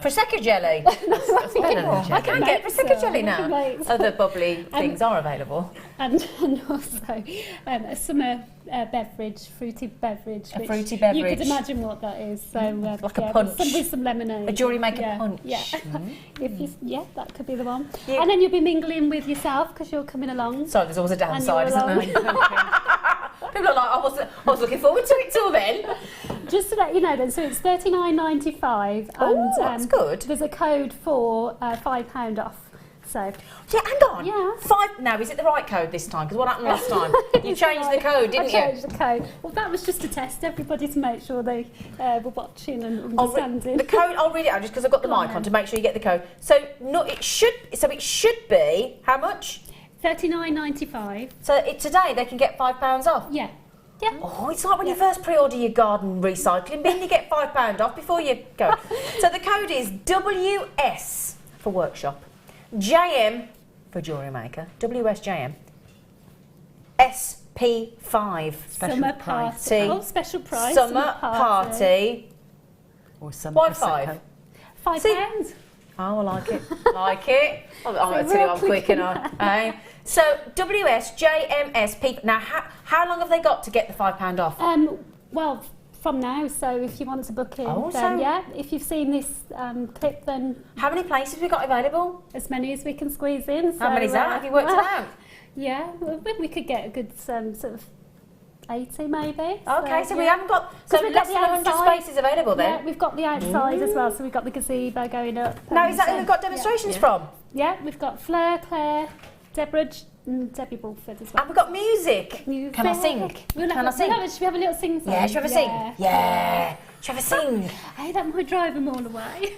Prosecco jelly? I can get Prosecco jelly now. Other bubbly things are available. And also a summer beverage, fruity beverage. A fruity beverage. You could imagine what that is. So like a punch. With some lemonade. A Jewellery Maker punch. Yeah. That could be the one. Yeah. And then you'll be mingling with yourself because you're coming along. Sorry, there's always a downside, isn't there? People are like, I was looking forward to it till then. Just to let you know then, so it's $39.95 Oh, that's good. There's a code for £5 off. So, yeah, hang on. Yeah. Now, is it the right code this time? Because what happened last time? You changed the code, didn't you? I changed the code. Well, that was just to test everybody to make sure they were watching and understanding. The code, I'll read it out just because I've got the mic on to make sure you get the code. So, it should be how much? $39.95. So today they can get £5 off. Yeah. Yeah. Oh, it's like when you first pre-order your garden recycling bin, you get £5 off before you go. So the code is WS for workshop, JM for jewellery maker, WSJM, SP5. Summer party. Oh, special price. Summer party. Or summer Why 5? £5. Oh, I like it. Like it. I'm going to tell you I'm quick, and I. So WSJMSP. Now, how long have they got to get the £5 off? Well, from now. So if you want to book in, Oh, then so- yeah. If you've seen this clip, then How many places have we got available? as many as we can squeeze in. How many's that? Have you worked it out? Yeah, we could get a good sort of 80 maybe. Okay, so we yeah. haven't got 'Cause so we've less got than the 100 outside. spaces available then. Yeah, we've got the outside as well. So we've got the gazebo going up. Now, and, is that who we've got demonstrations from? Yeah, we've got Fleur, Claire, Deborah, and Debbie Bulford as well. And we've got music. Can I sing? Should Can I sing? we have a little sing? Yeah, should we have a sing? Yeah. Should we have a sing? Hey, that might drive them all away.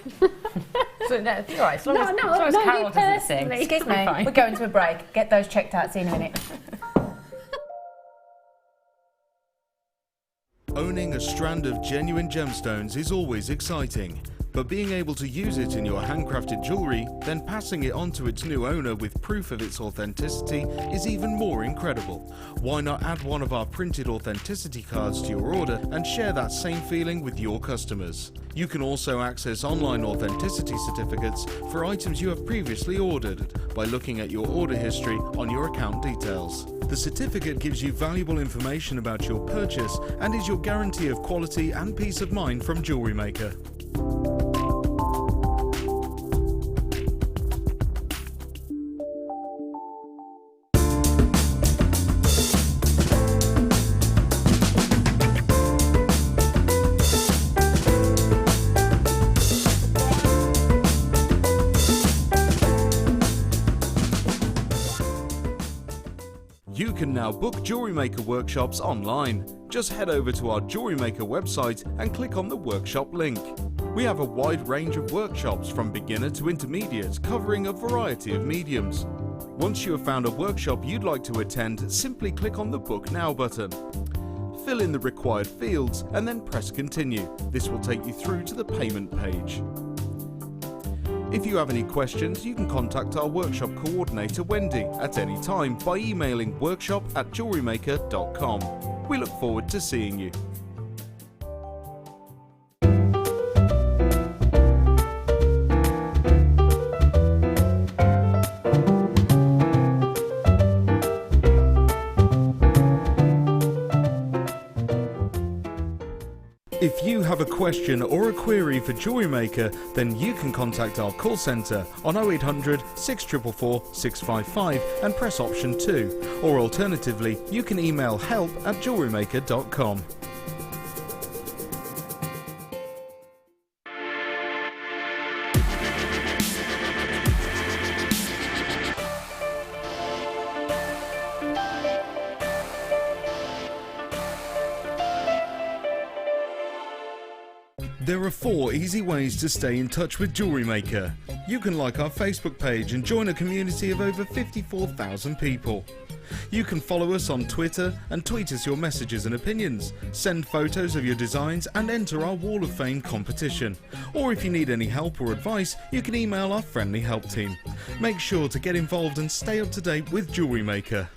So, no, it's all right. As long as, No, as, long as not Carol you doesn't sing. personally. Excuse me, Fine. we're going to a break. Get those checked out. See you in a minute. Owning a strand of genuine gemstones is always exciting, but being able to use it in your handcrafted jewellery, then passing it on to its new owner with proof of its authenticity is even more incredible. Why not add one of our printed authenticity cards to your order and share that same feeling with your customers? You can also access online authenticity certificates for items you have previously ordered by looking at your order history on your account details. The certificate gives you valuable information about your purchase and is your guarantee of quality and peace of mind from Jewellery Maker. You can now book Jewellery Maker workshops online. Just head over to our Jewellery Maker website and click on the workshop link. We have a wide range of workshops from beginner to intermediate, covering a variety of mediums. Once you have found a workshop you'd like to attend, simply click on the Book Now button. Fill in the required fields and then press Continue. This will take you through to the payment page. If you have any questions, you can contact our workshop coordinator Wendy at any time by emailing workshop@jewellerymaker.com. We look forward to seeing you. If you have a question or a query for Jewellery Maker, then you can contact our call centre on 0800 644 655 and press option 2, or alternatively you can email help@jewellerymaker.com. There are 4 easy ways to stay in touch with Jewellery Maker. You can like our Facebook page and join a community of over 54,000 people. You can follow us on Twitter and tweet us your messages and opinions, send photos of your designs and enter our Wall of Fame competition. Or if you need any help or advice, you can email our friendly help team. Make sure to get involved and stay up to date with Jewellery Maker.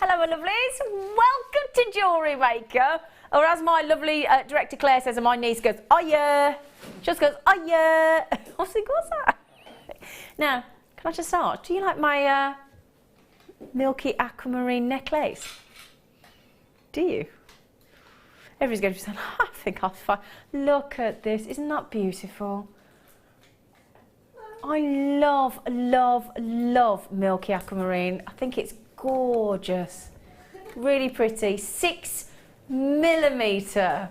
Hello, my lovelies. Welcome to Jewellery Maker. Or as my lovely director Claire says, and my niece goes, oh yeah. She just goes, oh yeah. I think, what's that? Now, can I just start? Do you like my Milky aquamarine necklace? Do you? Everybody's going to be saying, I think I'll find. Look at this, isn't that beautiful? I love, love, love Milky aquamarine. I think it's gorgeous. Really pretty. 6mm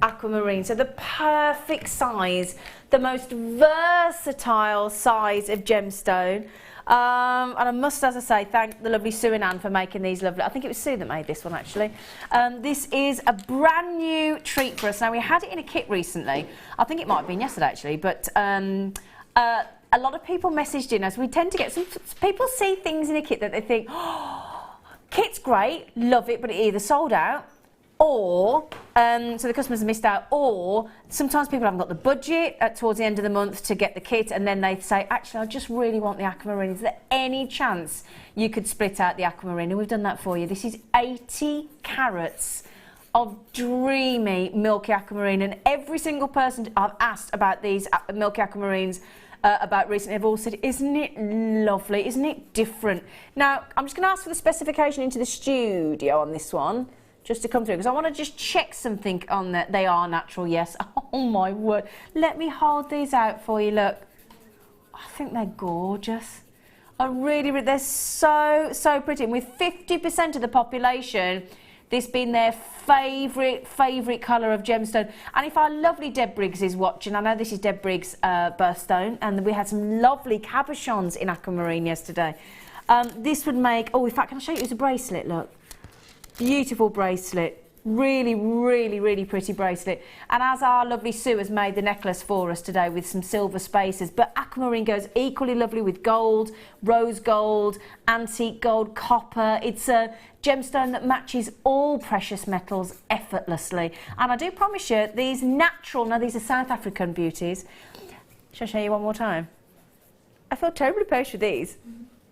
aquamarine, so the perfect size, the most versatile size of gemstone. And I must, as I say, thank the lovely Sue and Anne for making these lovely. I think it was Sue that made this one actually. This is a brand new treat for us. Now we had it in a kit recently. I think it might have been yesterday actually, but a lot of people messaged in us. We tend to get some people see things in a kit that they think, oh, kit's great, love it, but it either sold out, or so the customers missed out, or sometimes people haven't got the budget towards the end of the month to get the kit, and then they say, actually I just really want the aquamarine. Is there any chance you could split out the aquamarine? And we've done that for you. This is 80 carats of dreamy milky aquamarine, and every single person I've asked about these milky aquamarines about recently have all said, isn't it lovely, isn't it different? Now I'm just going to ask for the specification into the studio on this one, just to come through, because I want to just check something on that. They are natural, yes. Oh my word. Let me hold these out for you, look. I think they're gorgeous. They're so, so pretty. And with 50% of the population, this being their favourite colour of gemstone. And if our lovely Deb Briggs is watching, I know this is Deb Briggs' birthstone, and we had some lovely cabochons in aquamarine yesterday. This would make, oh, in fact, can I show you? It's a bracelet, look. Beautiful bracelet, really, really, really pretty bracelet. And as our lovely Sue has made the necklace for us today with some silver spaces, but aquamarine goes equally lovely with gold, rose gold, antique gold, copper. It's a gemstone that matches all precious metals effortlessly. And I do promise you, these natural, now these are South African beauties. Shall I show you one more time? I feel terribly posh with these.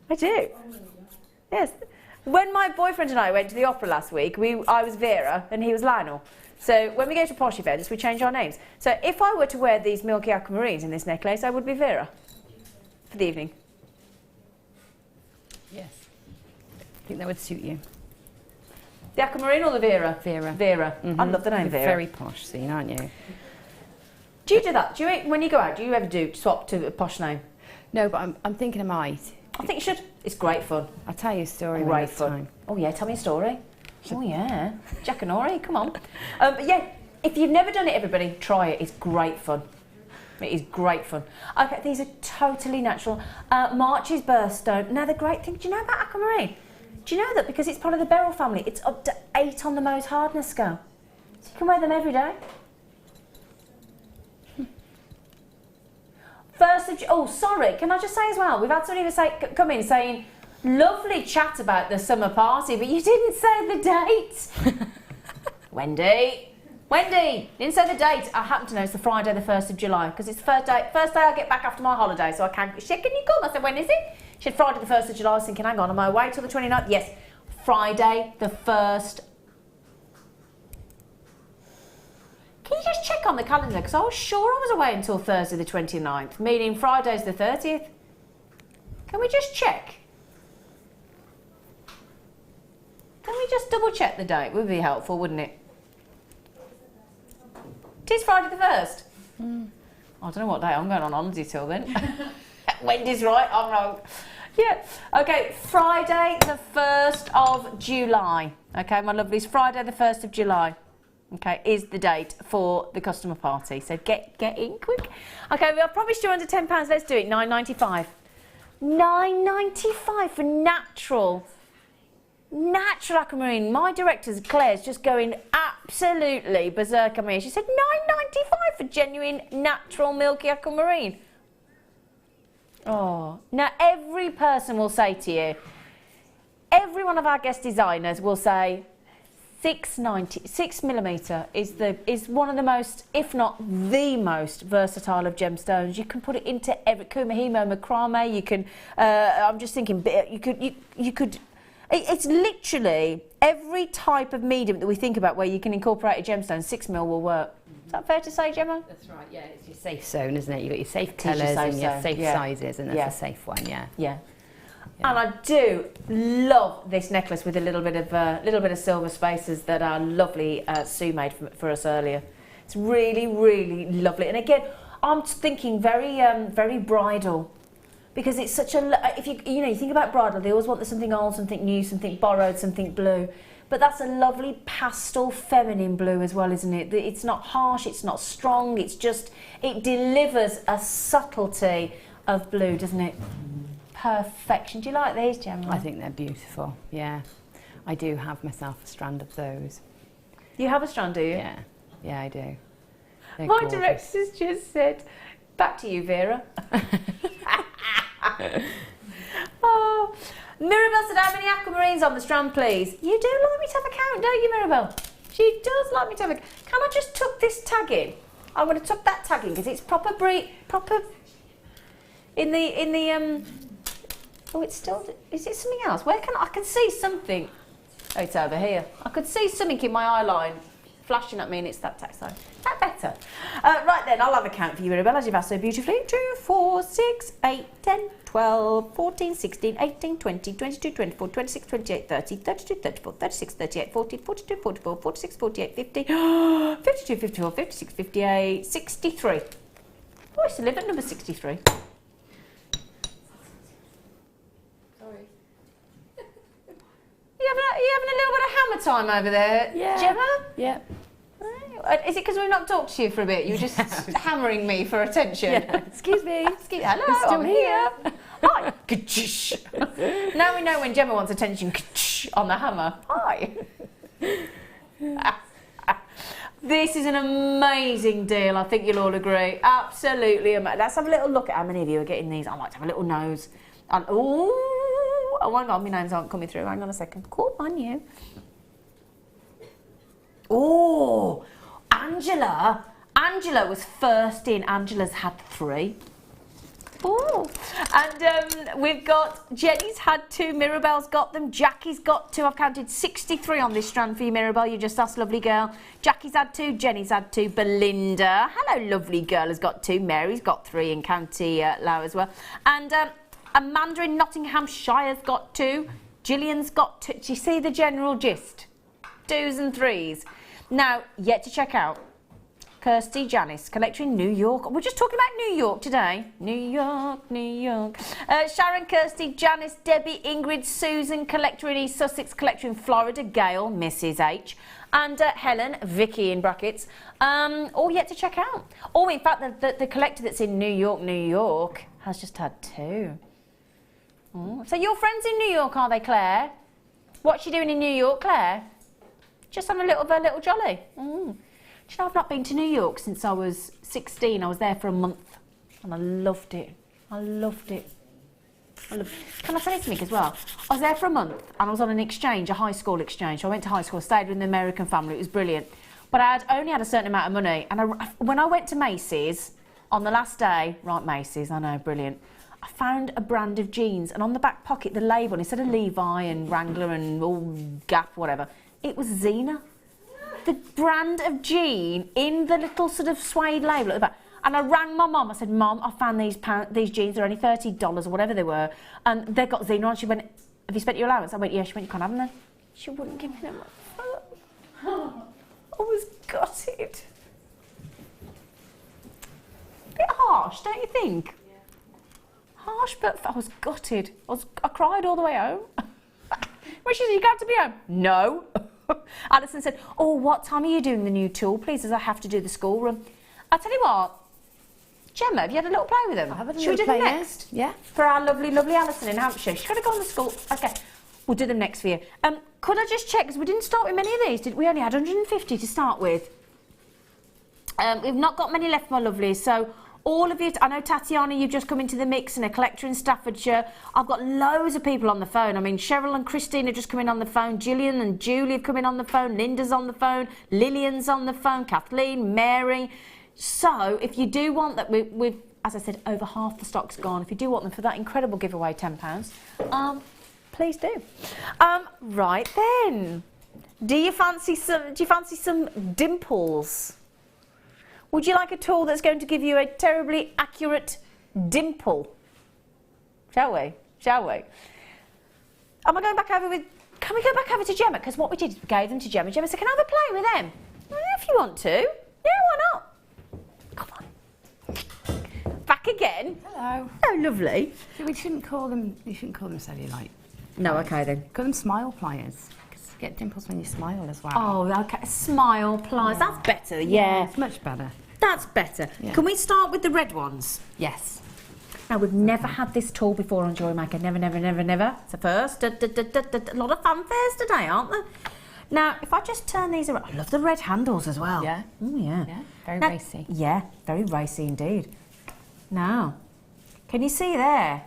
I do. Yes. When my boyfriend and I went to the opera last week, I was Vera and he was Lionel. So when we go to posh events, we change our names. So if I were to wear these milky aquamarines in this necklace, I would be Vera for the evening. Yes. I think that would suit you. The aquamarine or the Vera? Vera. Vera. I love the name You're Vera. very posh scene, aren't you? Do you do that? When you go out, do you ever swap to a posh name? No, but I'm thinking I might. I think you should. It's great fun. I'll tell you a story. Great fun. Time. Oh yeah, tell me a story. Oh yeah, Jack and Ori, come on. But yeah, if you've never done it, everybody, try it. It's great fun. It is great fun. Okay, these are totally natural. March's birthstone. Now the great thing, do you know about aquamarine? Do you know that because it's part of the beryl family, it's up to 8 on the Mohs hardness scale. So you can wear them every day. Oh, sorry, can I just say as well, we've had somebody come in saying, lovely chat about the summer party, but you didn't say the date. Wendy, didn't say the date. I happen to know it's the Friday the 1st of July, because it's the first day I get back after my holiday, so I can't. She said, can you come? I said, when is it? She said, Friday the 1st of July. I was thinking, hang on, am I away till the 29th? Yes, Friday the 1st. Can you just check on the calendar? Because I was sure I was away until Thursday the 29th, meaning Friday's the 30th. Can we just check? Can we just double check the date? Would be helpful, wouldn't it? It is Friday the 1st. I don't know what day I'm going on holiday till then. Wendy's right, I'm wrong. Yeah, okay, Friday the 1st of July. Okay, my lovelies, Friday the 1st of July. Okay, is the date for the customer party. So get in quick. Okay, I promised you under £10. Let's do it. £9.95. £9.95 for natural aquamarine. My director Claire's just going absolutely berserk on me. She said £9.95 for genuine natural milky aquamarine. Oh, now every person will say to you, every one of our guest designers will say 6mm is one of the most, if not the most versatile of gemstones. You can put it into every kumahimo macrame. You can. I'm just thinking. You could. It's literally every type of medium that we think about where you can incorporate a gemstone. 6mm will work. Is that fair to say, Gemma? That's right. Yeah, it's your safe zone, isn't it? You've got your safe colours and your safe sizes, and that's a safe one. Yeah. Yeah. And I do love this necklace with a little bit of silver spaces that are lovely. Sue made for us earlier. It's really, really lovely. And again, I'm thinking very bridal, because it's such a. If you think about bridal, they always want something old, something new, something borrowed, something blue. But that's a lovely pastel feminine blue as well, isn't it? It's not harsh, it's not strong. It's just it delivers a subtlety of blue, doesn't it? Perfection. Do you like these, Gemma? I think they're beautiful, yeah. I do have myself a strand of those. You have a strand, do you? Yeah, I do. They're My gorgeous. director's just said, back to you, Vera. Oh, Mirabelle said, how many aquamarines on the strand, please? You do like me to have a count, don't you, Mirabelle? She does like me to have a count. Can I just tuck this tag in? I'm going to tuck that tag in because it's proper in the oh, it's still, is it something else? Where I can see something. Oh, it's over here. I could see something in my eye line flashing at me, and it's that tag. So that better. Right then, I'll have a count for you, Mirabelle, as you've asked so beautifully. 2, 4, 6, 8, 10, 12, 14, 16, 18, 20, 22, 24, 26, 28, 30, 32, 34, 36, 38, 40, 42, 44, 46, 48, 50, 52, 54, 56, 58, 63. Oh, I still live at number 63. You having a little bit of hammer time over there, Gemma? Yeah. Is it because we've not talked to you for a bit? You're just hammering me for attention. Yeah. Excuse me. Hello, I'm still I'm here. Hi. Now we know when Gemma wants attention on the hammer. Hi. This is an amazing deal. I think you'll all agree. Absolutely amazing. Let's have a little look at how many of you are getting these. I like to have a little nose. And oh my God, my names aren't coming through. Hang on a second. Cool, on you. Oh, Angela was first in. Angela's had 3. Oh, and we've got Jenny's had 2. Mirabelle's got them. Jackie's got 2. I've counted 63 on this strand for you, Mirabelle. You just asked, lovely girl. Jackie's had 2. Jenny's had 2. Belinda, hello, lovely girl, has got 2. Mary's got 3 in County Low as well. And Amanda in Nottinghamshire's got 2. Gillian's got 2. Do you see the general gist? 2s and 3s. Now, yet to check out, Kirsty Janice, collector in New York. We're just talking about New York today. New York, New York. Sharon, Kirsty, Janice, Debbie, Ingrid, Susan, collector in East Sussex, collector in Florida, Gail, Mrs. H. And Helen, Vicky in brackets, all yet to check out. Oh, in fact, the collector that's in New York, New York, has just had 2. So your friends in New York, are they, Claire? What's she doing in New York, Claire? Just on a little jolly. Do you know, I've not been to New York since I was 16. I was there for a month and I loved it. I loved it. Can I tell you something as well? I was there for a month and I was on an exchange, a high school exchange. So I went to high school, stayed with an American family. It was brilliant. But I only had a certain amount of money. And when I went to Macy's on the last day, right, Macy's, I know, brilliant. I found a brand of jeans, and on the back pocket, the label, instead of Levi and Wrangler and all Gap, whatever, it was Xena. The brand of jean in the little sort of suede label at the back. And I rang my mum. I said, Mum, I found these jeans. They're only $30 or whatever they were. And they've got Xena on. She went, have you spent your allowance? I went, yeah. She went, you can't have them then. She wouldn't give me them. I was gutted. Bit harsh, don't you think? Harsh, but I was gutted. I cried all the way home. Well, she said, you got to be home? No. Alison said, oh, what time are you doing the new tool, please, as I have to do the schoolroom? I'll tell you what, Gemma, have you had a little play with them? Should we do them next? Yeah. For our lovely, lovely Alison in Hampshire. She's got to go on the school. Okay, we'll do them next for you. Could I just check, because we didn't start with many of these, did we? Only had 150 to start with. We've not got many left, my lovelies, so all of you, I know Tatiana, you've just come into the mix, and a collector in Staffordshire. I've got loads of people on the phone. I mean, Cheryl and Christine have just come in on the phone. Gillian and Julie have come in on the phone. Linda's on the phone. Lillian's on the phone. Kathleen, Mary. So, if you do want that, we've, as I said, over half the stock's gone. If you do want them for that incredible giveaway, £10, please do. Right then. Do you fancy some dimples? Would you like a tool that's going to give you a terribly accurate dimple? Shall we? Shall we? Am I going back over with... Can we go back over to Gemma? Because what we did is we gave them to Gemma. Gemma said, can I have a play with them? Well, yeah, if you want to. Yeah, why not? Come on. Back again. Hello. Oh, lovely. So we shouldn't call them cellulite. No, okay then. Call them smile pliers. Because you get dimples when you smile as well. Oh, okay. Smile pliers. That's better, yeah. It's much better. That's better. Yeah. Can we start with the red ones? Yes. Now, we've never had this tool before on Jewellery Maker. Never, never, never, never. It's a first. A lot of fanfares today, aren't there? Now, if I just turn these around... I love the red handles as well. Yeah. Oh, yeah. Yeah, very racy. Yeah, very racy indeed. Now, can you see there?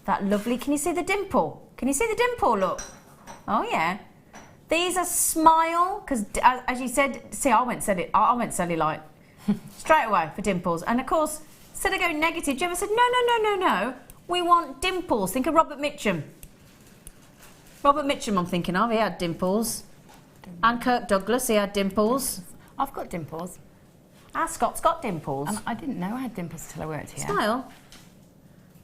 That lovely... Can you see the dimple? Can you see the dimple, look? Oh, yeah. These are smile, because as you said... See, I went cellulite. Straight away for dimples. And, of course... Instead of going negative, Gemma said, no. We want dimples. Think of Robert Mitchum. Robert Mitchum, I'm thinking of. He had dimples. And Kirk Douglas, he had dimples. I've got dimples. Scott's got dimples. And I didn't know I had dimples till I worked here. Smile?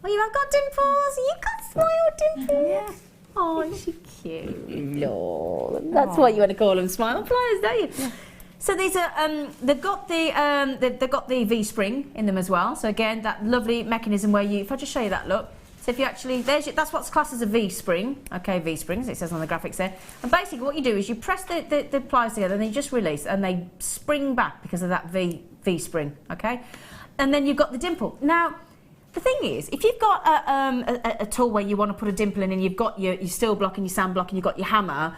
Oh, you have got dimples? You got smile dimples? Yeah. Oh, is she cute? Lord. That's what you want to call them, smile pliers, don't you? Yeah. So these are, they've got the V-spring in them as well. So again, that lovely mechanism where you, if I just show you that, look. So if you actually, that's what's classed as a V-spring. Okay, V-springs, it says on the graphics there. And basically what you do is you press the pliers together and then you just release and they spring back because of that V-spring, okay? And then you've got the dimple. Now, the thing is, if you've got a tool where you want to put a dimple in and you've got your steel block and your sand block and you've got your hammer,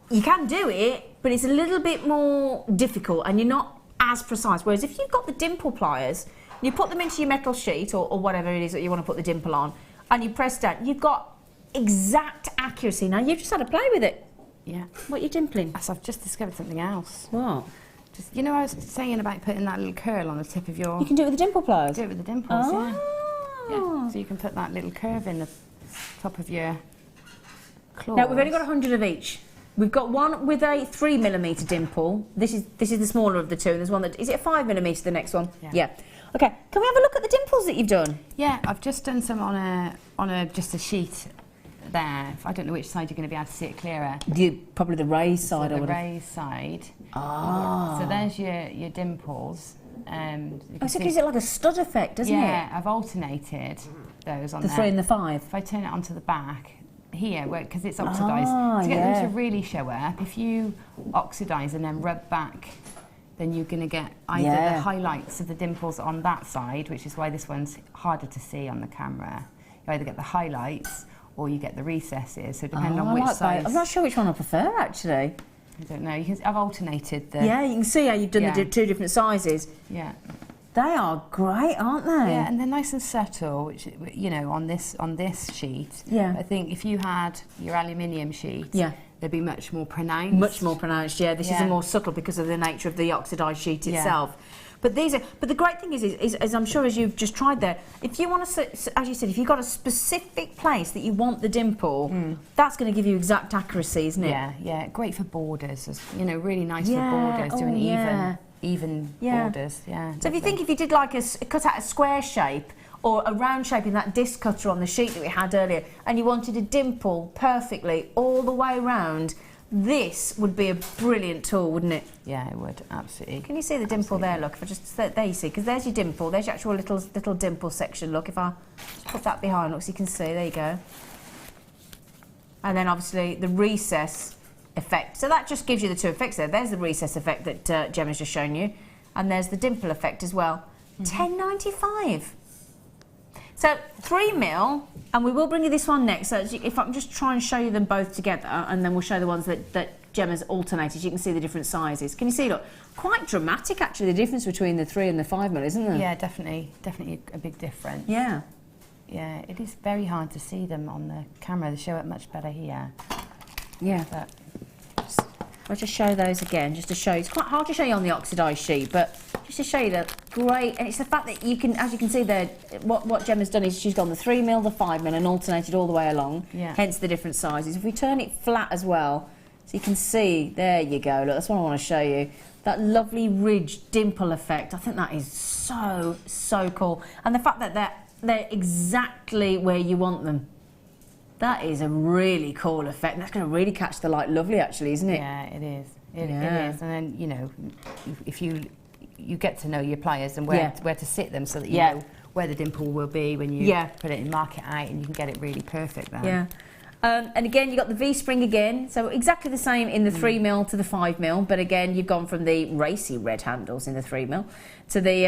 you can do it, but it's a little bit more difficult and you're not as precise. Whereas if you've got the dimple pliers, you put them into your metal sheet or whatever it is that you want to put the dimple on, and you press down, you've got exact accuracy. Now, you've just had to play with it. Yeah. What are you dimpling? So I've just discovered something else. What? Just, you know, I was saying about putting that little curl on the tip of your... You can do it with the dimple pliers? Do it with the dimples, Oh. Yeah. So you can put that little curve in the top of your claws. Now, we've only got 100 of each. We've got one with a 3mm dimple. This is the smaller of the two. And there's one that is it a 5mm? The next one. Yeah. Okay. Can we have a look at the dimples that you've done? Yeah, I've just done some on just a sheet there. I don't know which side you're going to be able to see it clearer. Probably the raised side. So or the whatever. raised side. Ah. So there's your dimples. So it gives it like a stud effect, doesn't it? Yeah, I've alternated those on the there. 3 and the 5. If I turn it onto the back. Here, because it's oxidised. To get them to really show up, if you oxidise and then rub back, then you're going to get either the highlights of the dimples on that side, which is why this one's harder to see on the camera. You either get the highlights or you get the recesses, so depending on which side. I'm not sure which one I prefer, actually. I don't know. I've alternated the... Yeah, you can see how you've done the two different sizes. Yeah. They are great, aren't they? Yeah, and they're nice and subtle, which, you know, on this sheet. Yeah. I think if you had your aluminium sheet, they'd be much more pronounced. Much more pronounced, yeah. This is a more subtle because of the nature of the oxidised sheet itself. But these are. But the great thing is I'm sure as you've just tried there, if you want to, as you said, if you've got a specific place that you want the dimple, that's going to give you exact accuracy, isn't it? Yeah, yeah. Great for borders, you know, really nice for borders, doing even borders, So if you think if you did like cut out a square shape or a round shape in that disc cutter on the sheet that we had earlier, and you wanted a dimple perfectly all the way round, this would be a brilliant tool, wouldn't it? Yeah, it would, absolutely. Can you see the dimple there? Look, if I just there you see, because there's your dimple, there's your actual little dimple section. Look, if I just put that behind, look, so you can see. There you go. And then obviously the recess effect. So that just gives you the two effects there. There's the recess effect that Gemma's just shown you, and there's the dimple effect as well. $10.95. So 3mm, and we will bring you this one next. So if I'm just trying to show you them both together, and then we'll show the ones that Gemma's alternated. You can see the different sizes. Can you see? Look, quite dramatic actually. The difference between the 3 and the 5mm, isn't there? Yeah, definitely a big difference. Yeah. Yeah, it is very hard to see them on the camera. They show up much better here. Yeah. But I'll just show those again, just to show you. It's quite hard to show you on the oxidised sheet, but just to show you that great. And it's the fact that you can, as you can see there, what Gemma's done is she's gone the 3mm, the 5mm, and alternated all the way along. Yeah. Hence the different sizes. If we turn it flat as well, so you can see. There you go. Look, that's what I want to show you. That lovely ridge dimple effect. I think that is so cool. And the fact that they're exactly where you want them. That is a really cool effect. That's going to really catch the light lovely, actually, isn't it? Yeah, it is. It is. And then, you know, if you get to know your pliers and where to sit them so that you know where the dimple will be when you put it in, mark it out, and you can get it really perfect then. Yeah. And again, you've got the V-spring again, so exactly the same in the 3mm to the 5mm, but again, you've gone from the racy red handles in the 3mm to the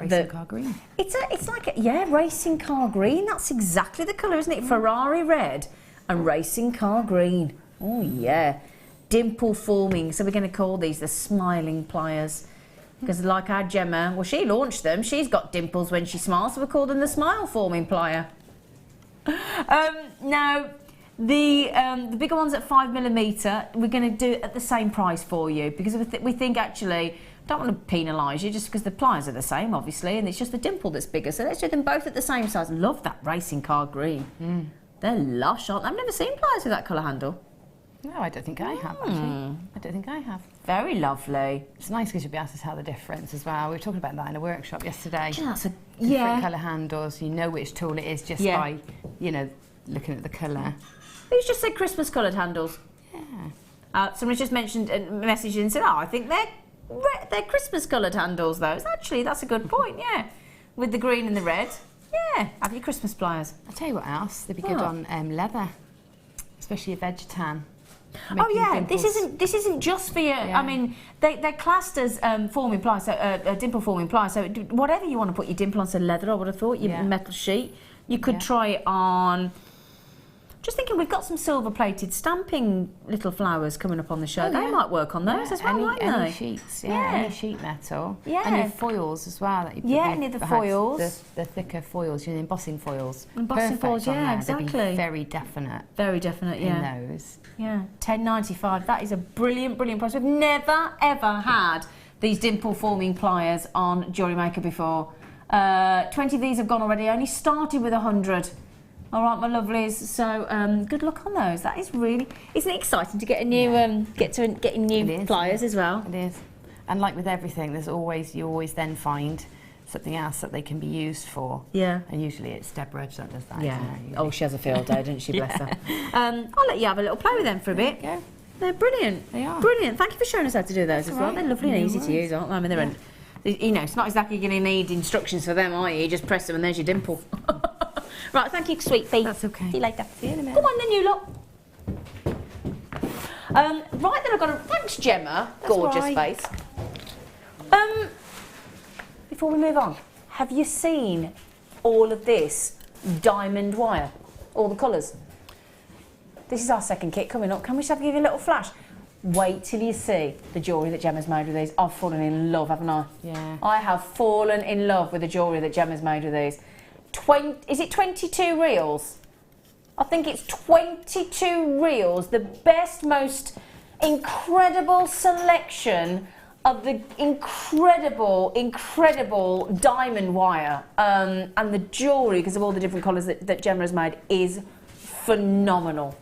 racing car green. It's like racing car green. That's exactly the colour, isn't it? Ferrari red and racing car green. Oh yeah, dimple forming. So we're going to call these the smiling pliers, because like our Gemma, well, she launched them. She's got dimples when she smiles, so we call them the smile forming plier. Now. The bigger ones at 5mm, we're going to do it at the same price for you, because we think actually, don't want to penalise you just because the pliers are the same, obviously, and it's just the dimple that's bigger. So let's do them both at the same size. Love that racing car green. They're lush, aren't they? I've never seen pliers with that colour handle. No, I don't think I have, actually. I don't think I have. Very lovely. It's nice because you'll be able to tell the difference as well. We were talking about that in a workshop yesterday. That's different colour handles. You know which tool it is just by, you know, looking at the colour. Who's just said Christmas coloured handles? Yeah. Somebody's just mentioned a message and said, oh, I think they're Christmas coloured handles, those. Actually, that's a good point, yeah. With the green and the red. Yeah, have your Christmas pliers. I'll tell you what else, they'd be good on leather, especially a veg tan. Oh yeah, this isn't just for your, I mean, they're classed as forming pliers, so dimple forming pliers, so whatever you want to put your dimple on, so leather, I would have thought, your metal sheet. You could try it on. Just thinking, we've got some silver-plated stamping little flowers coming up on the show. They might work on those as well, mightn't they? Any sheets, any sheet metal. And your foils as well. That you put any of the foils. The thicker foils, you know, embossing foils. Embossing foils, exactly. They'd be very definite. Very definite, in those. Yeah, $10.95. That is a brilliant, brilliant price. We've never, ever had these dimple-forming pliers on Jewellery Maker before. 20 of these have gone already. I only started with 100. All right, my lovelies. So good luck on those. That is really, isn't it exciting to get a new, getting new pliers as well? It is. And like with everything, you always then find something else that they can be used for. Yeah. And usually it's Deborah that does that. Yeah. Oh, she has a field day, doesn't she? Bless her. I'll let you have a little play with them for a bit. Yeah. They're brilliant. They are. Brilliant. Thank you for showing us how to do those as well. They're lovely and easy to use, aren't they? I mean, they're you know, it's not exactly going to need instructions for them, are you? You just press them and there's your dimple. Right, thank you, sweet pea. That's okay. See you later. See you in a minute. Come on then, you lot. Right then, I've got a... Thanks, Gemma. Gorgeous face. Before we move on, have you seen all of this diamond wire? All the colours? This is our second kit coming up. Can we just give you a little flash? Wait till you see the jewellery that Gemma's made with these. I've fallen in love, haven't I? Yeah. I have fallen in love with the jewellery that Gemma's made with these. Is it 22 reels? I think it's 22 reels. The best, most incredible selection of the incredible, incredible diamond wire. And the jewellery, because of all the different colours that Gemma has made, is phenomenal.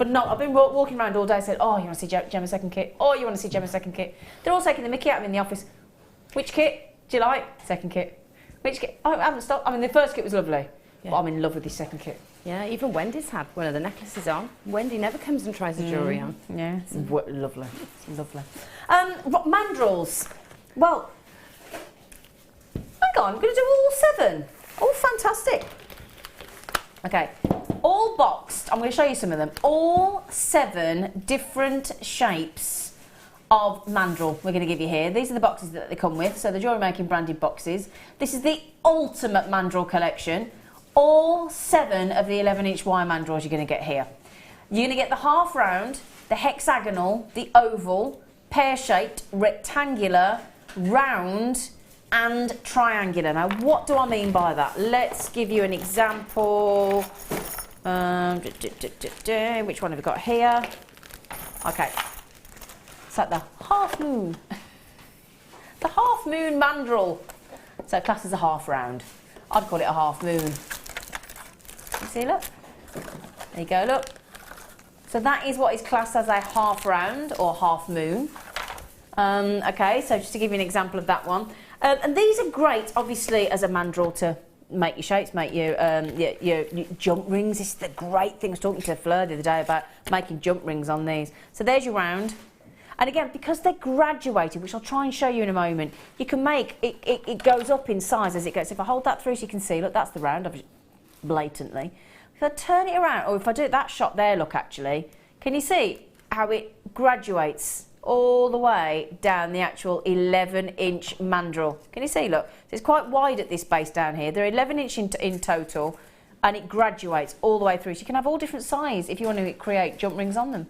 I've been walking around all day saying, oh, you want to see Gemma's second kit? Oh, you want to see Gemma's second kit? They're all taking the mickey out of me in the office. Which kit do you like? Second kit. Which kit? I haven't stopped. I mean, the first kit was lovely, but I'm in love with this second kit. Yeah, even Wendy's had one of the necklaces on. Wendy never comes and tries the jewellery on. Yeah, it's lovely. It's lovely. Mandrels. Well, hang on, I'm going to do all 7. Oh, fantastic. Okay, all boxed. I'm going to show you some of them. All 7 different shapes of mandrel we're going to give you here. These are the boxes that they come with, so the Jewellery Making branded boxes. This is the ultimate mandrel collection. All 7 of the 11-inch wire mandrels you're going to get here. You're going to get the half round, the hexagonal, the oval, pear-shaped, rectangular, round and triangular. Now what do I mean by that? Let's give you an example. Which one have we got here? Okay. It's like the half moon. The half moon mandrel. So class as a half round. I'd call it a half moon. You see, look. There you go, look. So that is what is classed as a half round or half moon. Okay, so just to give you an example of that one. And these are great, obviously, as a mandrel to make your shapes, make your jump rings. This is the great thing. I was talking to Fleur the other day about making jump rings on these. So there's your round. And again, because they're graduated, which I'll try and show you in a moment, you can make, it goes up in size as it goes. If I hold that through so you can see, look, that's the round, blatantly. If I turn it around, or if I do that shot there, look, actually, can you see how it graduates all the way down the actual 11-inch mandrel? Can you see, look? So it's quite wide at this base down here. They're 11-inch in total, and it graduates all the way through. So you can have all different sizes if you want to create jump rings on them.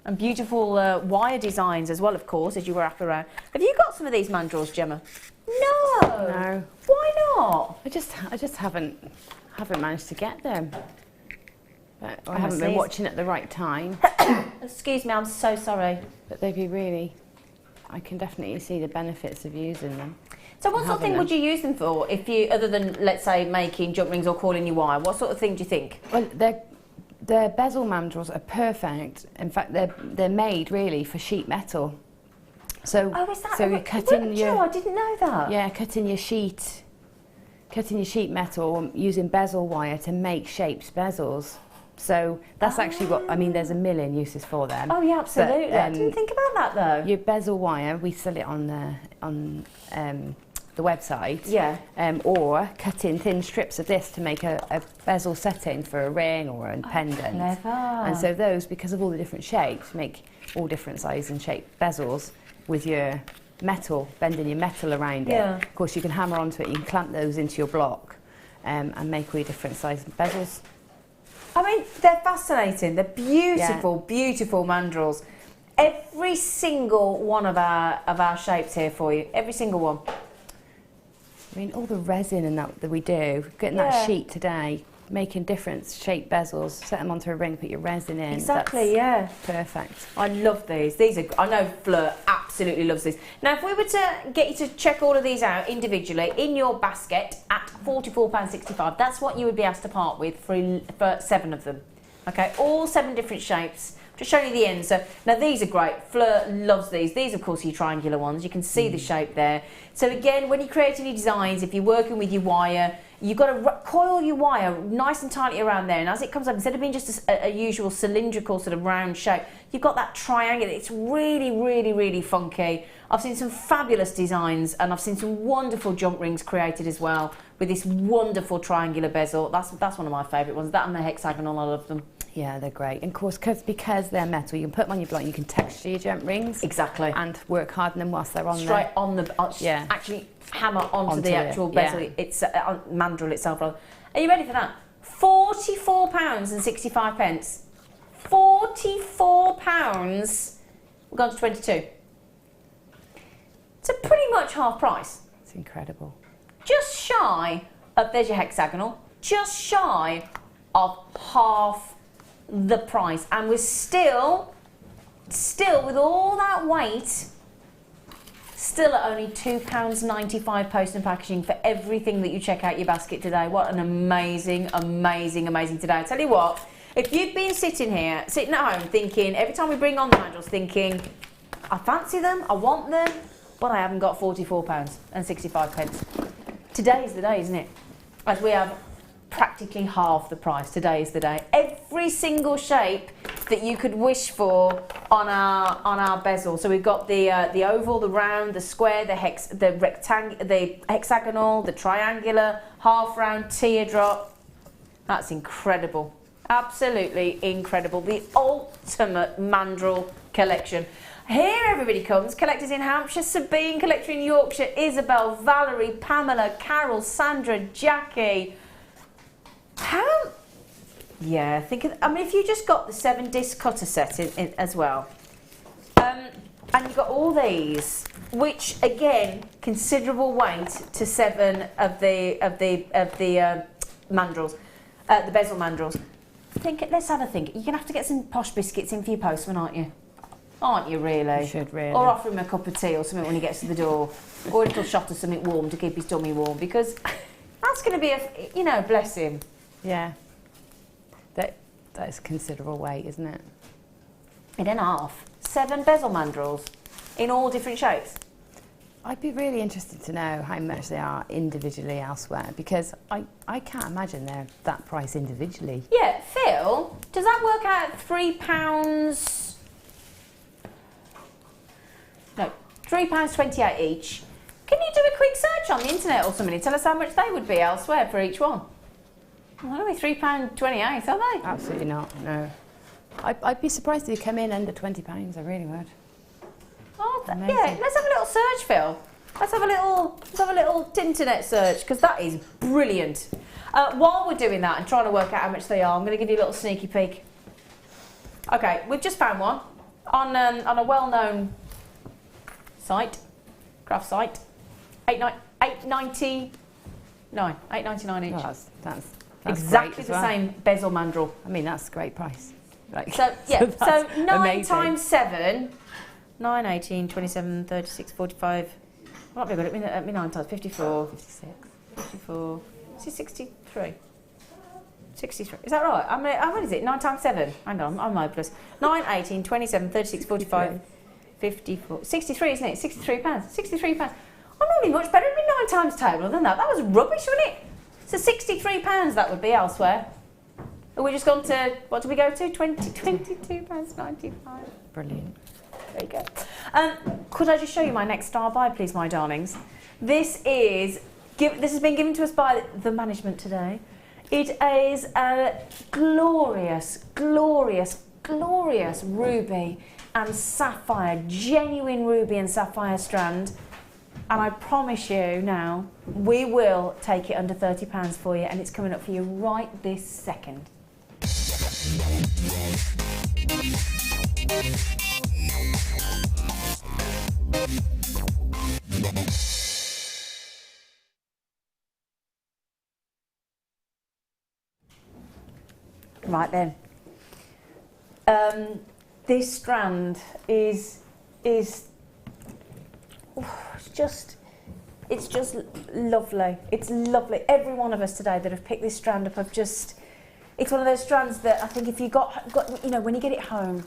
And beautiful wire designs as well, of course, as you wrap around. Have you got some of these mandrels, Gemma? No. No. Why not? I just haven't managed to get them. But I haven't been watching at the right time. Excuse me, I'm so sorry. But they'd be really, I can definitely see the benefits of using them. So what sort of thing would you use them for, if you, other than, let's say, making jump rings or coiling your wire? What sort of thing do you think? Well, their bezel mandrels are perfect. In fact, they're made really for sheet metal. So, is that so you're cutting your. I didn't know that. Yeah, cutting your sheet metal using bezel wire to make shaped bezels. So that's actually what I mean. There's a million uses for them. Oh yeah, absolutely. But, I didn't think about that though. Your bezel wire, we sell it on the website. Yeah. Or cutting thin strips of this to make a bezel setting for a ring or a pendant. Clever. And so those, because of all the different shapes, make all different size and shape bezels with your metal, bending your metal around it. Of course, you can hammer onto it. You can clamp those into your block and make all your different size bezels. I mean, they're fascinating. They're beautiful, beautiful mandrels. Every single one of our shapes here for you. Every single one. I mean, all the resin and that we do, getting that sheet today, making different shaped bezels, set them onto a ring, put your resin in. Exactly, that's perfect. I love these. These are, I know Fleur absolutely loves these. Now, if we were to get you to check all of these out individually in your basket at £44.65, that's what you would be asked to part with for 7 of them. Okay, all 7 different shapes. Just showing you the ends. So now these are great. Fleur loves these. These, of course, are your triangular ones. You can see the shape there. So again, when you're creating your designs, if you're working with your wire, you've got to coil your wire nice and tightly around there. And as it comes up, instead of being just a usual cylindrical sort of round shape, you've got that triangle. It's really, really, really funky. I've seen some fabulous designs, and I've seen some wonderful jump rings created as well with this wonderful triangular bezel. That's one of my favourite ones. That and the hexagonal, I love them. Yeah, they're great. And of course, because they're metal, you can put them on your block, you can texture your jump rings. Exactly. And work hard on them whilst they're on straight on the, actually hammer onto the actual bezel, it's mandrel itself. Are you ready for that? £44.65. £44. We've gone to 22. So pretty much half price. It's incredible. Just shy of, there's your hexagonal, just shy of half the price, and we're still with all that weight, still at only £2.95 post and packaging for everything that you check out your basket today. What an amazing, amazing, amazing today. I tell you what, if you've been sitting at home thinking, every time we bring on the mandrels, thinking, I fancy them, I want them, but I haven't got £44.65. Today is the day, isn't it? As we have practically half the price. Today is the day. Every single shape that you could wish for on our bezel. So we've got the oval, the round, the square, the hexagonal, the triangular, half round, teardrop. That's incredible. Absolutely incredible. The ultimate mandrel collection. Here everybody comes. Collectors in Hampshire, Sabine, collector in Yorkshire, Isabel, Valerie, Pamela, Carol, Sandra, Jackie. Yeah, I mean, if you just got the 7-disc cutter set in as well, and you've got all these, which again, considerable weight to 7 of the mandrels, the bezel mandrels. Let's have a think. You're gonna have to get some posh biscuits in for your postman, aren't you? Aren't you really? You should really. Or offer him a cup of tea or something when he gets to the door, or a little shot of something warm to keep his tummy warm, because that's going to be bless him. Yeah, that is considerable weight, isn't it? 8.5. 7 bezel mandrels in all different shapes. I'd be really interested to know how much they are individually elsewhere, because I can't imagine they're that price individually. Yeah, Phil, does that work out at £3? No, £3.28 each. Can you do a quick search on the internet or something? Tell us how much they would be elsewhere for each one. Well, only £3.28, are they? Absolutely not, no. I'd be surprised if you come in under £20, I really would. Oh, yeah, let's have a little search, Phil. Let's have a little internet search, because that is brilliant. While we're doing that and trying to work out how much they are, I'm going to give you a little sneaky peek. Okay, we've just found one on a well-known site, craft site. $8.99 each. Oh, that's exactly the same bezel mandrel. I mean, that's a great price. Like, so yeah, so 9 amazing. times 7, 9, 18, 27, 36, 45. Might be good at me 9 times 54, 56, 54. Is it 63? 63. Is that right? How many is it? 9 times 7. Hang on, I'm hopeless. 9, 18, 27, 36, 45, 54. 63, isn't it? £63. £63. I'm normally much better at my 9 times table than that. That was rubbish, wasn't it? So £63 that would be elsewhere. And we just gone to, what did we go to? £22.95. Brilliant. There you go. Could I just show you my next star buy, please, my darlings? This has been given to us by the management today. It is a glorious, glorious, glorious ruby and sapphire, genuine ruby and sapphire strand. And I promise you now, we will take it under £30 for you, and it's coming up for you right this second. Right then. This strand is it's just lovely. It's lovely. Every one of us today that have picked this strand up have just, it's one of those strands that I think if you got you know, when you get it home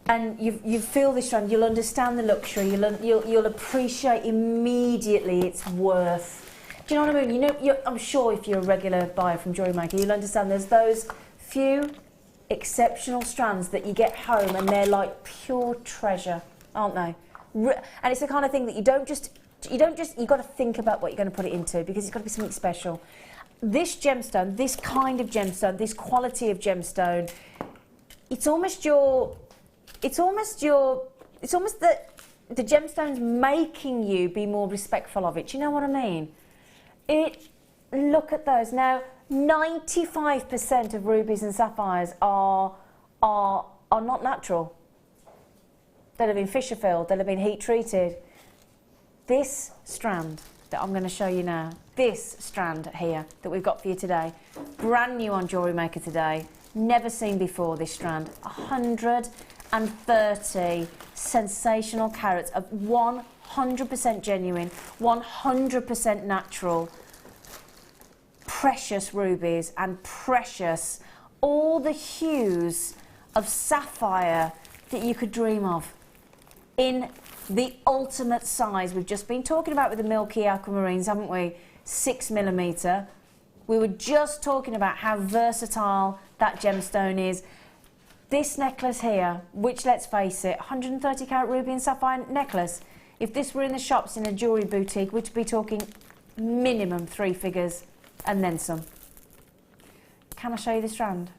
and you feel this strand, you'll understand the luxury, you'll appreciate immediately its worth. Do you know what I mean? You know, I'm sure if you're a regular buyer from Jewellery Maker, you'll understand there's those few exceptional strands that you get home and they're like pure treasure, aren't they? And it's the kind of thing that you've got to think about what you're going to put it into, because it's got to be something special. This gemstone, this kind of gemstone, this quality of gemstone, it's almost the gemstone's making you be more respectful of it. Do you know what I mean? Look at those. Now, 95% of rubies and sapphires are not natural. They'll have been fissure filled, they'll have been heat treated. This strand that I'm going to show you now, this strand here that we've got for you today, brand new on Jewellery Maker today, never seen before this strand, 130 sensational carats of 100% genuine, 100% natural, precious rubies and precious, all the hues of sapphire that you could dream of in the ultimate size. We've just been talking about with the Milky aquamarines, haven't we? 6mm. We were just talking about how versatile that gemstone is. This necklace here, which, let's face it, 130 carat ruby and sapphire necklace, if this were in the shops in a jewellery boutique, we'd be talking minimum 3 figures and then some. Can I show you the strand?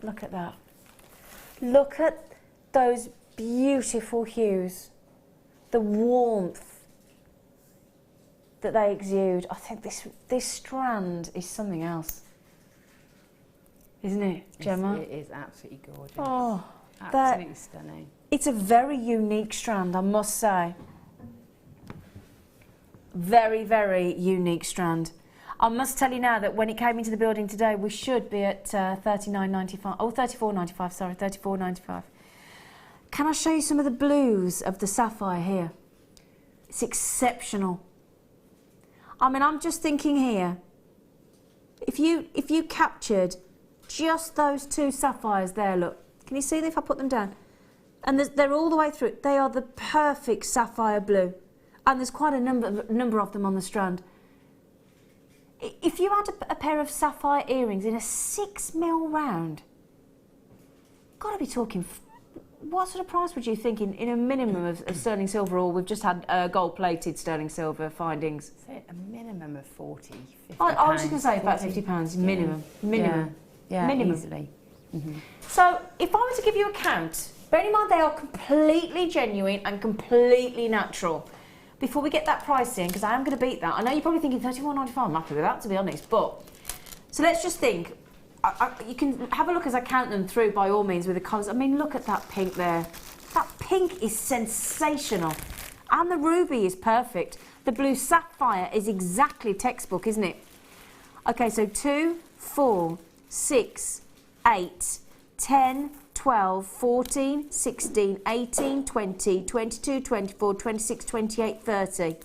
Look at that. Look at those beautiful hues, the warmth that they exude. I think this strand is something else, isn't it, Gemma? It is absolutely gorgeous. Oh, absolutely stunning. It's a very unique strand, I must say. Very, very unique strand. I must tell you now that when it came into the building today, we should be at $39.95. Oh, $34.95. Sorry, $34.95. Can I show you some of the blues of the sapphire here? It's exceptional. I mean, I'm just thinking here, if you captured just those 2 sapphires there, look, can you see them if I put them down? And they're all the way through. They are the perfect sapphire blue. and there's quite a number of them on the strand. If you had a pair of sapphire earrings in a 6mm round, got to be talking. What sort of price would you think in a minimum of sterling silver, or we've just had gold-plated sterling silver findings? Say a minimum of 40, 50 I was just going to say about £50 minimum. Minimum. Yeah, minimum. Easily. So if I were to give you a count, bearing in mind they are completely genuine and completely natural. Before we get that price in, because I am going to beat that. I know you're probably thinking £34.95. I'm happy with that, to be honest. But so let's just think. You can have a look as I count them through, by all means, with the colours. I mean, look at that pink there. That pink is sensational. And the ruby is perfect. The blue sapphire is exactly textbook, isn't it? Okay, so 2, 4, 6, 8, 10, 12, 14, 16, 18, 20, 22, 24, 26, 28, 30,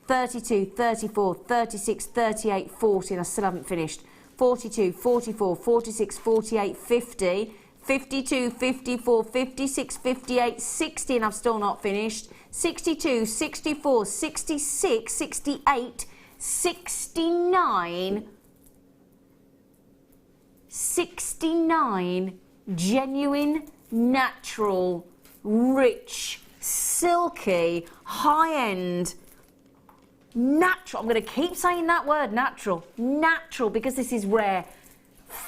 32, 34, 36, 38, 40, and I still haven't finished. 42, 44, 46, 48, 50, 52, 54, 56, 58, 60, and I've still not finished. 62, 64, 66, 68, 69, 69 genuine, natural, rich, silky, high-end, natural. I'm going to keep saying that word, natural. Natural, because this is rare.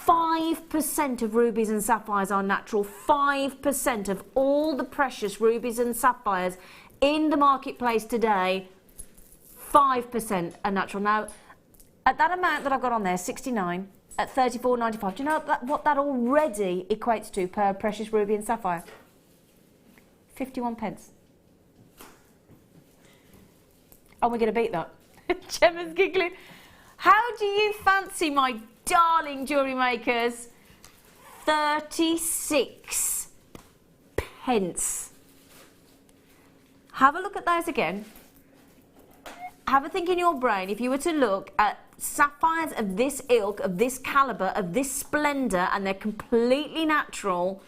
5% of rubies and sapphires are natural. 5% of all the precious rubies and sapphires in the marketplace today, 5% are natural. Now, at that amount that I've got on there, 69, at $34.95, do you know what that already equates to per precious ruby and sapphire? 51p. And we're going to beat that. Gemma's giggling. How do you fancy, my darling jewellery makers? 36 pence. Have a look at those again. Have a think in your brain. If you were to look at sapphires of this ilk, of this calibre, of this splendour, and they're completely natural,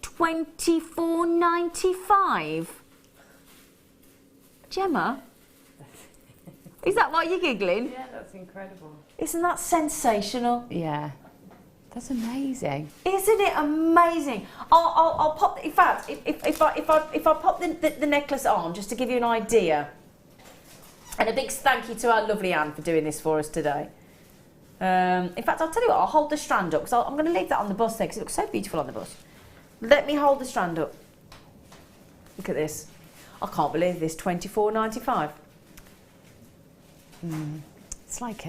$24.95. Gemma, is that why you're giggling? Yeah, that's incredible. Isn't that sensational? Yeah, that's amazing. Isn't it amazing? I'll pop. In fact, if I pop the necklace on, just to give you an idea. And a big thank you to our lovely Anne for doing this for us today. In fact, I'll tell you what, I'll hold the strand up, because I'm going to leave that on the bus there, because it looks so beautiful on the bus. Let me hold the strand up. Look at this. I can't believe this, $24.95. It's like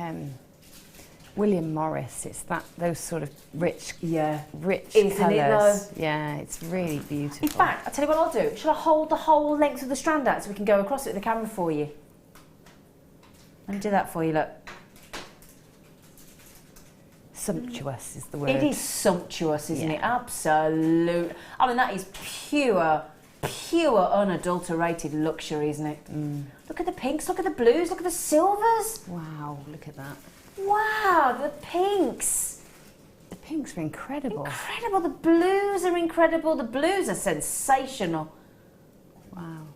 William Morris. It's those sort of rich Isn't colours. it though? Yeah, it's really beautiful. In fact, I'll tell you what I'll do. Shall I hold the whole length of the strand out so we can go across it with the camera for you? Let me do that for you, look. Sumptuous is the word. It is sumptuous, isn't it? Absolute. I mean, that is pure, unadulterated luxury, isn't it? Look at the pinks, look at the blues, look at the silvers. Wow, look at that. Wow, the pinks. The pinks are incredible. Incredible. The blues are incredible. The blues are sensational. Wow.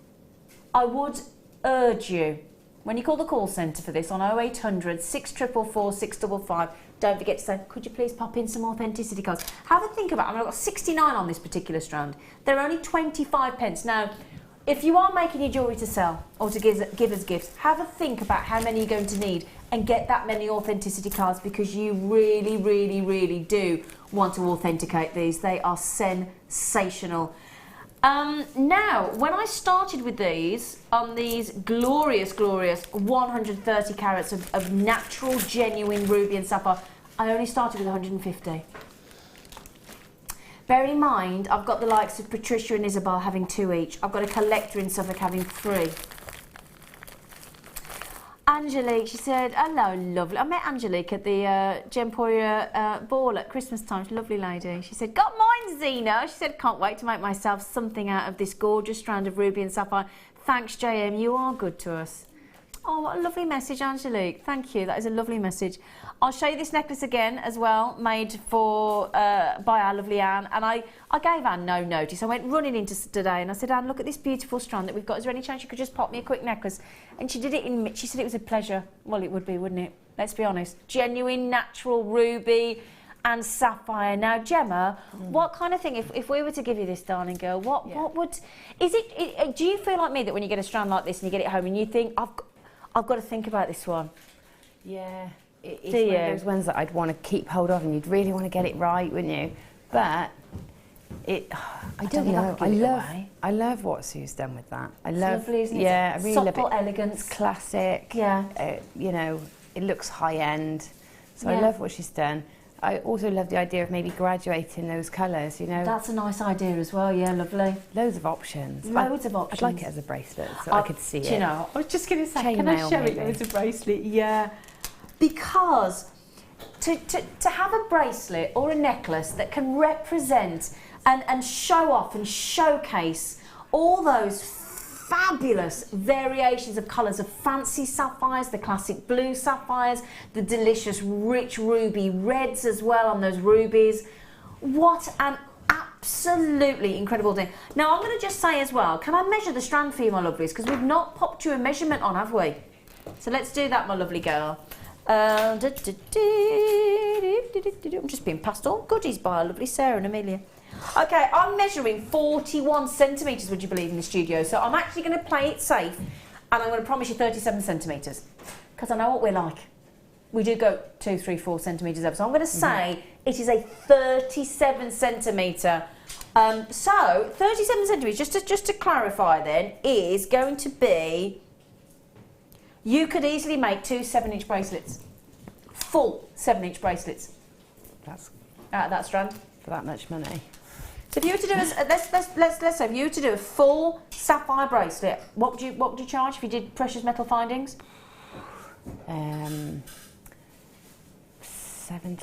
I would urge you, when you call the call centre for this on 0800 644 655, don't forget to say, could you please pop in some authenticity cards? Have a think about it. I mean, I've got 69 on this particular strand. They're only 25p. Now, if you are making your jewellery to sell or to give as gifts, have a think about how many you're going to need and get that many authenticity cards, because you really, really, really do want to authenticate these. They are sensational. Now, when I started with these, on these glorious 130 carats of natural, genuine ruby and sapphire, I only started with 150. Bearing in mind, I've got the likes of Patricia and Isabel having 2 each. I've got a collector in Suffolk having 3. Angelique, she said, hello, lovely. I met Angelique at the Gemporia ball at Christmas time. She's a lovely lady. She said, got mine, Zena. She said, can't wait to make myself something out of this gorgeous strand of ruby and sapphire. Thanks, JM. You are good to us. Oh, what a lovely message, Angelique. Thank you. That is a lovely message. I'll show you this necklace again as well, made for by our lovely Anne. And I gave Anne no notice. I went running into today and I said, Anne, look at this beautiful strand that we've got. Is there any chance you could just pop me a quick necklace? And she did it she said it was a pleasure. Well, it would be, wouldn't it? Let's be honest. Genuine, natural ruby and sapphire. Now, Gemma, what kind of thing, if we were to give you this, darling girl, what would... Is it... Do you feel like me that when you get a strand like this and you get it home and you think, I've got to think about this one? Yeah, it's one of those ones that I'd want to keep hold of and you'd really want to get it right, wouldn't you? But I don't know. I love what Sue's done with that. It's lovely, isn't it? Yeah, I really love it. Supple elegance. It's classic. Yeah. You know, it looks high end. So I love what she's done. I also love the idea of maybe graduating those colours, you know. That's a nice idea as well, yeah, lovely. Loads of options. Loads of options. I'd like it as a bracelet so I could see it. Do you know, I was just going to say, Chain can I mail, show it maybe. as a bracelet? Yeah. Because to have a bracelet or a necklace that can represent and show off and showcase all those fabulous variations of colours of fancy sapphires, the classic blue sapphires, the delicious rich ruby reds as well on those rubies. What an absolutely incredible thing. Now I'm going to just say as well, can I measure the strand for you, my lovelies? Because we've not popped you a measurement on, have we? So let's do that, my lovely girl. I'm just being passed all goodies by our lovely Sarah and Amelia. Okay, I'm measuring 41 centimetres, would you believe, in the studio. So I'm actually going to play it safe and I'm going to promise you 37 centimetres. Because I know what we're like. We do go 2, 3, 4 centimetres over. So I'm going to say it is a 37 centimetre. So 37 centimetres, just to clarify then, is going to be... You could easily make 2 7-inch bracelets. Full 7-inch bracelets. That's out of that strand. For that much money. So if you were to do let's say if you were to do a full sapphire bracelet, what would you charge if you did precious metal findings? 70.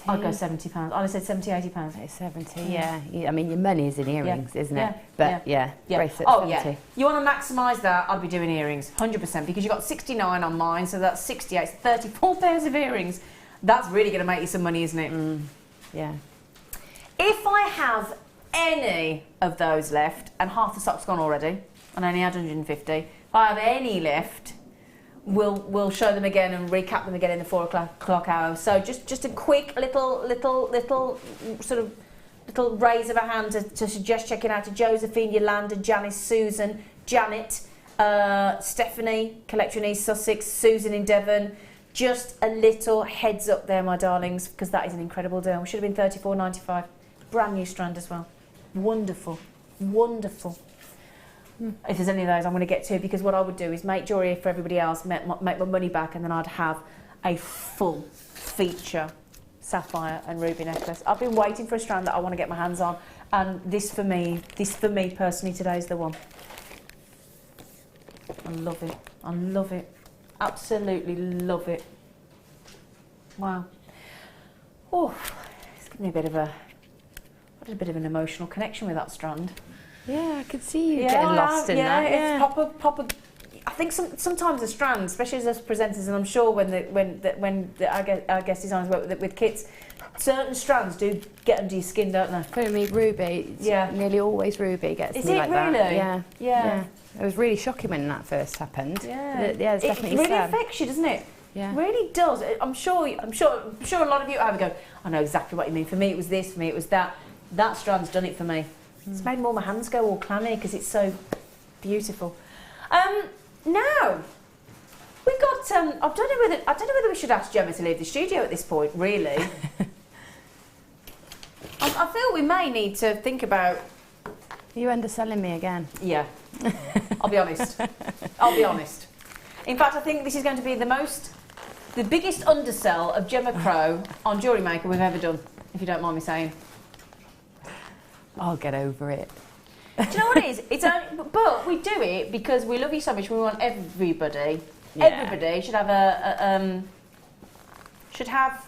I'd go £70. I'd have said £70, £80. 70, yeah. I mean, your money is in earrings, isn't it? But bracelet, Oh 70. yeah. You want to maximise that? I'd be doing earrings, 100%, because you've got 69 on mine, so that's 68, 34 pairs of earrings. That's really going to make you some money, isn't it? Yeah. If I have any of those left, and half the stock's gone already, and I only had 150, if I have any left, we'll show them again and recap them again in the 4 o'clock hour. So just a quick little sort of little raise of a hand to suggest checking out to Josephine, Yolanda, Janice, Susan, Janet, Stephanie, Collector in East Sussex, Susan in Devon. Just a little heads up there, my darlings, because that is an incredible deal. We should have been $34.95. Brand new strand as well. Wonderful, wonderful. If there's any of those, I'm going to get to, because what I would do is make jewellery for everybody else, make my money back, and then I'd have a full feature sapphire and ruby necklace. I've been waiting for a strand that I want to get my hands on, and this for me personally today is the one. I love it. I love it. Absolutely love it. Wow. Oh, it's given me a bit of an emotional connection with that strand. Yeah, I could see you getting lost in that. Yeah, it's proper. I think sometimes the strands, especially as presenters, and I'm sure when our guest designers work with kits, certain strands do get under your skin, don't they? For me, ruby. Nearly always ruby gets Is me it like really? that. Yeah. It was really shocking when that first happened. Yeah, it's definitely it really affects you, doesn't it? Yeah, it really does. I'm sure a lot of you have go, I know exactly what you mean. For me, it was this. For me, it was that. That strand's done it for me. It's made all my hands go all clammy because it's so beautiful. Now we've got. I don't know whether we should ask Gemma to leave the studio at this point. Really, I feel we may need to think about. Are you underselling me again? Yeah, I'll be honest. I'll be honest. In fact, I think this is going to be the biggest undersell of Gemma Crow on Jewellery Maker we've ever done, if you don't mind me saying. I'll get over it. Do you know what it is? It's only, but we do it because we love you so much. We want everybody. Yeah. Everybody should have should have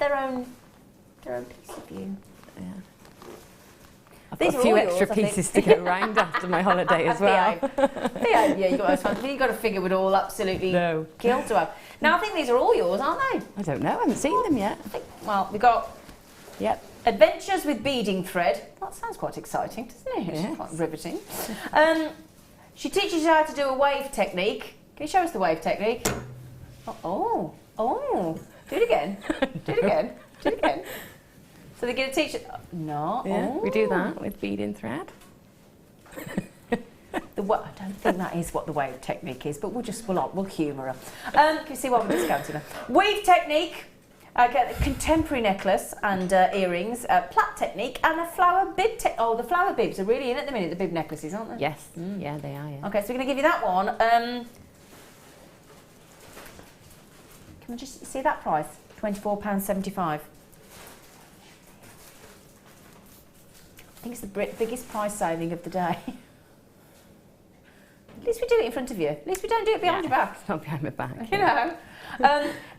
their own piece of you. Yeah. I've got a few extra pieces to go round after my holiday as well. Yeah, you've got to figure it all absolutely killed to have. Now, I think these are all yours, aren't they? I don't know, I haven't seen them yet. Well, we've got Adventures with Beading Thread. That sounds quite exciting, doesn't it? It's quite riveting. She teaches you how to do a wave technique. Can you show us the wave technique? Oh. Do it again. Do it again. Do it again. So they're going to teach it. No. Yeah, we do that with beading thread. I don't think that is what the wave technique is, but we'll humour her. Can you see why we're discounting her? Wave technique, contemporary necklace and earrings, plait technique, and a flower bib. The flower bibs are really in at the minute. The bib necklaces, aren't they? Yes. Yeah, they are. Yeah. Okay, so we're going to give you that one. Can I just see that price? £24.75. I think it's the biggest price saving of the day. At least we do it in front of you. At least we don't do it behind your back. It's not behind my back. You know.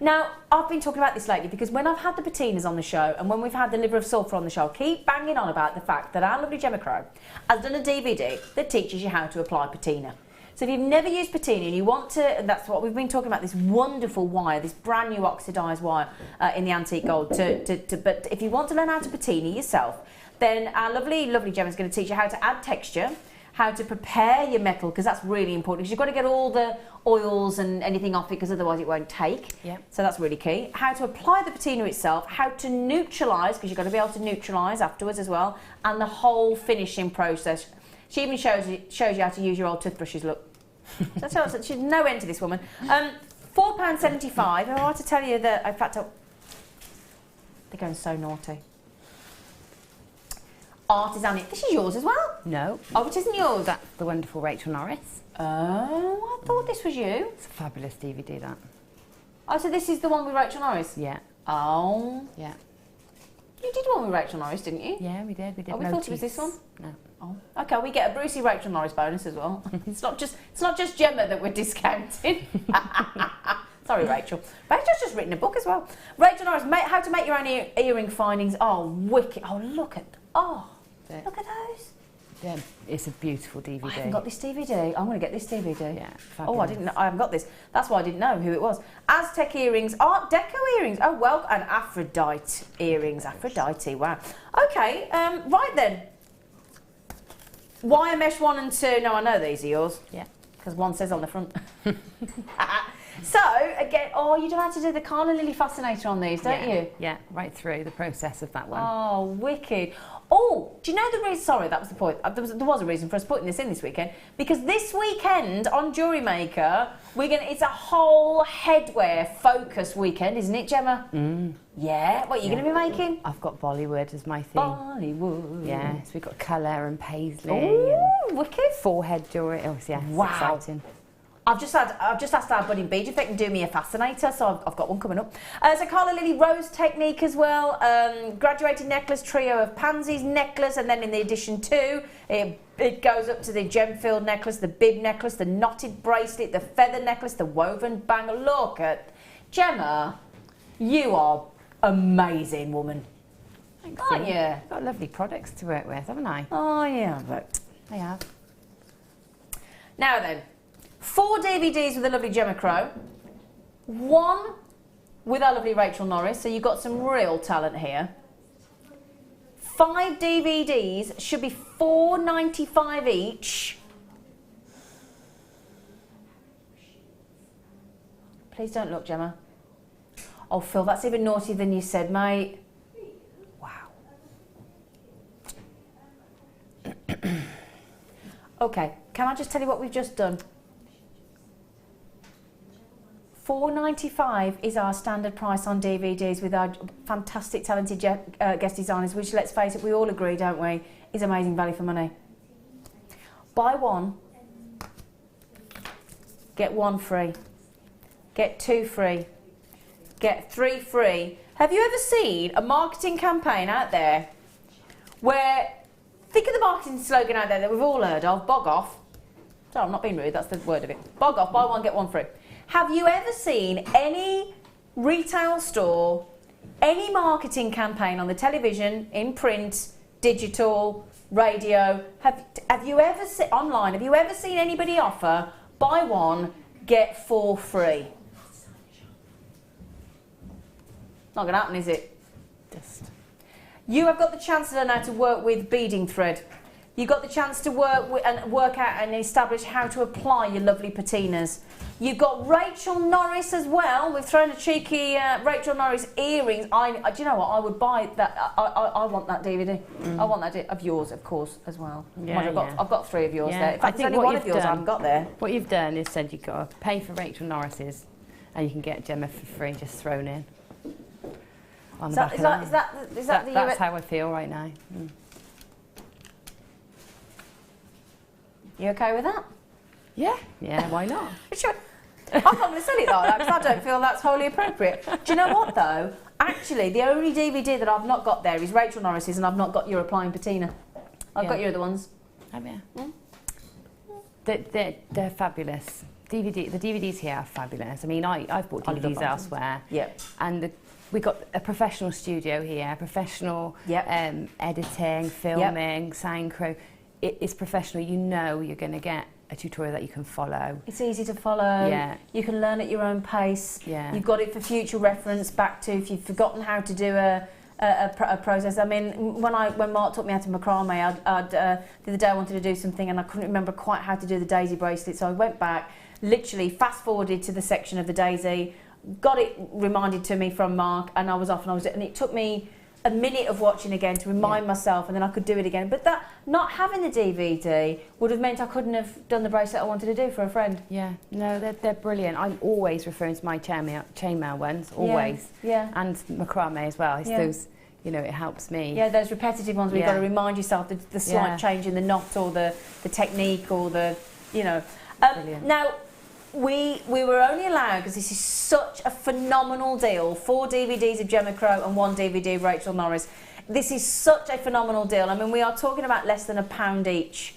Now, I've been talking about this lately because when I've had the patinas on the show and when we've had the liver of sulphur on the show, I keep banging on about the fact that our lovely Gemma Crow has done a DVD that teaches you how to apply patina. So if you've never used patina and you want to, and that's what we've been talking about, this wonderful wire, this brand new oxidised wire in the antique gold, but if you want to learn how to patina yourself, then our lovely Gemma's going to teach you how to add texture, how to prepare your metal, because that's really important, because you've got to get all the oils and anything off it, because otherwise it won't take. Yep. So that's really key. How to apply the patina itself, how to neutralise, because you've got to be able to neutralise afterwards as well, and the whole finishing process. She even shows you how to use your old toothbrushes, look. So she's no end to this woman. £4.75. I want to tell you that, in fact, they're going so naughty. Artisanic. This is yours as well? No. Oh, it isn't yours? That's the wonderful Rachel Norris. Oh, I thought this was you. It's a fabulous DVD, that. Oh, so this is the one with Rachel Norris? Yeah. Oh. Yeah. You did one with Rachel Norris, didn't you? Yeah, we did. We did. Oh, we thought it was this one? No. Oh. Okay, we get a Brucey Rachel Norris bonus as well. It's not just Gemma that we're discounting. Sorry, Rachel. Rachel's just written a book as well. Rachel Norris, how to make your own earring findings. Oh, wicked. Oh, look at those. Yeah, it's a beautiful DVD. I haven't got this DVD. I'm going to get this DVD. Yeah, fabulous. Oh, I didn't know. I haven't got this. That's why I didn't know who it was. Aztec earrings, Art Deco earrings. Oh, well, and Aphrodite earrings. Aphrodite, wow. Okay, right then. Wire mesh 1 and 2. No, I know these are yours. Yeah. Because one says on the front. So, again, you don't have to do the Carla Lily Fascinator on these, don't you? Yeah, right through the process of that one. Oh, wicked. Oh, do you know the reason? Sorry, that was the point. There was a reason for us putting this in this weekend. Because this weekend on Jewellery Maker, it's a whole headwear focus weekend, isn't it, Gemma? Mm. Yeah. What are you going to be making? I've got Bollywood as my theme. Bollywood. Yeah, so we've got colour and paisley. Ooh, and wicked. Forehead jewellery. Oh, yeah, wow. It's exciting. I've just asked our budding Bead if they can do me a fascinator, so I've got one coming up. So Carla Lily Rose technique as well, graduated necklace, trio of pansies necklace, and then in the addition to it goes up to the gem-filled necklace, the bib necklace, the knotted bracelet, the feather necklace, the woven bangle. Look at Gemma, you are amazing woman. Thanks, aren't you? I've got lovely products to work with, haven't I? Oh yeah, but I have. Now then. 4 DVDs with the lovely Gemma Crow, 1 with our lovely Rachel Norris, so you've got some real talent here. 5 DVDs should be $4.95 each. Please don't look, Gemma. Oh, Phil, that's even naughtier than you said, mate. Wow. Okay, can I just tell you what we've just done? $4.95 is our standard price on DVDs with our fantastic, talented guest designers, which, let's face it, we all agree, don't we, is amazing value for money. Buy 1, get 1 free, get 2 free, get 3 free. Have you ever seen a marketing campaign out there where, think of the marketing slogan out there that we've all heard of, bog off. Sorry, I'm not being rude, that's the word of it. Bog off, buy 1, get 1 free. Have you ever seen any retail store, any marketing campaign on the television, in print, digital, radio. Have you ever seen online? Have you ever seen anybody offer buy one get 4 free? Not going to happen, is it? You have got the chance to learn how to work with beading thread. You've got the chance to work out and establish how to apply your lovely patinas. You've got Rachel Norris as well. We've thrown a cheeky Rachel Norris earrings. Do you know what? I would buy that. I want that DVD. I want that of yours, of course, as well. Yeah, I've got 3 of yours there. In fact, I think there's only one of yours I haven't got there. What you've done is said you've got to pay for Rachel Norris's, and you can get Gemma for free, just thrown in. On the back of that. That's how I feel right now. You okay with that? Yeah, why not? Sure. I'm not going to sell it like that because I don't feel that's wholly appropriate. Do you know what though? Actually, the only DVD that I've not got there is Rachel Norris's, and I've not got your applying patina. I've got your other ones. Have you? They're fabulous. The DVDs here are fabulous. I mean, I've bought DVDs elsewhere. And we've got a professional studio here, professional editing, filming, sound crew. It's professional. You know you're going to get a tutorial that you can follow. It's easy to follow. Yeah. You can learn at your own pace. Yeah. You've got it for future reference back to if you've forgotten how to do a process. I mean, when Mark taught me how to macrame, the other day I wanted to do something and I couldn't remember quite how to do the daisy bracelet, so I went back, literally fast forwarded to the section of the daisy, got it reminded to me from Mark, and I was off and it took me a minute of watching again to remind myself, and then I could do it again. But that not having the DVD would have meant I couldn't have done the bracelet I wanted to do for a friend. Yeah, no, they're brilliant. I'm always referring to my chainmail ones, always. Yeah. And macrame as well. It's those, you know, it helps me. Yeah, those repetitive ones where you've got to remind yourself the slight change in the knot or the technique or the, you know. Now, we were only allowed, because this is such a phenomenal deal, 4 DVDs of Gemma Crow and 1 DVD of Rachel Norris. This is such a phenomenal deal. I mean, we are talking about less than £1 each.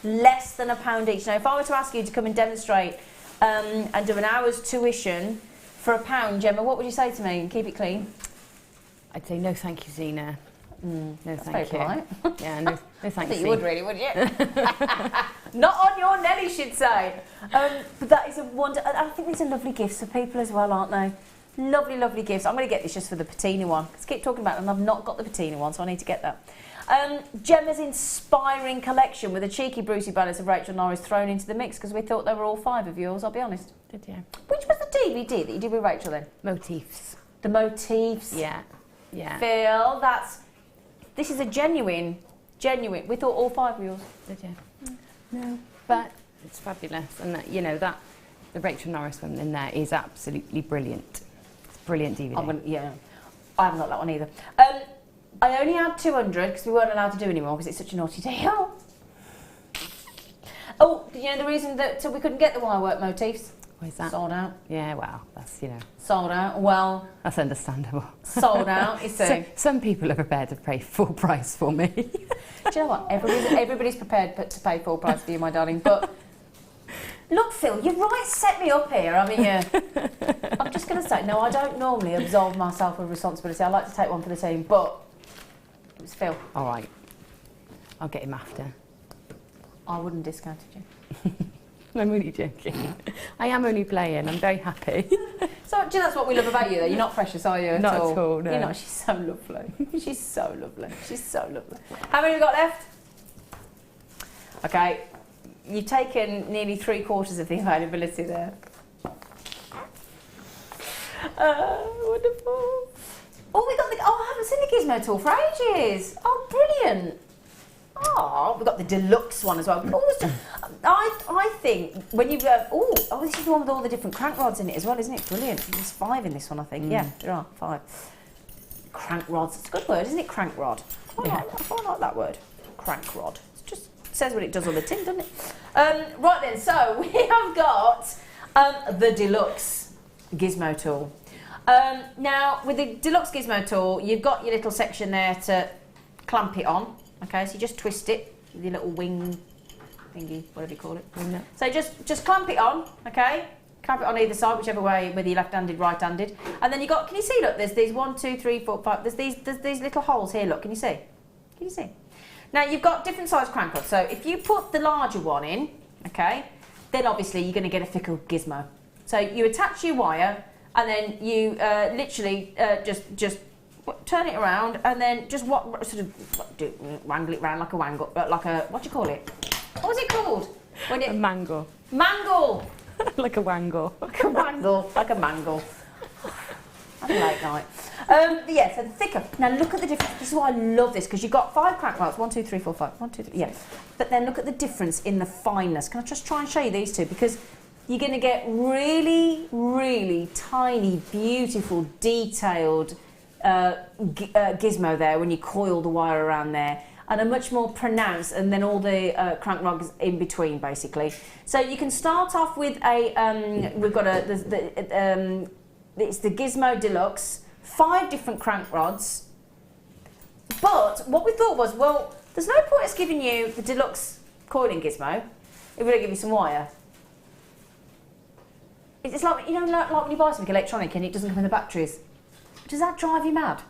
Less than £1 each. Now, if I were to ask you to come and demonstrate and do an hour's tuition for £1, Gemma, what would you say to me? And keep it clean. I'd say no, thank you, Zena. No, That's thank you. very polite. Yeah, no thank you. I think you would really, wouldn't you? Not on your Nelly, she'd say. But that is a wonder. I think these are lovely gifts for people as well, aren't they? Lovely, lovely gifts. I'm going to get this just for the patina one. Let's keep talking about them. I've not got the patina one, so I need to get that. Gemma's inspiring collection with a cheeky Brucey balance of Rachel Norris thrown into the mix because we thought they were all 5 of yours, I'll be honest. Did you? Which was the DVD that you did with Rachel then? Motifs. The motifs. Yeah. Yeah. Phil, this is a genuine. We thought all 5 were yours. Did you? No. But it's fabulous, and you know that the Rachel Norris one in there is absolutely brilliant. It's a brilliant DVD. I haven't got that one either. I only had 200 because we weren't allowed to do any more because it's such a naughty deal. Oh, you know the reason that we couldn't get the wire work motifs? Why is that? Sold out. Yeah, well, that's, you know. Sold out. Well, that's understandable. Sold out, you see. Some people are prepared to pay full price for me. Do you know what? Everybody's prepared to pay full price for you, my darling. But look, Phil, you've right set me up here, haven't you? I'm just going to say, no, I don't normally absolve myself of responsibility. I like to take one for the team, but it was Phil. All right. I'll get him after. I wouldn't discount you. I'm only joking. I am only playing. I'm very happy. So, do you know that's what we love about you, though? You're not precious, are you? Not at all, no. You're not. She's so lovely. She's so lovely. She's so lovely. How many have we got left? Okay. You've taken nearly 3/4 of the availability there. Wonderful. Oh, we got the. Oh, I haven't seen the Gizmo tool for ages. Oh, brilliant. Oh, we've got the Deluxe one as well. I think when you go, this is the one with all the different crank rods in it as well, isn't it? Brilliant. There's 5 in this one, I think. Yeah, there are 5. Crank rods. It's a good word, isn't it? Crank rod. I like that word. Crank rod. It just says what it does on the tin, doesn't it? Right then, so we have got the Deluxe Gizmo tool. Now, with the Deluxe Gizmo tool, you've got your little section there to clamp it on. Okay, so you just twist it with your little wing thingy, whatever you call it. So just clamp it on, okay? Clamp it on either side, whichever way, whether you're left-handed, right-handed. And then you got, can you see, look, there's these 1, 2, 3, 4, 5, there's these little holes here, look, can you see? Can you see? Now you've got different size crank rods. So if you put the larger one in, okay, then obviously you're going to get a thicker gizmo. So you attach your wire and then you literally just turn it around and then just wangle it around like a wangle, what do you call it? What was it called? When it, a mangle. Mangle! Like a wangle. Like a wangle, like a mangle. Have a late night. Yeah, so the thicker. Now look at the difference. This is why I love this, because you've got 5 crank rods. 1, 2, 3, 4, 5. 1, 2, 3. Yeah. But then look at the difference in the fineness. Can I just try and show you these two? Because you're going to get really, really tiny, beautiful, detailed gizmo there when you coil the wire around there, and a much more pronounced, and then all the crank rods in between, basically. So you can start off with a. We've got it's the Gizmo Deluxe, 5 different crank rods. But what we thought was, well, there's no point us giving you the Deluxe coiling gizmo if we don't give you some wire. It's like, you know, like when you buy something electronic and it doesn't come in the batteries. Does that drive you mad?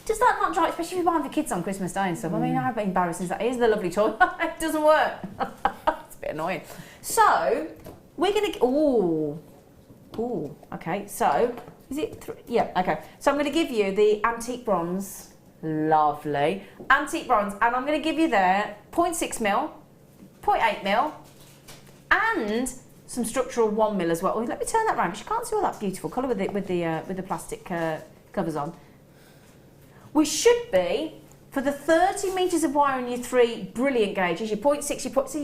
Does that not drive, especially if you're buying for kids on Christmas Day and stuff? I mean, how embarrassing is that? Here's the lovely toy. It doesn't work. It's a bit annoying. So, we're going to... Ooh, okay. So, is it... Yeah, okay. So, I'm going to give you the antique bronze. Lovely. Antique bronze. And I'm going to give you there 0.6 mil, 0.8 mil, and some structural 1 mil as well. Oh, let me turn that around, because you can't see all that beautiful colour with the plastic covers on. We should be, for the 30 metres of wire in your 3 brilliant gauges, your 0.6, so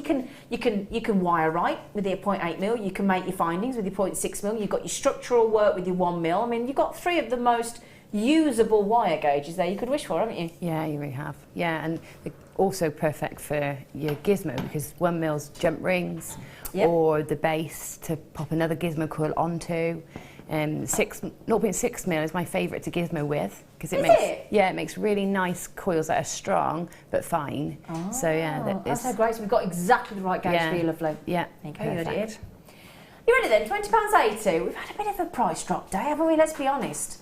you can wire right with your 0.8 mil, you can make your findings with your 0.6 mil, you've got your structural work with your 1 mil. I mean, you've got 3 of the most usable wire gauges there you could wish for, haven't you? Yeah, you really have. Yeah, and also perfect for your gizmo, because 1 mil's jump rings, or the base to pop another gizmo coil onto. 0.6 mil is my favourite to gizmo with, because it makes really nice coils that are strong but fine. Oh, so yeah, that's so great. So we've got exactly the right gauge for you, lovely. Yeah, perfect. You ready then? £20.80. We've had a bit of a price drop day, haven't we? Let's be honest.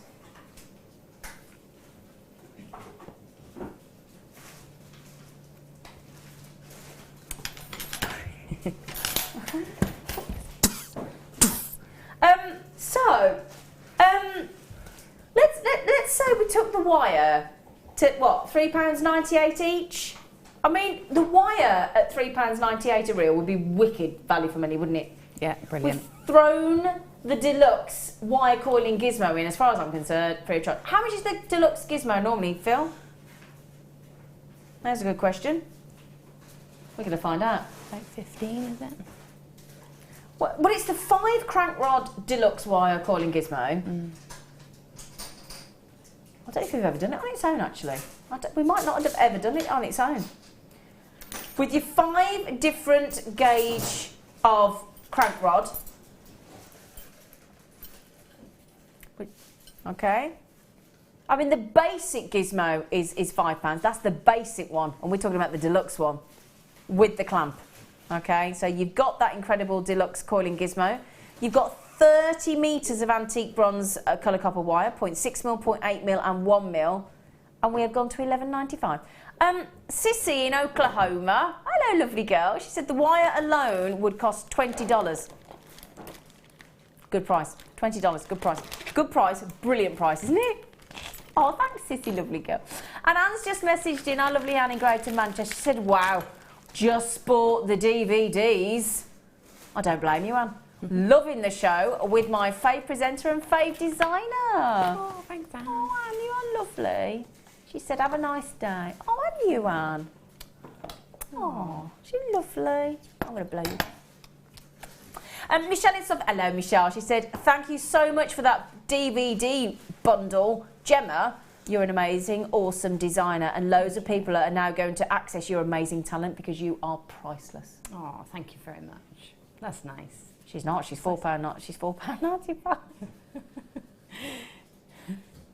Let's say we took the wire to what, £3.98 each? I mean, the wire at £3.98 a reel would be wicked value for money, wouldn't it? Yeah, brilliant. We've thrown the Deluxe wire coiling gizmo in, as far as I'm concerned, free of charge. How much is the Deluxe gizmo normally, Phil? That's a good question. We're going to find out. Like 15, is it? Well, it's the 5 crank rod Deluxe wire coiling gizmo. I don't know if we've ever done it on its own, actually. We might not have ever done it on its own. With your 5 different gauge of crank rod. Okay. I mean, the basic gizmo is £5. That's the basic one. And we're talking about the Deluxe one with the clamp. Okay, so you've got that incredible Deluxe coiling gizmo. You've got 30 metres of antique bronze colour copper wire, 0.6 mil, 0.8 mil and 1 mil. And we have gone to $11.95. Sissy in Oklahoma, hello lovely girl, she said the wire alone would cost $20. Good price, $20, good price. Good price, brilliant price, isn't it? Oh, thanks Sissy, lovely girl. And Anne's just messaged in, our lovely Anne in Greater Manchester, she said, wow, just bought the DVDs. I don't blame you, Anne. Loving the show with my fave presenter and fave designer. Oh, thanks, Anne. Oh, Anne, you are lovely. She said, have a nice day. Oh, and you, Anne. Oh, she's lovely. I'm going to blow you. Michelle is hello, Michelle. She said, thank you so much for that DVD bundle. Gemma, you're an amazing, awesome designer, and loads of people are now going to access your amazing talent because you are priceless. Oh, thank you very much. That's nice. She's not. She's £4. She's £4.95.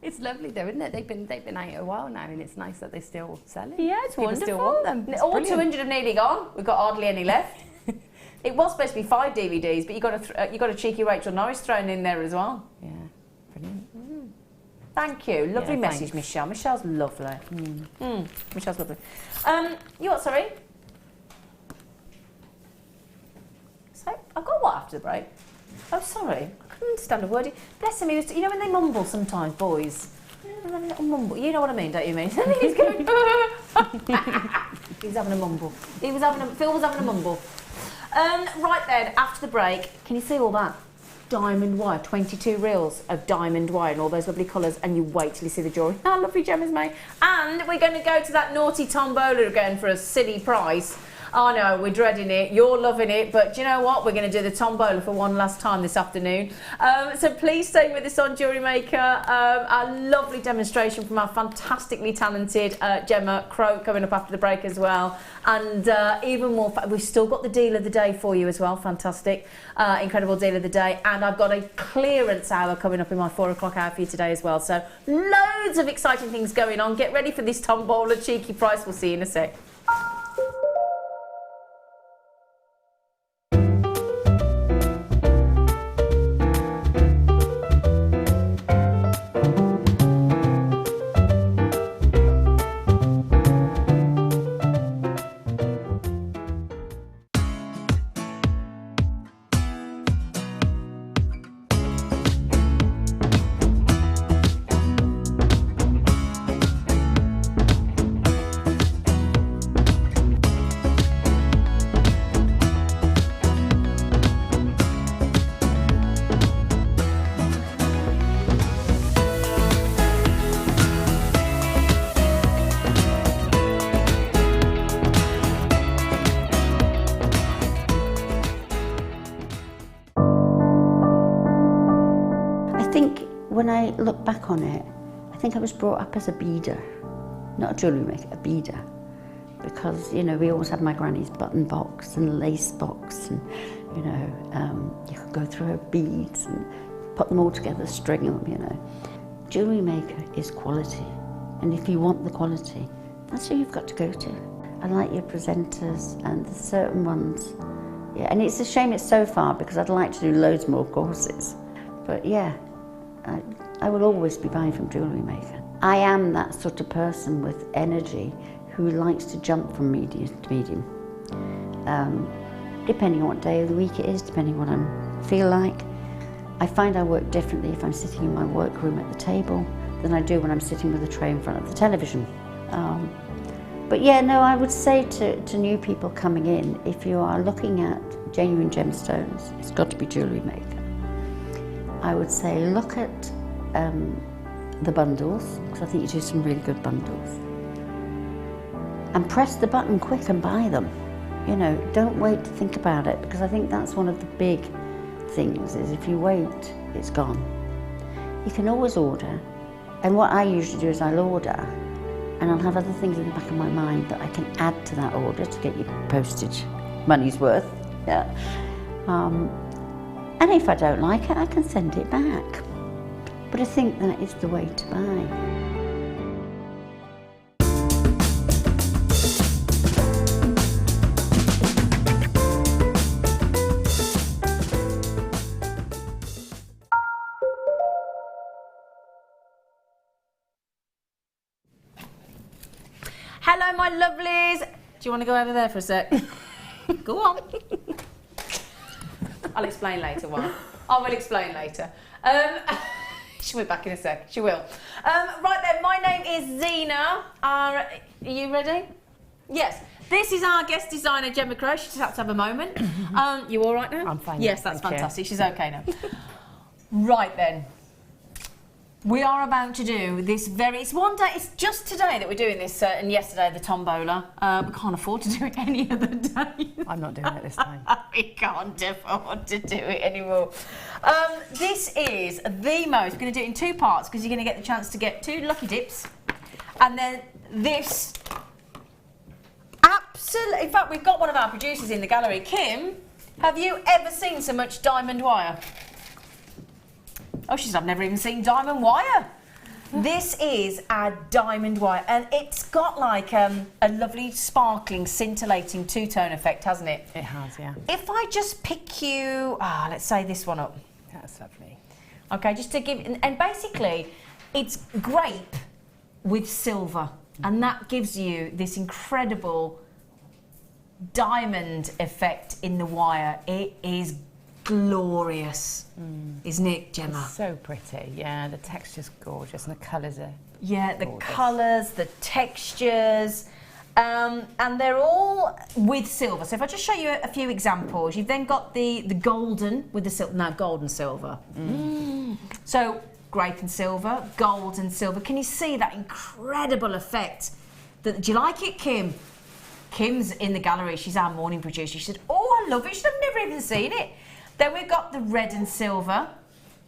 It's lovely though, isn't it? They've been out a while now, and it's nice that they're still selling. Yeah, it's People wonderful. still want them. It's all brilliant. 200 have nearly gone. We've got hardly any left. It was supposed to be 5 DVDs, but you got a cheeky Rachel Norris thrown in there as well. Yeah, brilliant. Thank you. Lovely Yeah, message, thanks. Michelle. Michelle's lovely. Michelle's lovely. You what, sorry? So, I got what after the break? Oh, sorry. I couldn't understand a word. Bless him, he was, you know when they mumble sometimes, boys? A little mumble. You know what I mean, don't you, mean? He's going... He was having a mumble. Phil was having a mumble. Right then, after the break, can you see all that? Diamond wire, 22 reels of diamond wire and all those lovely colours, and you wait till you see the jewellery. How lovely gem is made. And we're going to go to that naughty tombola again for a silly price. I know, we're dreading it, you're loving it, but do you know what? We're going to do the tombola for one last time this afternoon. So please stay with us on Jewellery Maker. A lovely demonstration from our fantastically talented Gemma Crow coming up after the break as well. And even more, we've still got the deal of the day for you as well. Fantastic, incredible deal of the day. And I've got a clearance hour coming up in my 4 o'clock hour for you today as well. So loads of exciting things going on. Get ready for this tombola cheeky price. We'll see you in a sec. When I look back on it, I think I was brought up as a beader, not a jewellery maker, a beader. Because, you know, we always had my granny's button box and lace box and, you know, you could go through her beads and put them all together, string them, you know. Jewellery maker is quality. And if you want the quality, that's who you've got to go to. I like your presenters and the certain ones. Yeah, and it's a shame it's so far because I'd like to do loads more courses. But yeah. I will always be buying from Jewellery Maker. I am that sort of person with energy who likes to jump from medium to medium. Depending on what day of the week it is, depending on what I feel like. I find I work differently if I'm sitting in my workroom at the table than I do when I'm sitting with a tray in front of the television. But yeah, no, I would say to new people coming in, if you are looking at genuine gemstones, it's got to be Jewellery Maker. I would say look at the bundles, because I think you do some really good bundles. And press the button quick and buy them. You know, don't wait to think about it, because I think that's one of the big things, is if you wait, it's gone. You can always order, and what I usually do is I'll order, and I'll have other things in the back of my mind that I can add to that order to get your postage money's worth. Yeah. And if I don't like it, I can send it back. But I think that is the way to buy. Hello, my lovelies. Do you want to go over there for a sec? Go on. I'll explain later why. I will explain later. She'll be back in a sec. She will. Right then, my name is Zena. Are you ready? Yes. This is our guest designer, Gemma Crow. She just had to have a moment. You all right now? I'm fine. Yes, that's fantastic. She's okay now. Right then. We are about to do this it's one day, it's just today that we're doing this, and yesterday the tombola. We can't afford to do it any other day. I'm not doing it this time. We can't afford to do it anymore. This is the most, we're going to do it in 2 parts because you're going to get the chance to get 2 lucky dips. And then this, absolutely, in fact we've got one of our producers in the gallery. Kim, have you ever seen so much diamond wire? Oh, she said, I've never even seen diamond wire. This is our diamond wire, and it's got like a lovely sparkling, scintillating two-tone effect, hasn't it? It has, yeah. If I just pick you, let's say this one up. That's lovely. Okay, just to give, and basically, it's grape with silver, and that gives you this incredible diamond effect in the wire. It is glorious, isn't it, Gemma? It's so pretty. Yeah, the texture's gorgeous, and the colours are the colours, the textures, and they're all with silver. So if I just show you a few examples, you've then got the golden with the silver. No, gold and silver. So grape and silver, gold and silver. Can you see that incredible effect? Do you like it, Kim? Kim's in the gallery. She's our morning producer. She said, "Oh, I love it." She said, "I've never even seen it." Then we've got the red and silver.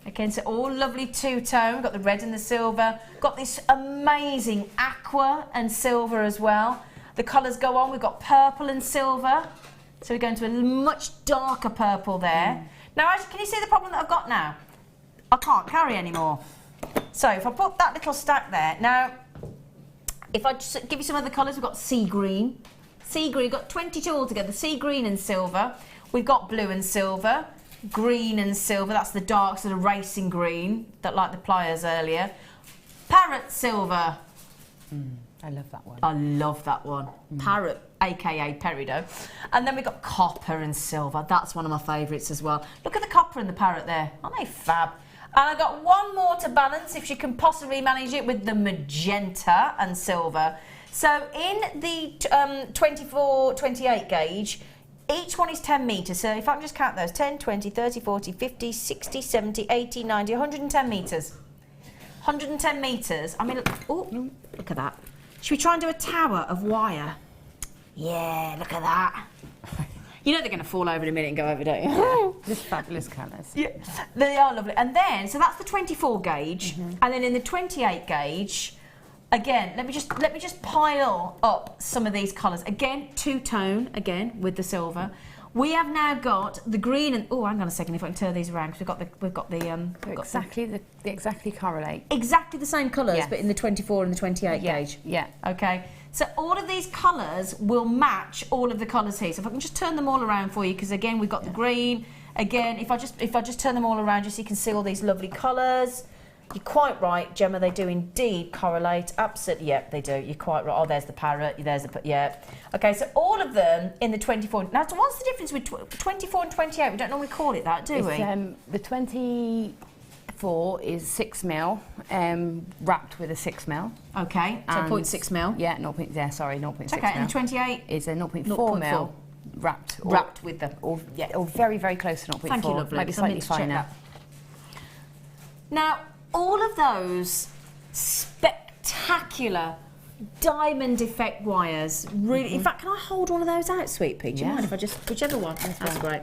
Again, so all lovely two-tone. We've got the red and the silver. Got this amazing aqua and silver as well. The colours go on. We've got purple and silver. So we're going to a much darker purple there. Now, can you see the problem that I've got now? I can't carry anymore. So if I put that little stack there. Now, if I just give you some other colours, we've got sea green. Sea green, we've got 22 altogether. Sea green and silver. We've got blue and silver. Green and silver, that's the dark sort of racing green, that like the pliers earlier. Parrot silver. I love that one. I love that one. Parrot, aka peridot. And then we've got copper and silver. That's one of my favourites as well. Look at the copper and the parrot there. Aren't they fab? And I've got one more to balance, if you can possibly manage it, with the magenta and silver. So in the 24-28 gauge, each one is 10 metres, so if I can just count those, 10, 20, 30, 40, 50, 60, 70, 80, 90, 110 metres. 110 metres. I mean, look at that. Should we try and do a tower of wire? Yeah, look at that. You know they're going to fall over in a minute and go over, don't you? Just fabulous colours. Yeah, they are lovely. And then, so that's the 24 gauge, and then in the 28 gauge, again, let me just pile up some of these colours. Again, two-tone, again, with the silver. We have now got the green and... Oh, hang on a second, if I can turn these around, because we've got they exactly correlate. Exactly the same colours, but in the 24 and the 28 gauge. Yeah. Okay. So all of these colours will match all of the colours here. So if I can just turn them all around for you, because again, we've got the green. Again, if I just turn them all around, just so you can see all these lovely colours. You're quite right, Gemma, they do indeed correlate. Absolutely, yep, they do. You're quite right. Oh, there's the parrot, there's the... Yeah. Okay, so all of them in the 24... Now, so what's the difference with 24 and 28? We don't normally call it that, do we? The 24 is 6mm, wrapped with a 6mm. Okay, so 0.6 mil. Yeah, 0.6 okay, and the 28? Is a 0.4mm wrapped. Wrapped with the... Or very, very close to 0.4. Thank you, lovely. Maybe slightly finer. Now, all of those spectacular diamond effect wires, really... In fact, can I hold one of those out, Sweet Pea? Do you mind if I just... Whichever one. That's great.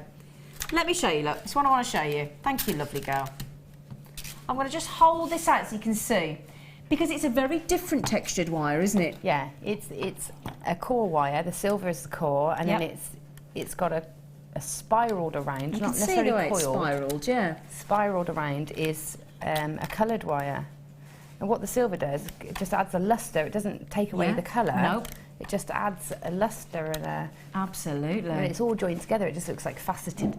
Let me show you, look. It's one I want to show you. Thank you, lovely girl. I'm going to just hold this out so you can see. Because it's a very different textured wire, isn't it? Yeah, it's a core wire. The silver is the core, and then it's got a spiralled around, you not can necessarily see the way coiled. It's spiralled, yeah. Spiralled around is a coloured wire. And what the silver does, it just adds a lustre. It doesn't take away the colour. Nope. It just adds a lustre and a... Absolutely. When it's all joined together, it just looks like faceted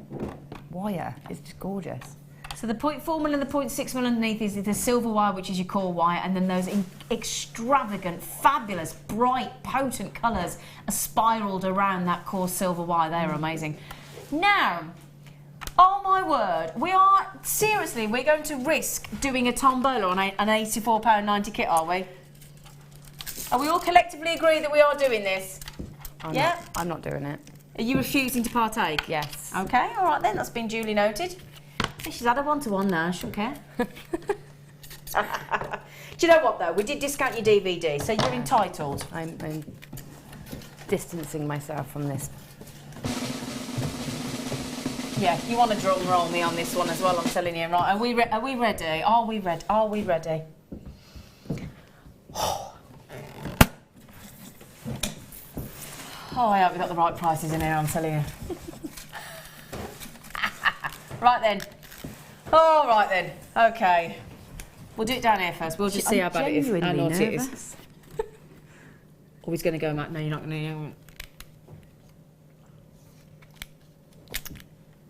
wire. It's just gorgeous. So the 0.4mm and the 0.6mm underneath is the silver wire, which is your core wire, and then those extravagant, fabulous, bright, potent colours are spiralled around that core silver wire. They're amazing. Now, oh my word, we're going to risk doing a tombola on an £84.90 kit, are we? Are we all collectively agree that we are doing this? I'm not doing it. Are you refusing to partake? Yes. Okay, all right then, that's been duly noted. She's had a one-to-one now, she don't care. Do you know what though? We did discount your DVD, so you're entitled. I'm distancing myself from this. Yeah, you want to drum roll me on this one as well, I'm telling you. Right, are we ready? Are we ready? Are we ready? Oh, I hope we got the right prices in here, I'm telling you. Right then. All right then. Okay. We'll do it down here first. We'll just see how bad it is. How naughty it is. Or he's going to go, Matt. No, you're not going to.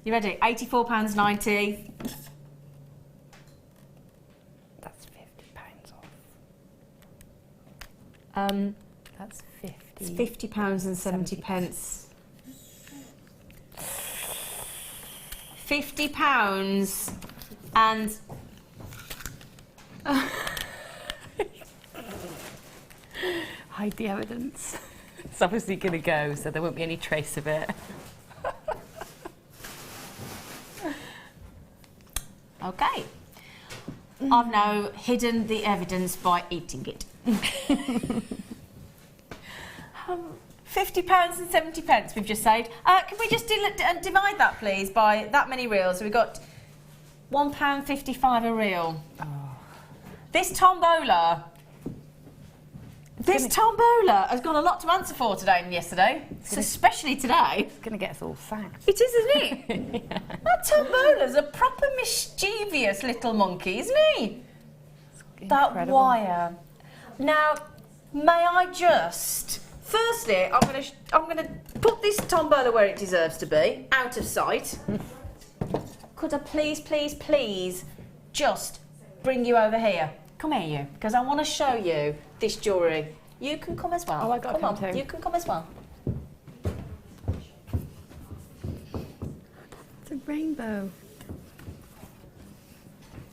You ready? £84.90. That's £50 That's 50. It's £50 and 70 pence. £50 and hide the evidence. It's obviously going to go, so there won't be any trace of it. okay. I've now hidden the evidence by eating it. £50 and 70 pence we've just said. Can we just divide that, please, by that many reels? So we've got £1.55 a reel. Oh. This tombola has got a lot to answer for today and yesterday, so especially today. It's going to get us all sacked. It is, isn't it? Yeah. That tombola's a proper mischievous little monkey, isn't he? That wire. Now, may I just... Firstly, I'm going to put this tombola where it deserves to be, out of sight. Could I please just bring you over here? Come here, you, because I want to show you this jewellery. You can come as well. Oh, I got to come too. You can come as well. It's a rainbow.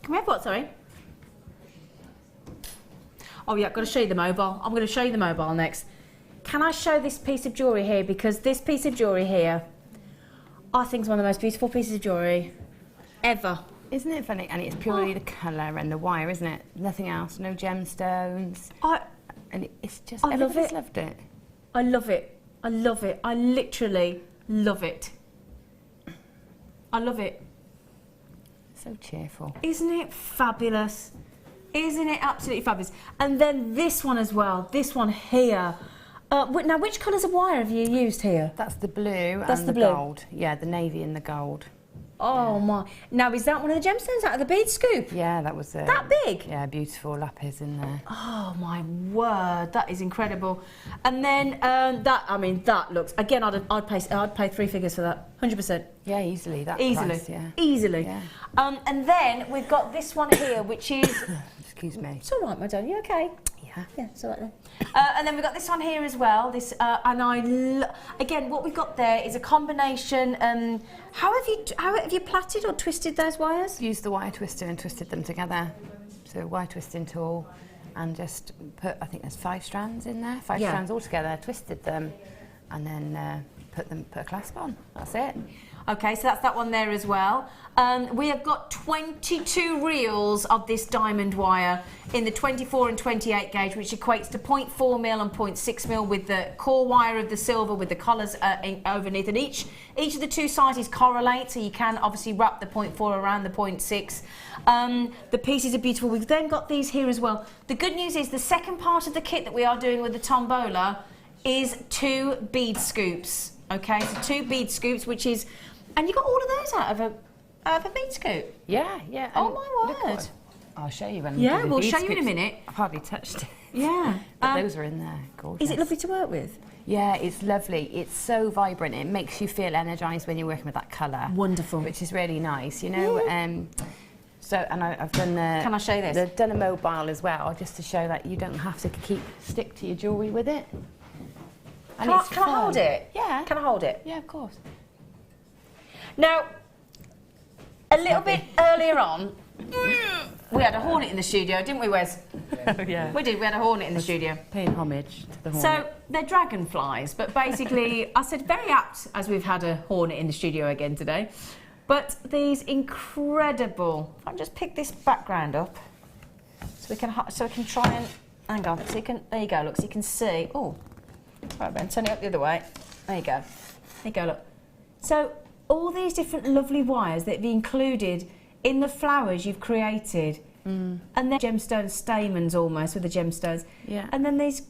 Can we have what, sorry? Oh yeah, I've got to show you the mobile. I'm going to show you the mobile next. Can I show this piece of jewellery here? Because this piece of jewellery here, I think is one of the most beautiful pieces of jewellery ever. Isn't it funny? And it's purely the colour and the wire, isn't it? Nothing else, no gemstones. And it's just, everybody's loved it. I love it. I love it. I literally love it. I love it. So cheerful. Isn't it fabulous? Isn't it absolutely fabulous? And then this one as well, this one here. Now, which colours of wire have you used here? That's the blue and the gold. Yeah, the navy and the gold. Oh my! Now, is that one of the gemstones out of the bead scoop? Yeah, that was it. That big? Yeah, beautiful lapis in there. Oh my word, that is incredible. And then that looks. Again, I'd pay 3 figures for that, 100%. Yeah, easily. That easily, price, yeah. Easily. Yeah. And then we've got this one here, which is. Excuse me. It's all right, my darling. You okay? Yeah. Yeah, it's all right then. And then we've got this one here as well. This again, what we've got there is a combination. How have you plaited or twisted those wires? Used the wire twister and twisted them together. So wire twisting tool, and just put. I think there's 5 strands in there. 5 strands all together. Twisted them, and then put a clasp on. That's it. Okay, so that's that one there as well. We have got 22 reels of this diamond wire in the 24 and 28 gauge, which equates to 0.4 mil and 0.6 mil with the core wire of the silver with the collars underneath. And each of the two sizes correlate, so you can obviously wrap the 0.4 around the 0.6. The pieces are beautiful. We've then got these here as well. The good news is the second part of the kit that we are doing with the tombola is 2 bead scoops. Okay, so 2 bead scoops, which is... And you got all of those out of a bead scoop? Yeah, yeah. Oh my word. I'll show you when. Yeah, we'll show you in a minute. I've hardly touched it. Yeah. But those are in there. Gorgeous. Is it lovely to work with? Yeah, it's lovely. It's so vibrant. It makes you feel energised when you're working with that colour. Wonderful. Which is really nice, you know. Yeah. So, and I've done the... Can I show you this? I've done a mobile as well, just to show that you don't have to stick to your jewellery with it. And can I hold it? Yeah. Can I hold it? Yeah, of course. Now, a little bit earlier on, we had a hornet in the studio, didn't we, Wes? Oh, yeah. We did, we had a hornet in the studio. Paying homage to the hornet. So, they're dragonflies, but basically, I said very apt, as we've had a hornet in the studio again today. But these incredible, if I can just pick this background up, so we can try and, hang on, so you can, there you go, look, so you can see, oh, right Ben, turn it up the other way, there you go, look. So, all these different lovely wires that have been included in the flowers you've created. And then gemstone stamens almost with the gemstones. Yeah. And then these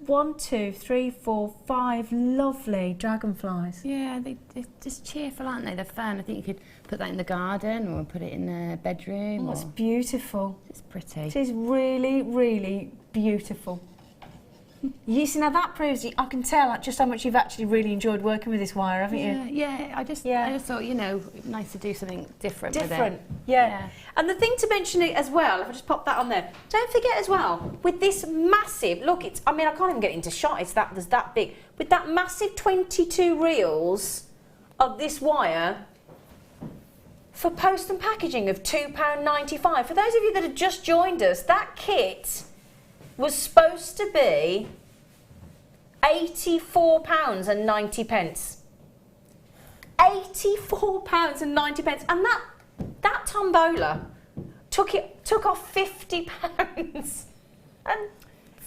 1, 2, 3, 4, 5 lovely dragonflies. Yeah, they're just cheerful, aren't they? They're fun. I think you could put that in the garden or put it in the bedroom. Oh, it's beautiful. It's pretty. It is really, really beautiful. You see, now that proves I can tell just how much you've actually really enjoyed working with this wire, haven't you? Yeah. I just thought, you know, nice to do something different with it. Yeah. And the thing to mention as well, if I just pop that on there, don't forget as well, with this massive, look, I mean, I can't even get into shot, there's that big. With that massive 22 reels of this wire, for post and packaging of £2.95. For those of you that have just joined us, that kit was supposed to be £84.90. £84.90, and that tombola took off £50 and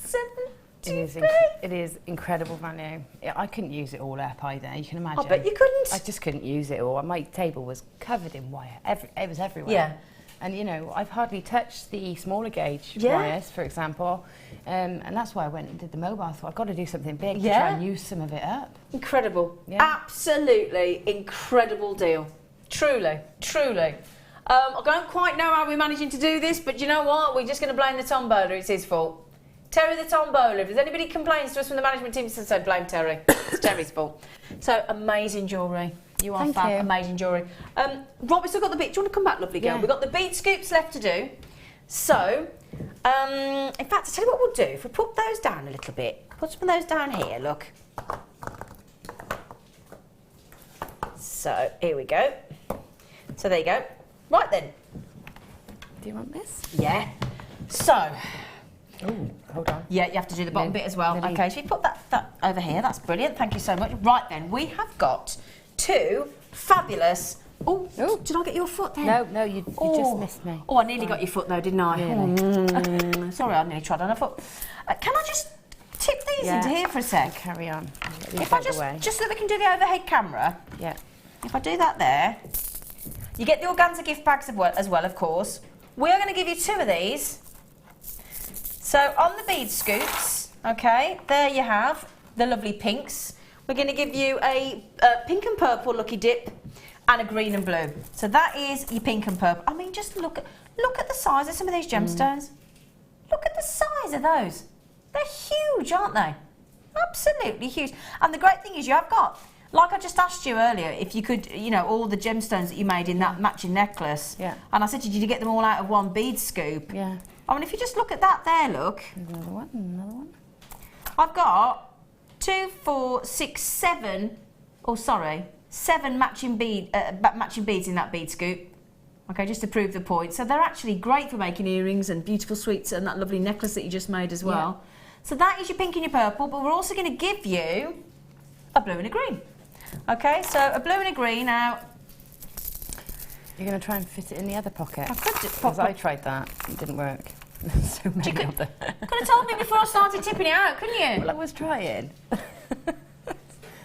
70p. It is incredible value. I couldn't use it all at Payday, you can imagine. I bet you couldn't. I just couldn't use it all. My table was covered in wire. It was everywhere. Yeah. And you know, I've hardly touched the smaller gauge wires, for example, and that's why I went and did the mobile. I thought I've got to do something big to try and use some of it up. Incredible, absolutely incredible deal. Truly, truly. I don't quite know how we're managing to do this, but you know what? We're just going to blame the tombola. It's his fault. Terry the tombola. If there's anybody complains to us from the management team, so blame Terry. It's Terry's fault. So amazing jewellery. You are fab, amazing jewellery. Rob, we've still got the bead. Do you want to come back, lovely girl? We've got the bead scoops left to do. So, in fact, I'll tell you what we'll do. If we put those down a little bit, put some of those down here, look. So, here we go. So, there you go. Right then. Do you want this? Yeah. So. Oh, hold on. Yeah, you have to do the bottom bit as well. Okay, so you put that over here. That's brilliant. Thank you so much. Right then, we have got two fabulous. Oh, did I get your foot then? No, you just missed me. Oh, I nearly got your foot though, didn't I? Really? Sorry, I nearly trod on a foot. Can I just tip these into here for a sec? Carry on. If I just so that we can do the overhead camera. Yeah. If I do that there, you get the organza gift bags as well, of course. We are going to give you two of these. So on the bead scoops, okay, there you have the lovely pinks. We're going to give you a pink and purple lucky dip and a green and blue. So that is your pink and purple. I mean, just look at the size of some of these gemstones. Look at the size of those. They're huge, aren't they? Absolutely huge. And the great thing is you have got, like I just asked you earlier, if you could, you know, all the gemstones that you made in that matching necklace. Yeah. And I said to you, did you get them all out of one bead scoop? Yeah. I mean, if you just look at that there, look. Another one. I've got 7 matching beads in that bead scoop. Okay, just to prove the point. So they're actually great for making earrings and beautiful sweets and that lovely necklace that you just made as well. Yeah. So that is your pink and your purple, but we're also going to give you a blue and a green. Okay, so a blue and a green now. You're going to try and fit it in the other pocket? I could because I tried that. It didn't work. So many of them. Could have told me before I started tipping it out, couldn't you? Well, I was trying.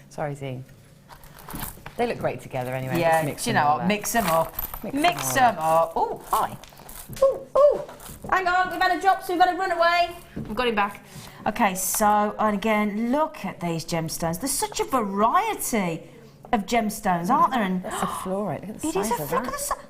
Sorry, Zine. They look great together anyway. Yeah, you know what? Mix them up. Mix them up. Oh, hi. Oh, hang on. We've had a drop, so we've had to run away. We've got him back. Okay, so, and again, look at these gemstones. There's such a variety of gemstones, aren't there? And that's a fluorite. Look at the size of that.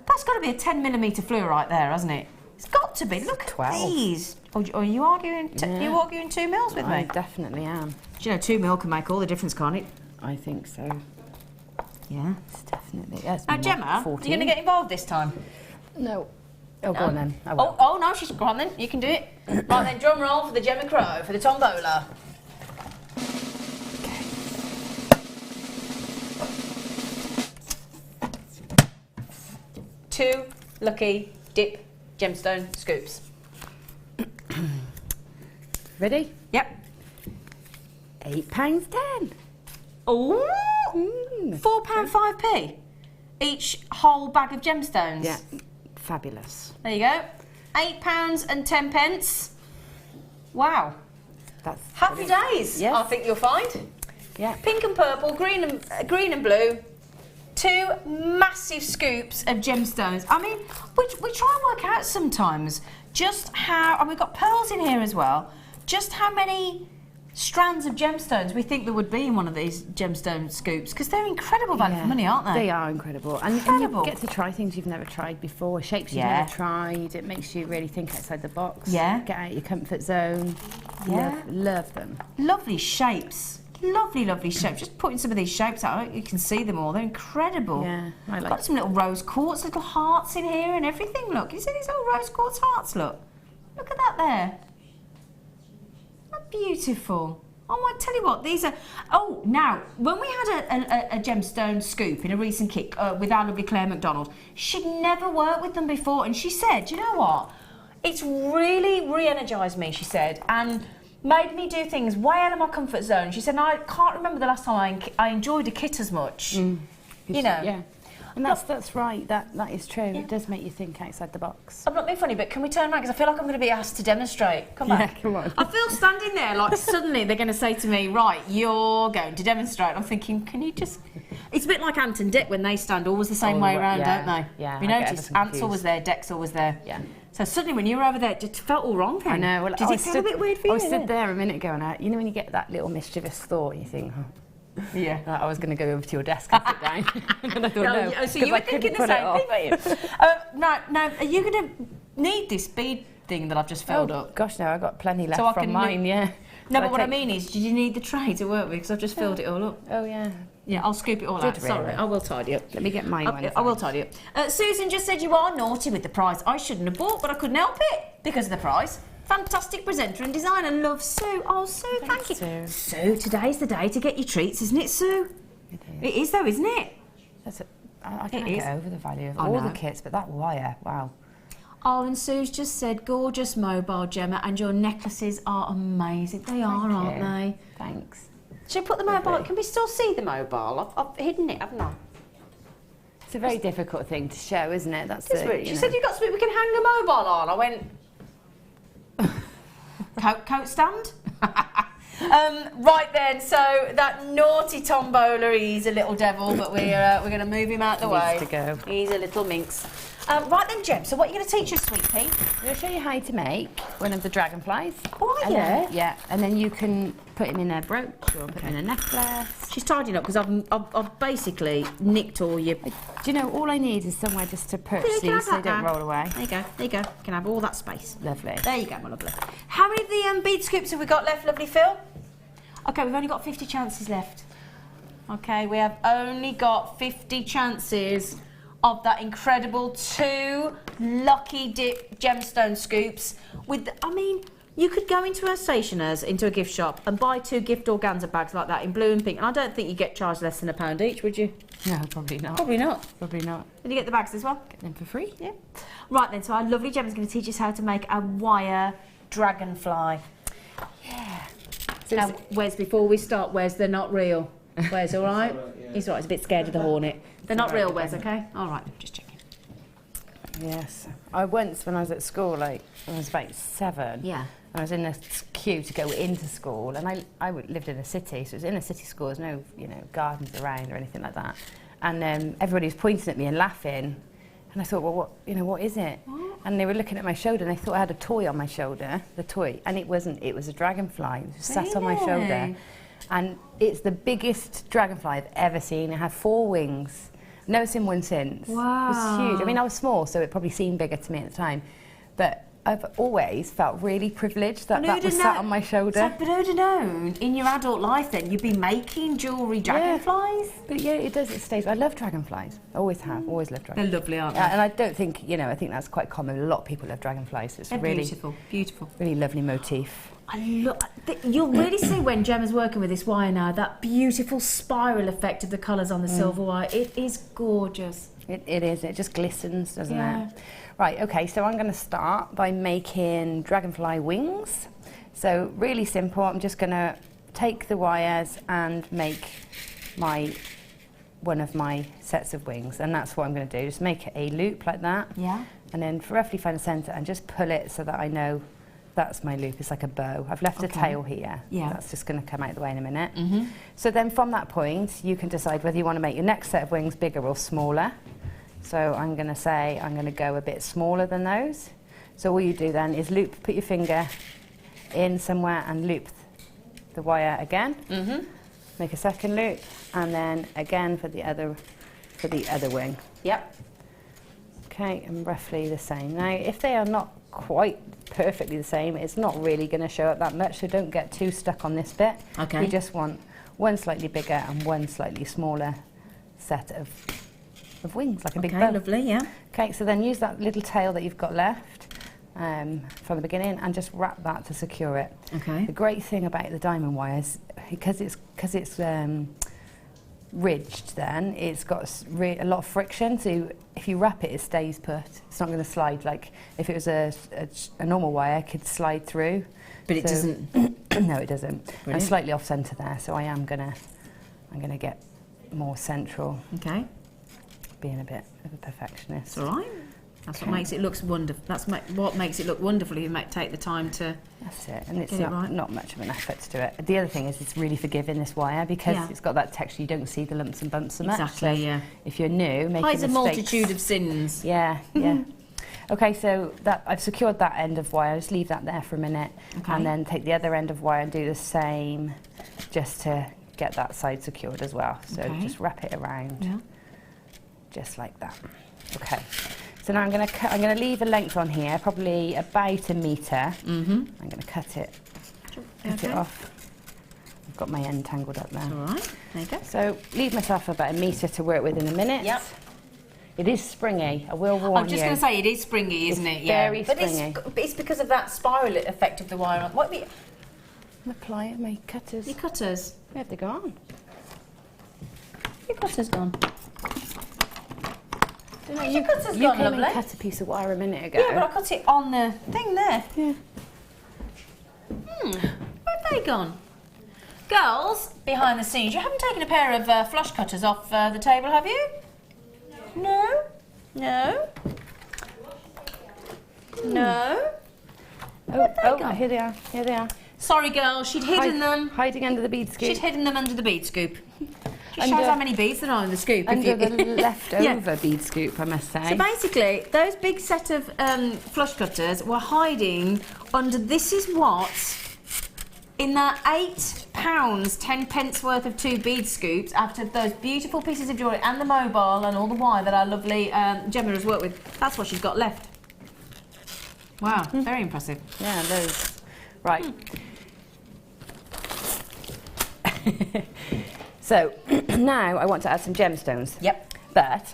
That's got to be a 10mm fluorite there, hasn't it? It's got to be. Look at these. Or are you arguing? You arguing 2 mils with me? I definitely am. Do you know 2 mil can make all the difference, can't it? I think so. Yeah, it's definitely. Yes. Now, Gemma, 14. Are you going to get involved this time? No. Oh, go on then. Oh, no, she's gone then. You can do it. Right then, drum roll for the Gemma Crow for the tombola. Okay. 2 lucky dip gemstone scoops. Ready? Yep. £8.10. Oh, £4.5p each whole bag of gemstones. Yeah, fabulous. There you go. £8.10. Wow. That's happy days. Yes. I think you'll find. Yeah. Pink and purple, green and blue. 2 massive scoops of gemstones. I mean, we try and work out sometimes just how, and we've got pearls in here as well, just how many strands of gemstones we think there would be in one of these gemstone scoops, because they're incredible value for money, aren't they? They are incredible. And you get to try things you've never tried before, shapes you've never tried. It makes you really think outside the box. Yeah. Get out of your comfort zone. Yeah. Love them. Lovely shapes. Lovely, lovely shapes. Just putting some of these shapes out, you can see them all. They're incredible. Yeah, I like Got some little rose quartz, little hearts in here and everything. Look, can you see these little rose quartz hearts? Look. Look at that there. That's beautiful. Oh, I tell you what, these are... Oh, now, when we had a gemstone scoop in a recent kit with our lovely Claire McDonald, she'd never worked with them before, and she said, you know what? It's really re-energised me, she said, and made me do things way out of my comfort zone. She said, I can't remember the last time I enjoyed a kit as much. You know? Yeah. And that's right, that is true. Yeah. It does make you think outside the box. I'm not being funny, but can we turn around? Because I feel like I'm going to be asked to demonstrate. Come back. Yeah, come on. I feel standing there like suddenly they're going to say to me, right, you're going to demonstrate. I'm thinking, can you just... It's a bit like Ant and Dec when they stand always the same way around, don't they? Yeah. You notice, Ant's always there, Dec's always there. Yeah. So suddenly when you were over there, it just felt all wrong then. I know. Well, Did it feel a bit weird for you? I stood there a minute ago and you know when you get that little mischievous thought, you think, yeah. I was going to go over to your desk and sit down. And I thought, no. So you were thinking the same thing, weren't you? Now, are you going to need this bead thing that I've just filled up? Gosh, no, I've got plenty left from mine, yeah. No, but what I mean is, did you need the tray to work with? Because I've just filled it all up. Oh, yeah. Yeah, I'll scoop it all out. Sorry, I will tidy up. Let me get mine one. I will tidy up. Susan just said you are naughty with the prize. I shouldn't have bought, but I couldn't help it because of the prize. Fantastic presenter and designer. Love, Sue. Oh, Sue, thank you. Sue, today's the day to get your treats, isn't it, Sue? It is, though, isn't it? I can't get over the value of all the kits, but that wire, wow. Oh, and Sue's just said, gorgeous mobile, Gemma, and your necklaces are amazing. They are, aren't they? Thanks. Should we put the mobile? Can we still see the mobile? I've hidden it, haven't I? It's a very difficult thing to show, isn't it? That's it. She said, you've got something we can hang the mobile on. I went, coat stand? Right then, so that naughty tombola, he's a little devil, but we're going to move him out the way. Needs to go. He's a little minx. Right then, Gem, so what are you going to teach us, sweet pea? I'm going to show you how to make one of the dragonflies. Oh, yeah? Yeah, and then you can put him in a brooch or put him in a necklace. She's tidying up because I've basically nicked all your... Do you know, all I need is somewhere just to perch these so they don't roll away. There you go, there you go. You can have all that space. Lovely. There you go, my lovely. How many of the bead scoops have we got left, lovely Phil? OK, we've only got 50 chances left. OK, we have only got 50 chances of that incredible 2 lucky dip gemstone scoops with, I mean, you could go into a stationer's, into a gift shop and buy 2 gift organza bags like that in blue and pink, and I don't think you'd get charged less than £1 each, would you? No, probably not. Probably not. Probably not. Did you get the bags as well? Get them for free. Yeah. Right then, so our lovely Gemma's going to teach us how to make a wire dragonfly. Yeah. So now, Wes, before we start, Wes, they're not real. Wes, all right? He's all right, he's a bit scared of the hornet. They're not real, Wes, OK? All right, just checking. Yes. I once, when I was at school, like, when I was about 7, I was in a queue to go into school, and I lived in a city, so it was in a city school, there's no, you know, gardens around or anything like that. And everybody was pointing at me and laughing, and I thought, well, what is it? And they were looking at my shoulder, and they thought I had a toy on my shoulder, the toy, and it wasn't, it was a dragonfly. It was sat on my shoulder. And it's the biggest dragonfly I've ever seen. It had 4 wings. Never seen one since. Wow. It was huge. I mean, I was small, so it probably seemed bigger to me at the time. But I've always felt really privileged that that was sat on my shoulder. So, but who'd have known in your adult life then you'd be making jewellery dragonflies? Yeah. But yeah, it does, it stays. I love dragonflies. Always have, always loved dragonflies. They're lovely, aren't they? And I don't think, you know, I think that's quite common. A lot of people love dragonflies. It's really beautiful, beautiful. Really lovely motif. You'll really see when Gemma's working with this wire now, that beautiful spiral effect of the colours on the silver wire. It is gorgeous. It is. It just glistens, doesn't it? Right, OK, so I'm going to start by making dragonfly wings. So really simple. I'm just going to take the wires and make one of my sets of wings, and that's what I'm going to do. Just make a loop like that. Yeah. And then roughly find the centre and just pull it so that I know that's my loop. It's like a bow. I've left a tail here. Yeah. That's just going to come out of the way in a minute. So then from that point, you can decide whether you want to make your next set of wings bigger or smaller. So I'm going to say I'm going to go a bit smaller than those. So all you do then is loop, put your finger in somewhere and loop the wire again. Make a second loop, and then again for the other wing. Yep. Okay, and roughly the same. Now, if they are not quite perfectly the same. It's not really going to show up that much, so don't get too stuck on this bit. Okay. We just want one slightly bigger and one slightly smaller set of wings, like a big bow. Lovely, yeah. Okay, so then use that little tail that you've got left from the beginning and just wrap that to secure it. Okay. The great thing about the diamond wire is because it's ridged, then it's got a lot of friction, so if you wrap it, it stays put. It's not going to slide like if it was a normal wire, it could slide through. But it doesn't. No, it doesn't. Brilliant. I'm slightly off centre there, so I'm gonna get more central. Okay. Being a bit of a perfectionist. It's all right. That's what makes it look wonderful. That's what makes it look wonderful. You might take the time to. That's it, and it's get not much of an effort to do it. The other thing is it's really forgiving, this wire, because it's got that texture. You don't see the lumps and bumps so much. Exactly. So yeah. if you're new, making hides a mistakes, multitude of sins. Yeah. Yeah. Okay, so that I've secured that end of wire. Just leave that there for a minute, and then take the other end of wire and do the same, just to get that side secured as well. So just wrap it around, just like that. Okay. So now I'm going to leave a length on here, probably about 1 metre. I'm going to cut it off. I've got my end tangled up there. All right, there you go. So leave myself about 1 metre to work with in a minute. Yep. It is springy, I will warn you. I'm just going to say it is springy, isn't it? Yeah. Very springy. But it's because of that spiral effect of the wire. What we? My cutters. Your cutters. Where have they gone? Your cutters gone. You cutter's came gone, and lovely. cut a piece of wire a minute ago. Yeah, but I cut it on the thing there. Yeah. Where have they gone? Girls, behind the scenes, you haven't taken a pair of flush cutters off the table, have you? No? No? No? Here they are. Here they are. Sorry, girls, she'd hidden them. Hiding under the bead scoop. She'd hidden them under the bead scoop. Just shows how many beads there are in the scoop. Under the leftover bead scoop, I must say. So basically, those big set of flush cutters were hiding under this is what, in that £8, 10 pence worth of 2 bead scoops, after those beautiful pieces of jewellery and the mobile and all the wire that our lovely Gemma has worked with, that's what she's got left. Wow, very impressive. Yeah, those. Right. So now I want to add some gemstones. Yep. But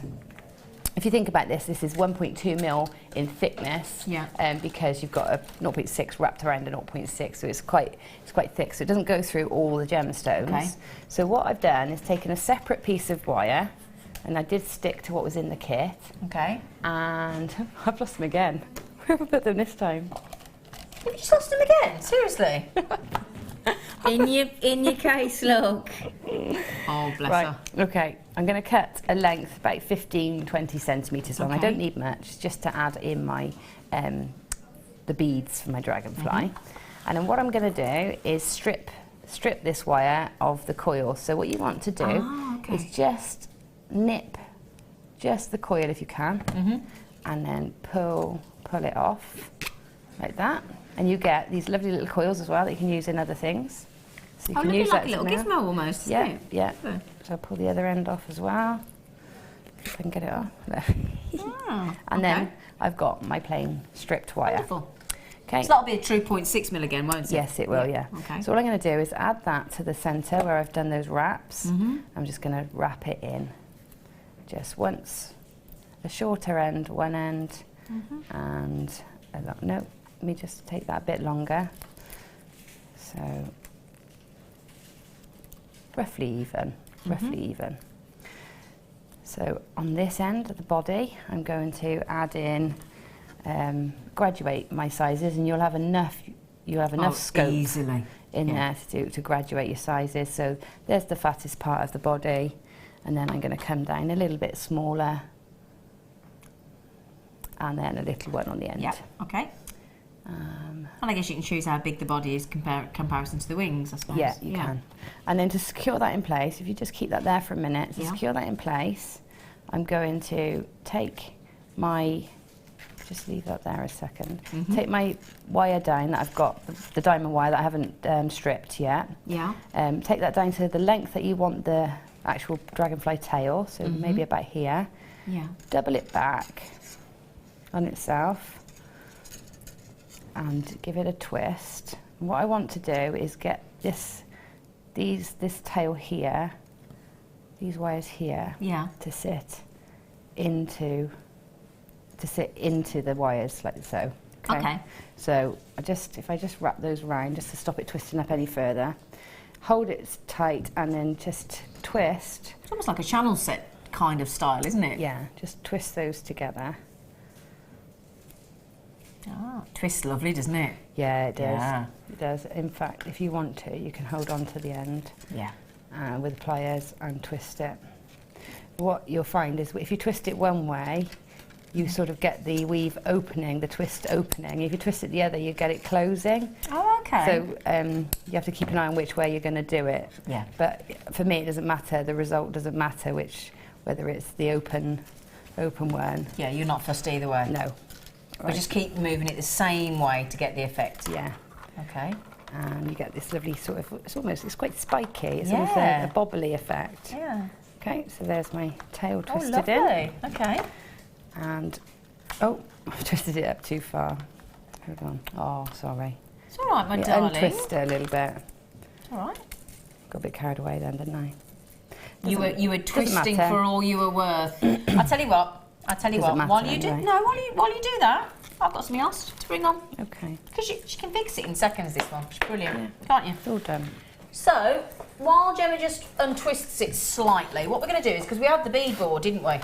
if you think about this, this is 1.2 mil in thickness. Yeah. Because you've got a 0.6 wrapped around a 0.6, so it's quite thick. So it doesn't go through all the gemstones. Okay. So what I've done is taken a separate piece of wire, and I did stick to what was in the kit. Okay. And I've lost them again. Where have I put them this time? You just lost them again? Seriously? in your case, look. Oh, bless her. Okay, I'm going to cut a length about 15-20 centimetres long. I Okay. don't need much, just to add in my the beads for my dragonfly. And then what I'm going to do is strip this wire of the coil. So what you want to do is just nip just the coil if you can, and then pull it off like that. And you get these lovely little coils as well that you can use in other things. So you can use like that a little as gizmo almost, isn't it? Yeah. So I'll pull the other end off as well. If I can get it off. There. And then I've got my plain stripped wire. Wonderful. Okay. So that'll be a true 0.6 mil again, won't it? Yes, it will, yeah. Okay. So all I'm going to do is add that to the centre where I've done those wraps. I'm just going to wrap it in just once. A shorter end, one end, and no, let me just take that a bit longer. So roughly even. So on this end of the body, I'm going to add in, graduate my sizes, and you'll have enough scope easily in there to graduate your sizes. So there's the fattest part of the body, and then I'm going to come down a little bit smaller, and then a little one on the end. Yeah, okay. And I guess you can choose how big the body is comparison to the wings, I suppose. Yeah, you can. And then to secure that in place, if you just keep that there for a minute, to secure that in place, I'm going to take my, just leave that there a second, take my wire down that I've got, the diamond wire that I haven't stripped yet. Yeah. Take that down to the length that you want the actual dragonfly tail, so maybe about here. Yeah. Double it back on itself. and give it a twist. And what I want to do is get this tail here, these wires here, to sit into the wires like so. Okay. So if I just wrap those around just to stop it twisting up any further, hold it tight and then just twist. It's almost like a channel set kind of style, isn't it? Yeah, just twist those together. Ah, twists lovely, doesn't it? Yeah, it does. Yeah. It does. In fact, if you want to, you can hold on to the end with pliers and twist it. What you'll find is if you twist it one way, you sort of get the weave opening, the twist opening. If you twist it the other, you get it closing. Oh, okay. So you have to keep an eye on which way you're going to do it. Yeah. But for me, it doesn't matter. The result doesn't matter whether it's the open one. Yeah, you're not fussed either way. No. We just keep moving it the same way to get the effect. Yeah. Okay. And you get this lovely sort of, it's quite spiky. It's almost a bobbly effect. Yeah. Okay, so there's my tail twisted lovely. in. Okay. And, I've twisted it up too far. Hold on. Oh, sorry. It's all right, my darling. Untwist it a little bit. It's all right. Got a bit carried away then, didn't I? You were twisting for all you were worth. I tell you what. While you do that, I've got something else to bring on. Okay. Because she can fix it in seconds. This one, she's brilliant, can't you? It's all done. So while Gemma just untwists it slightly, what we're going to do is, because we had the bead board, didn't we?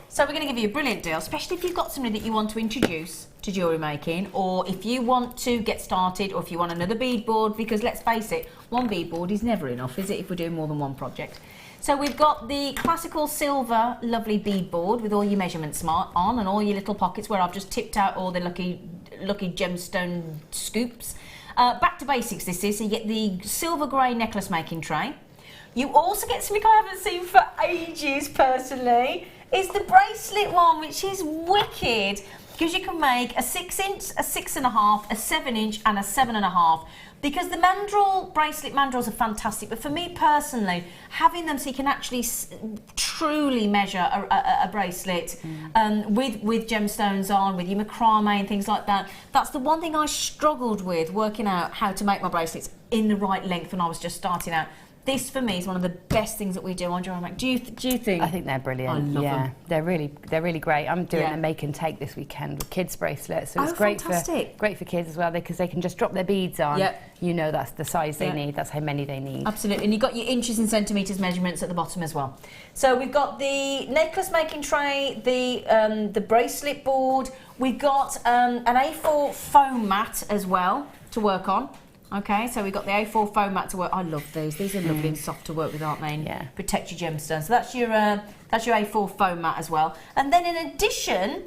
So we're going to give you a brilliant deal, especially if you've got somebody that you want to introduce to jewellery making, or if you want to get started, or if you want another bead board, because let's face it, one bead board is never enough, is it, if we're doing more than one project? So we've got the classical silver lovely bead board with all your measurements on and all your little pockets where I've just tipped out all the lucky gemstone scoops. Back to basics this is, so you get the silver grey necklace making tray. You also get something I haven't seen for ages personally, is the bracelet one, which is wicked, because you can make a 6 inch, a 6.5, a 7 inch and a 7.5. Because the mandrel, bracelet mandrels are fantastic, but for me personally, having them so you can actually truly measure a bracelet with gemstones on, with your macrame and things like that, that's the one thing I struggled with, working out how to make my bracelets in the right length when I was just starting out. This, for me, is one of the best things that we do on Jewellery Maker. Do you think? I think they're brilliant. I love them. They're really great. I'm doing a make and take this weekend with kids' bracelets, so it's great for kids as well, because they can just drop their beads on. Yep. You know that's the size they need. That's how many they need. Absolutely, and you've got your inches and centimetres measurements at the bottom as well. So we've got the necklace making tray, the bracelet board. We've got an A4 foam mat as well to work on. Okay, so we've got the A4 foam mat to work. I love these. These are lovely and soft to work with, aren't they? And protect your gemstones. So that's your A4 foam mat as well. And then in addition,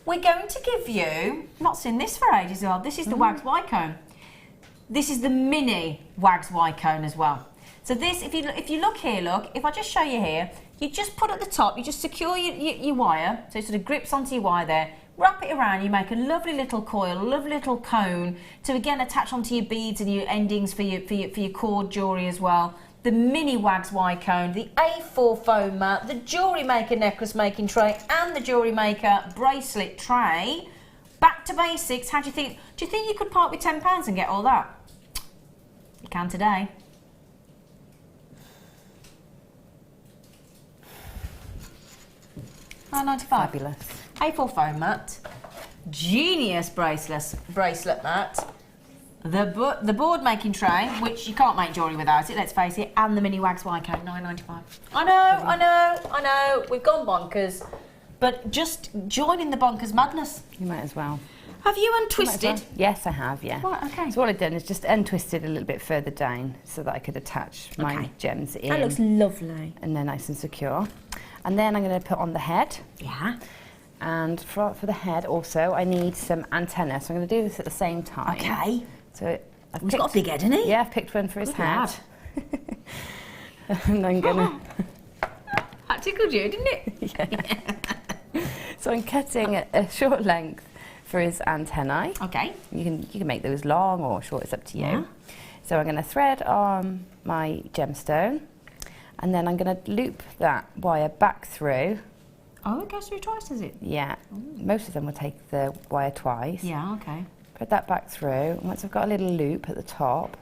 we're going to give you, not seen this for ages as well, this is the wax Y cone. This is the mini wax Y cone as well. So this, if you look here, if I just show you here, you just put at the top, you just secure your wire, so it sort of grips onto your wire there. Wrap it around, you make a lovely little coil, a lovely little cone to again attach onto your beads and your endings for your cord jewellery as well. The mini wax Y cone, the A4 foam mat, the Jewellery Maker necklace making tray and the Jewellery Maker bracelet tray. Back to basics, how do you think? Do you think you could part with £10 and get all that? You can today. £9.95. Fabulous. A4 foam mat, genius bracelet mat, the board making tray, which you can't make jewellery without it, let's face it, and the mini wax Y cone, £9.95. I know, we've gone bonkers, but just join in the bonkers madness. You might as well. Have you untwisted? Well. Yes, I have, yeah. Right, okay. So what I've done is just untwisted a little bit further down so that I could attach my gems in. That looks lovely. And they're nice and secure. And then I'm going to put on the head. Yeah. And for the head also, I need some antenna. So I'm going to do this at the same time. Okay. So he's got a big head, hasn't he? Yeah, I've picked one for his head. And I'm going to... That tickled you, didn't it? Yeah. So I'm cutting a short length for his antennae. Okay. You can make those long or short, it's up to you. Yeah. So I'm going to thread on my gemstone, and then I'm going to loop that wire back through. Oh, it goes through twice, does it? Yeah. Most of them will take the wire twice. Yeah, okay. thread that back through. And once I've got a little loop at the top,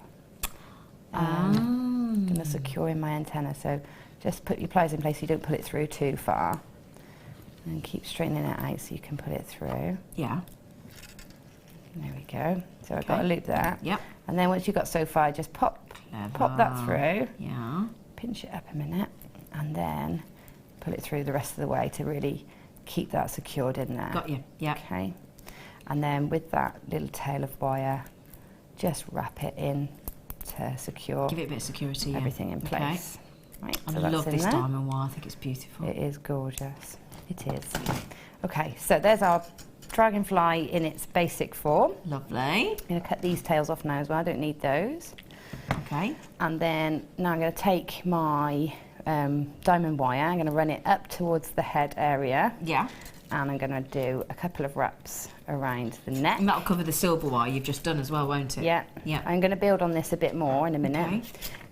I'm going to secure in my antenna. So just put your pliers in place so you don't pull it through too far. And keep straightening it out so you can put it through. Yeah. There we go. So I've got a loop there. Yep. And then once you've got so far, just pop that through. Yeah. Pinch it up a minute, and then pull it through the rest of the way to really keep that secured in there. Got you. Yeah. Okay. And then with that little tail of wire, just wrap it in to secure. Give it a bit of security. Everything in place. Okay. Right. I So love that's in this there. diamond wire. I think it's beautiful. It is gorgeous. It is. Okay. So there's our dragonfly in its basic form. Lovely. I'm going to cut these tails off now as well. I don't need those. Okay. And then now I'm going to take my diamond wire. I'm going to run it up towards the head area. Yeah. And I'm going to do a couple of wraps around the neck. And that'll cover the silver wire you've just done as well, won't it? Yeah. Yeah. I'm going to build on this a bit more in a minute. Okay.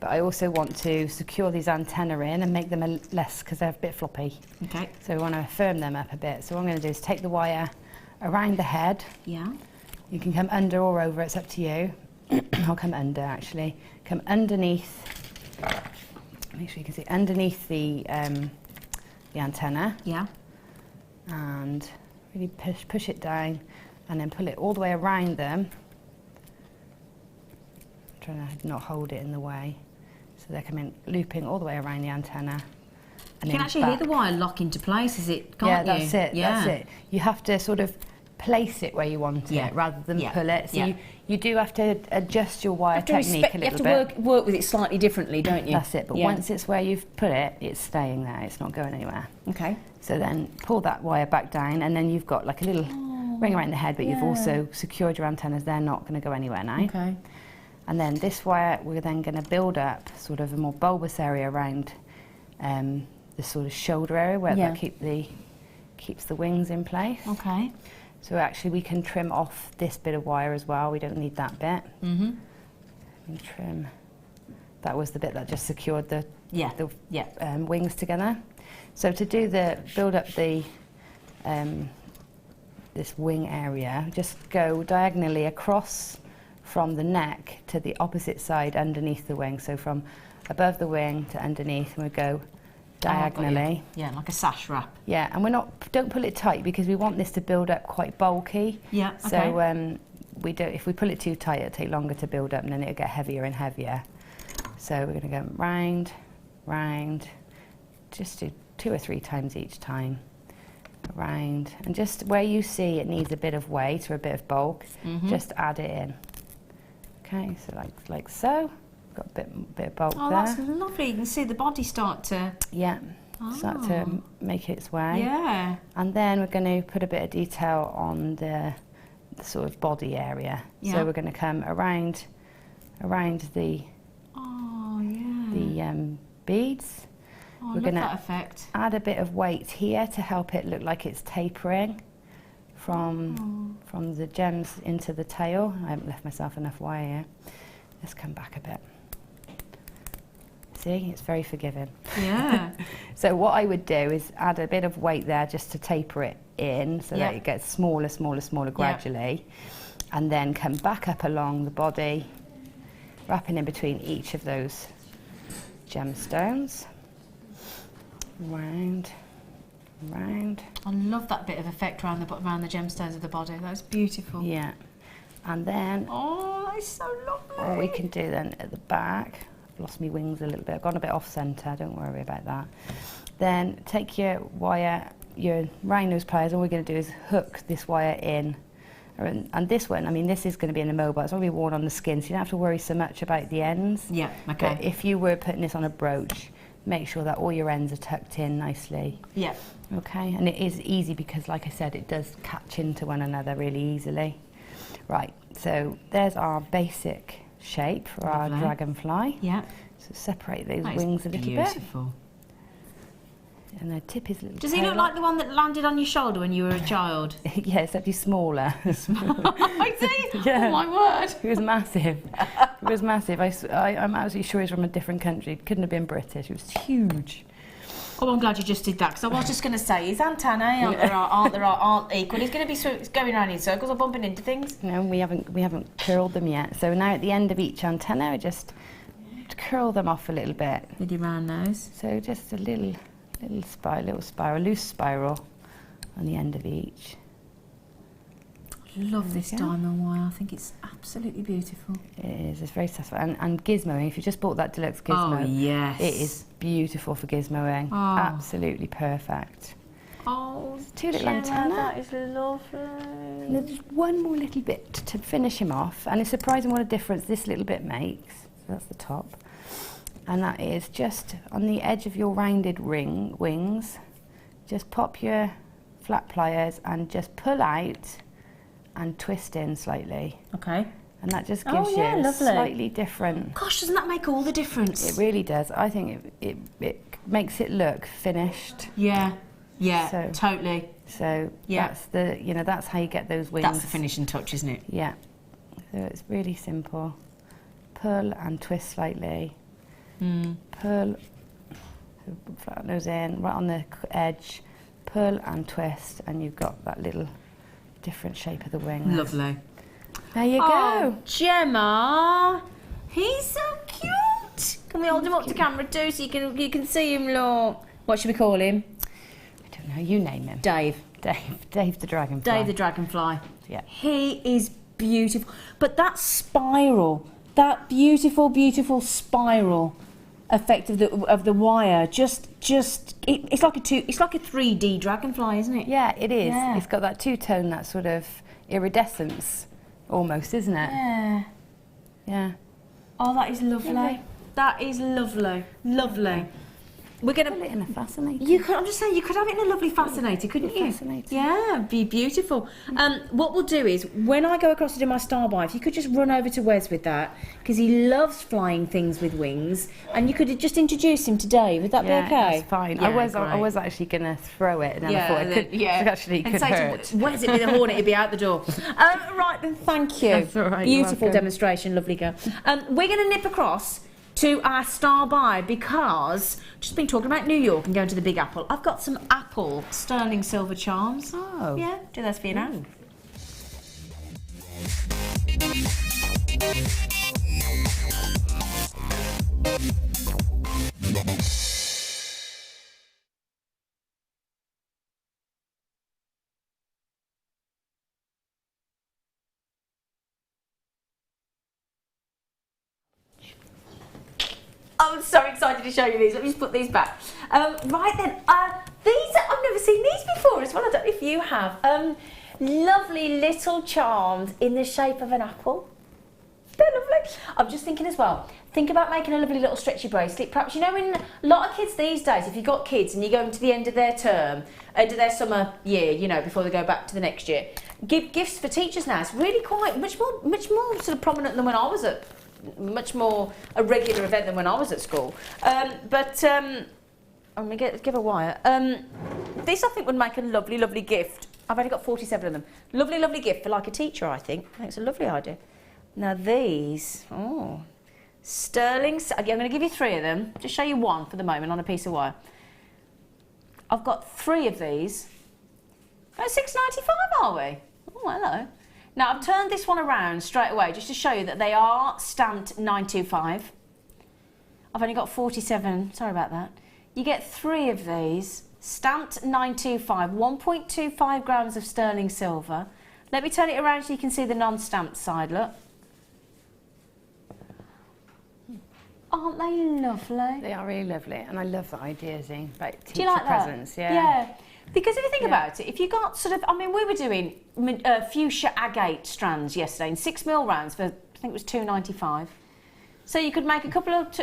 But I also want to secure these antennae in and make them less, because they're a bit floppy. Okay. So we want to firm them up a bit. So what I'm going to do is take the wire around the head. Yeah. You can come under or over, it's up to you. I'll come under actually. Come underneath, make sure you can see, underneath the antenna. Yeah. And really push it down, and then pull it all the way around them. Trying to not hold it in the way. So they're coming, looping all the way around the antenna. You can actually hear the wire lock into place, is it? Can't Yeah, you? that's it. Yeah. That's it. You have to sort of place it where you want it rather than pull it. So you do have to adjust your wire technique a little bit. You have to work with it slightly differently, don't you? That's it. But once it's where you've put it, it's staying there. It's not going anywhere. Okay. So then pull that wire back down, and then you've got like a little ring around the head, but you've also secured your antennas. They're not going to go anywhere now. Okay. And then this wire, we're then going to build up sort of a more bulbous area around the sort of shoulder area where that keeps the wings in place. Okay. So actually we can trim off this bit of wire as well. We don't need that bit. Mm-hmm. And trim. That was the bit that just secured the wings together. So to build up the this wing area, just go diagonally across from the neck to the opposite side underneath the wing. So from above the wing to underneath, and we go diagonally. Yeah, like a sash wrap. Yeah, and don't pull it tight because we want this to build up quite bulky. Yeah, okay. So if we pull it too tight, it'll take longer to build up, and then it'll get heavier and heavier. So we're going to go round, round, just do 2 or 3 times each time. Around, and just where you see it needs a bit of weight or a bit of bulk, just add it in. Okay, so like so. Got a bit of bulk there. Oh, that's lovely. You can see the body start to... Yeah, start to make its way. Yeah. And then we're going to put a bit of detail on the sort of body area. Yeah. So we're going to come around the beads. Oh, we're I love that effect. Add a bit of weight here to help it look like it's tapering from the gems into the tail. I haven't left myself enough wire here. Let's come back a bit. See, it's very forgiving. Yeah. So what I would do is add a bit of weight there just to taper it in so that it gets smaller gradually. And then come back up along the body, wrapping in between each of those gemstones. Round, round. I love that bit of effect around the gemstones of the body. That's beautiful. Yeah. And then... Oh, that's so lovely. What we can do then at the back, I've lost my wings a little bit, I've gone a bit off centre, don't worry about that. Then take your wire, your rhino's pliers, all we're going to do is hook this wire in. And this one, I mean, this is going to be in the mobile, it's already worn on the skin, so you don't have to worry so much about the ends. Yeah, okay. But if you were putting this on a brooch, make sure that all your ends are tucked in nicely. Yeah. Okay, and it is easy because, like I said, it does catch into one another really easily. Right, so there's our basic shape for our dragonfly. Yeah. So separate those wings a little beautiful. bit. And the tip is a little Does he look like the one that landed on your shoulder when you were a child? Yeah, except he's smaller. I see. Yeah. Oh my word. He was massive. He was massive. I'm absolutely sure he's from a different country. Couldn't have been British. He was huge. Oh, I'm glad you just did that, because I was just going to say, his antennae aren't equal. He's going to be going around in circles or bumping into things. No, we haven't curled them yet. So now at the end of each antenna, I just curl them off a little bit. With your round nose. So just a little spiral, loose spiral on the end of each. I love this diamond wire. I think it's absolutely beautiful. It is. It's very satisfying. And gizmoing, if you just bought that Deluxe gizmo, yes. it is beautiful for gizmoing. Absolutely perfect. Oh, two little antennae. That is lovely. And there's just one more little bit to finish him off, and it's surprising what a difference this little bit makes. So that's the top. And that is just on the edge of your rounded wings. Just pop your flat pliers and just pull out and twist in slightly. Okay. And that just gives you a slightly different... Gosh, doesn't that make all the difference? It really does. I think it makes it look finished. Yeah, so, totally. So that's that's how you get those wings. That's the finishing touch, isn't it? Yeah. So it's really simple. Pull and twist slightly. Pull, flatten those in, right on the edge. Pull and twist, and you've got that little different shape of the wing. Lovely. There you go. Gemma, he's so cute. Can we hold him up to camera too, so you can see him, look? What should we call him? I don't know. You name him. Dave the dragonfly. Dave the dragonfly. Yeah. He is beautiful, but that spiral, that beautiful spiral effect of the wire, it's like a 3D dragonfly, isn't it? Yeah, it is. Yeah. It's got that two-tone, that sort of iridescence, almost, isn't it? Yeah. Yeah. Oh, that is lovely. Yeah. That is lovely. Lovely. We're going to put it in a fascinator. I'm just saying, you could have it in a lovely fascinator, couldn't you? Fascinator. Yeah, be beautiful. What we'll do is, when I go across to do my star by, if you could just run over to Wes with that, because he loves flying things with wings, and you could just introduce him to Dave. Would that be okay? That's fine. Yeah, I was actually going to throw it, and then I thought it could hurt. Wes, it'd be the hornet, it'd be out the door. Right then, thank you. That's all right. Beautiful demonstration, lovely girl. We're going to nip across to our star by, because just been talking about New York and going to the Big Apple. I've got some apple sterling silver charms. Oh. Yeah, do those for you now. I'm so excited to show you these. Let me just put these back. Right then, I've never seen these before as well. I don't know if you have. Lovely little charms in the shape of an apple. They're lovely. I'm just thinking as well, think about making a lovely little stretchy bracelet. Perhaps, you know, in a lot of kids these days, if you've got kids and you're going to the end of their term, end of their summer year, you know, before they go back to the next year, give gifts for teachers now. It's really quite much more sort of prominent than when I was at, much more a regular event than when I was at school. I'm going to give a wire. This I think would make a lovely gift. I've only got 47 of them. Lovely gift for like a teacher, I think. I think it's a lovely idea. Now these, sterling, I'm going to give you 3 of them. Just show you one for the moment on a piece of wire. I've got 3 of these. Oh, $6.95 are we? Oh, hello. Now I've turned this one around straight away just to show you that they are stamped 925. I've only got 47, sorry about that. You get 3 of these, stamped 925, 1.25 grams of sterling silver. Let me turn it around so you can see the non-stamped side, look. Aren't they lovely? They are really lovely, and I love the idea, Zine, about teacher Do you like presents. That? Yeah. Because if you think about it, if you got sort of, I mean, we were doing fuchsia agate strands yesterday in 6mm rounds for, I think it was $2.95. So you could make a couple of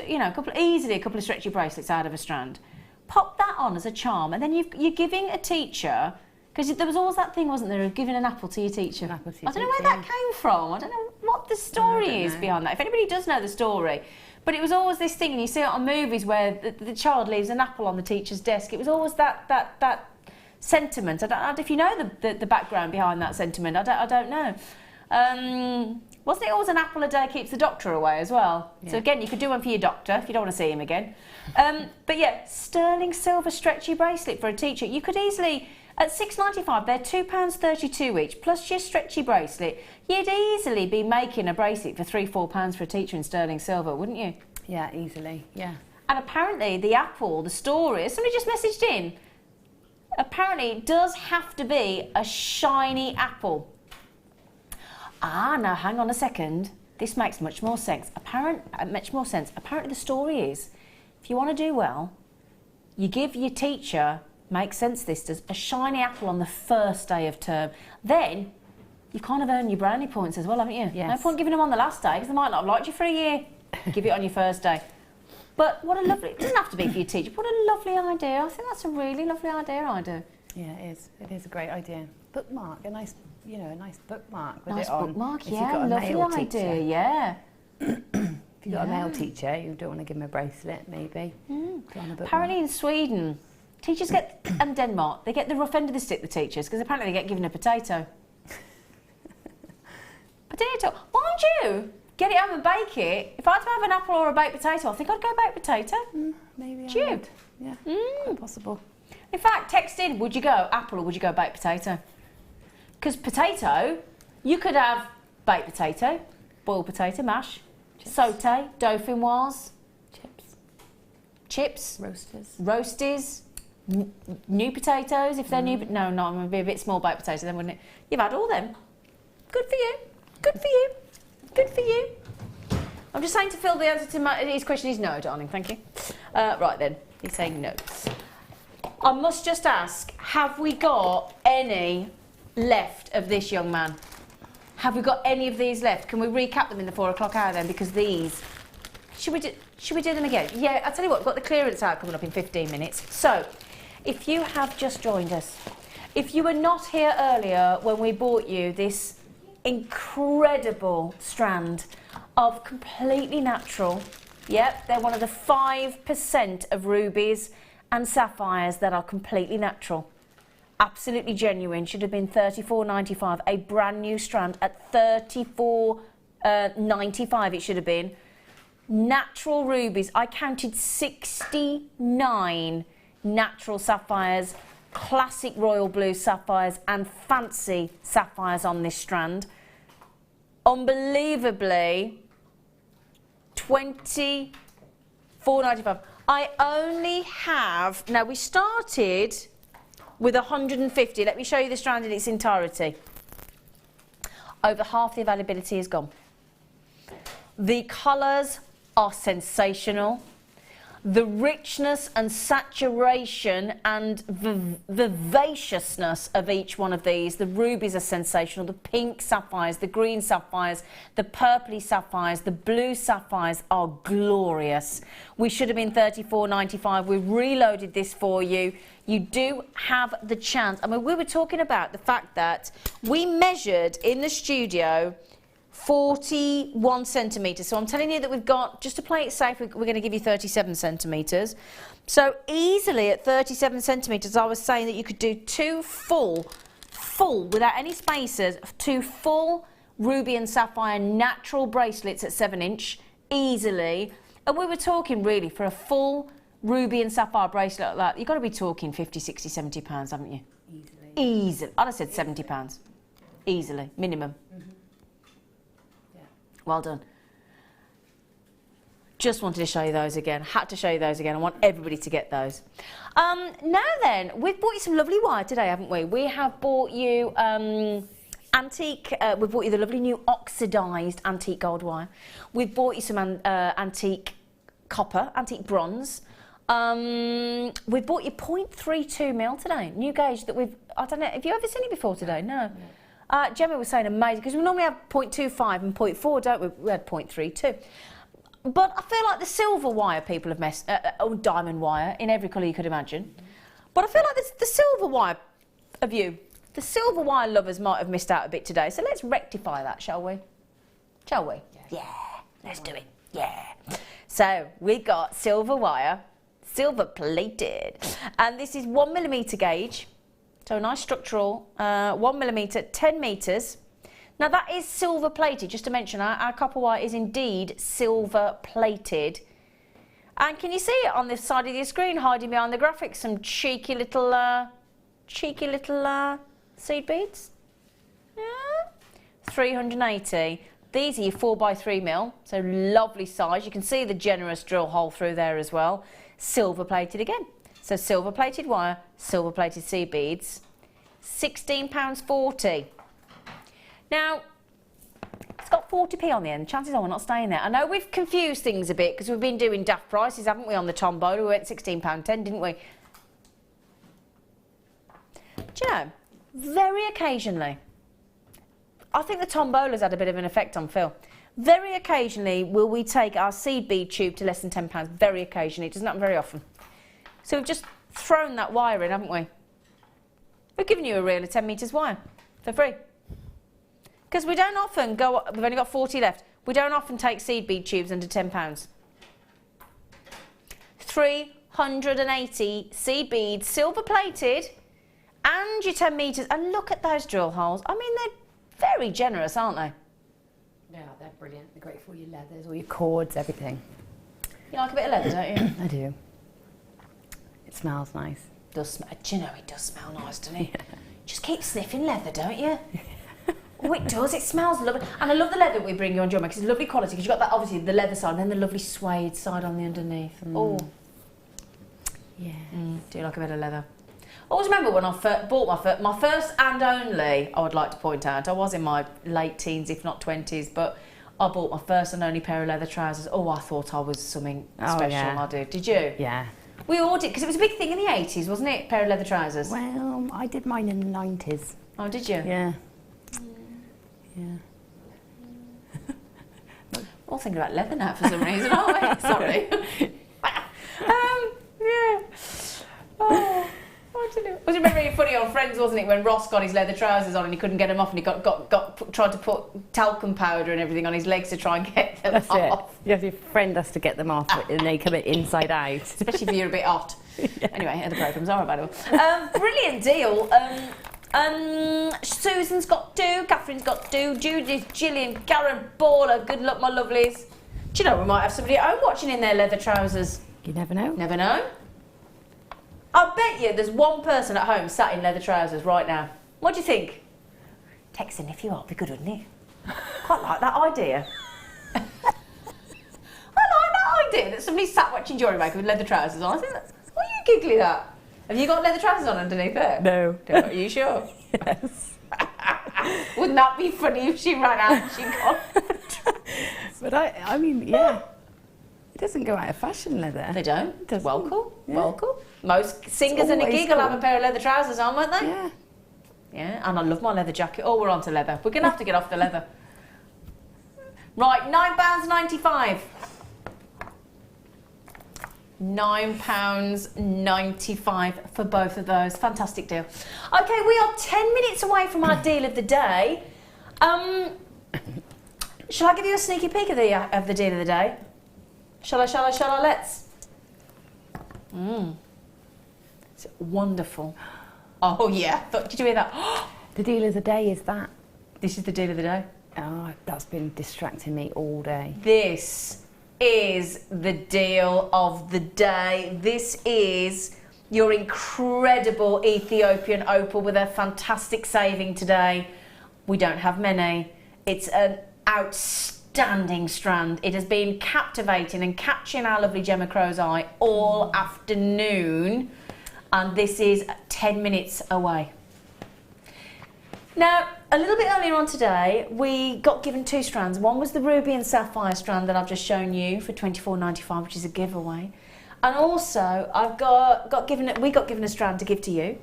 stretchy bracelets out of a strand. Pop that on as a charm, and then you're giving a teacher, because there was always that thing, wasn't there, of giving an apple to your teacher. I don't know where that came from. I don't know what the story is behind that. If anybody does know the story. But it was always this thing, and you see it on movies where the child leaves an apple on the teacher's desk. It was always that sentiment. I don't know if you know the background behind that sentiment. I don't know. Wasn't it always an apple a day keeps the doctor away as well? Yeah. So again, you could do one for your doctor if you don't want to see him again. But yeah, sterling silver stretchy bracelet for a teacher. You could easily, at £6.95, they're £2.32 each, plus your stretchy bracelet. You'd easily be making a bracelet for £3-4 for a teacher in sterling silver, wouldn't you? Yeah, easily, yeah. And apparently the apple, the story, somebody just messaged in, apparently it does have to be a shiny apple. Ah, now hang on a second. This makes much more sense. Apparently the story is, if you want to do well, you give your teacher, makes sense this does, a shiny apple on the first day of term. Then you kind of earn your brownie points as well, haven't you? Yes. No point giving them on the last day because they might not have liked you for a year. Give it on your first day. But what a lovely, it doesn't have to be for your teacher. What a lovely idea. I think that's a really lovely idea, I do. Yeah, it is. It is a great idea. Bookmark, a nice, you know, a nice bookmark with Nice it on. bookmark, If you've yeah, got a lovely male idea, teacher. yeah. If you've got a male teacher, you don't want to give him a bracelet, maybe. Apparently in Sweden, teachers get, and Denmark, they get the rough end of the stick, the teachers, because apparently they get given a potato. Potato, mind you, get it home and bake it. If I had to have an apple or a baked potato, I think I'd go baked potato. Maybe Do you? I would. Yeah, quite possible. In fact, text in, would you go apple or would you go baked potato? Because potato, you could have baked potato, boiled potato, mash, sauté, dauphinoise, chips, roasties, new potatoes if they're new. No, not it would be a bit small baked potato then, wouldn't it? You've had all them. Good for you. Good for you. Good for you. I'm just saying to Phil, the answer to his question is no, darling. Thank you. Right then, he's saying no. I must just ask, have we got any left of this, young man? Have we got any of these left? Can we recap them in the 4 o'clock hour then? Because these, should we do them again? Yeah, I'll tell you what, we've got the clearance hour coming up in 15 minutes. So, if you have just joined us, if you were not here earlier when we bought you this incredible strand of completely natural, yep, they're one of the 5% of rubies and sapphires that are completely natural. Absolutely genuine, should have been $34.95, a brand new strand at $34.95 it should have been. Natural rubies, I counted 69 natural sapphires, classic royal blue sapphires and fancy sapphires on this strand. Unbelievably, $24.95. I only have, now we started with 150. Let me show you the strand in its entirety. Over half the availability is gone. The colours are sensational. The richness and saturation and vivaciousness of each one of these. The rubies are sensational. The pink sapphires, the green sapphires, the purpley sapphires, the blue sapphires are glorious. We should have been $34.95. We've reloaded this for you. You do have the chance. I mean, we were talking about the fact that we measured in the studio 41 centimetres. So I'm telling you that we've got, just to play it safe, we're going to give you 37 centimetres. So easily at 37 centimetres, I was saying that you could do two full, without any spacers, two full ruby and sapphire natural bracelets at 7-inch, easily. And we were talking really for a full ruby and sapphire bracelet like that, you've got to be talking 50, 60, 70 pounds, haven't you? Easily. I'd have said 70 pounds. Easily, minimum. Well done. Just wanted to show you those again. Had to show you those again. I want everybody to get those. Now then, we've bought you some lovely wire today, haven't we? We have bought you antique, we've bought you the lovely new oxidised antique gold wire. We've bought you some antique copper, antique bronze. We've bought you 0.32 mil today. New gauge that we've, I don't know, have you ever seen it before today? No. Gemma was saying amazing, because we normally have 0.25 and 0.4, don't we? We had 0.32. But I feel like the silver wire people have messed, or diamond wire, in every colour you could imagine. But I feel like the silver wire of you, the silver wire lovers might have missed out a bit today. So let's rectify that, shall we? Shall we? Yeah, let's do it. Yeah. So we got silver wire, silver plated. And this is 1mm gauge. So a nice structural, 1mm, 10 metres. Now that is silver plated, just to mention, our copper wire is indeed silver plated. And can you see it on this side of your screen, hiding behind the graphics, some cheeky little seed beads? Yeah. 380. These are your 4x3mm, so lovely size. You can see the generous drill hole through there as well. Silver plated again. So silver plated wire, silver plated seed beads. £16.40. Now, it's got 40p on the end. Chances are we're not staying there. I know we've confused things a bit because we've been doing daft prices, haven't we, on the tombola? We went £16.10, didn't we? Do you know, very occasionally, I think the tombola's had a bit of an effect on Phil. Very occasionally will we take our seed bead tube to less than £10. Very occasionally. It doesn't happen very often. So we've just thrown that wire in, haven't we? We've given you a reel of 10 metres wire for free. Because we don't often go, we've only got 40 left, we don't often take seed bead tubes under £10. 380 seed beads, silver plated, and your 10 metres. And look at those drill holes. I mean, they're very generous, aren't they? Yeah, they're brilliant. They're great for all your leathers, all your cords, everything. You like a bit of leather, don't you? I do. It smells nice. Do you know, it does smell nice, doesn't it? Just keep sniffing leather, don't you? Oh, it does. It smells lovely. And I love the leather we bring you on Jewellery Maker because it's lovely quality, because you've got that, obviously, the leather side and then the lovely suede side on the underneath. Oh. Yeah. Do you like a bit of leather? I always remember when I bought my first and only, I would like to point out, I was in my late teens, if not 20s, but I bought my first and only pair of leather trousers. Oh, I thought I was something special. Yeah. I did. Did you? Yeah. We all did, because it was a big thing in the 80s, wasn't it? Pair of leather trousers. Well, I did mine in the 90s. Oh, did you? Yeah. Yeah. We're all thinking about leather now for some reason, aren't we? Sorry. Yeah. Oh, I don't know. It was very funny on Friends, wasn't it, when Ross got his leather trousers on and he couldn't get them off, and he tried to put talcum powder and everything on his legs to try and get them off. Yes, your friend has to get them off and they come inside out. Especially if you're a bit hot. Yeah. Anyway, other programmes are available. Brilliant deal. Susan's got two, Catherine's got two, Judith, Gillian, Karen, Baller. Good luck, my lovelies. Do you know, we might have somebody at home watching in their leather trousers. You never know. Never know. I bet you there's one person at home sat in leather trousers right now. What do you think? Text in if you are. Be good, wouldn't it? Quite like that idea. I like that idea that somebody sat watching Jewellery Maker with leather trousers on. I think that's, what are you giggling at? Have you got leather trousers on underneath there? No. Are you sure? Yes. Wouldn't that be funny if she ran out and she got... But I mean, yeah. It doesn't go out of fashion, leather. They don't. It doesn't. Well cool. Yeah. Well cool. Most singers in a gig will have a pair of leather trousers on, won't they? Yeah. Yeah, and I love my leather jacket. Oh, we're on to leather. We're going to have to get off the leather. Right, £9.95. £9.95 for both of those. Fantastic deal. Okay, we are 10 minutes away from our deal of the day. Shall I give you a sneaky peek of the deal of the day? Shall I? Let's. It's wonderful. Oh yeah, did you hear that? The deal of the day is that. This is the deal of the day. Oh, that's been distracting me all day. This is the deal of the day. This is your incredible Ethiopian opal with a fantastic saving today. We don't have many. It's an outstanding strand. It has been captivating and catching our lovely Gemma Crow's eye all afternoon, and this is 10 minutes away. Now, a little bit earlier on today, we got given two strands. One was the ruby and sapphire strand that I've just shown you for £24.95, which is a giveaway. And also, we got given a strand to give to you.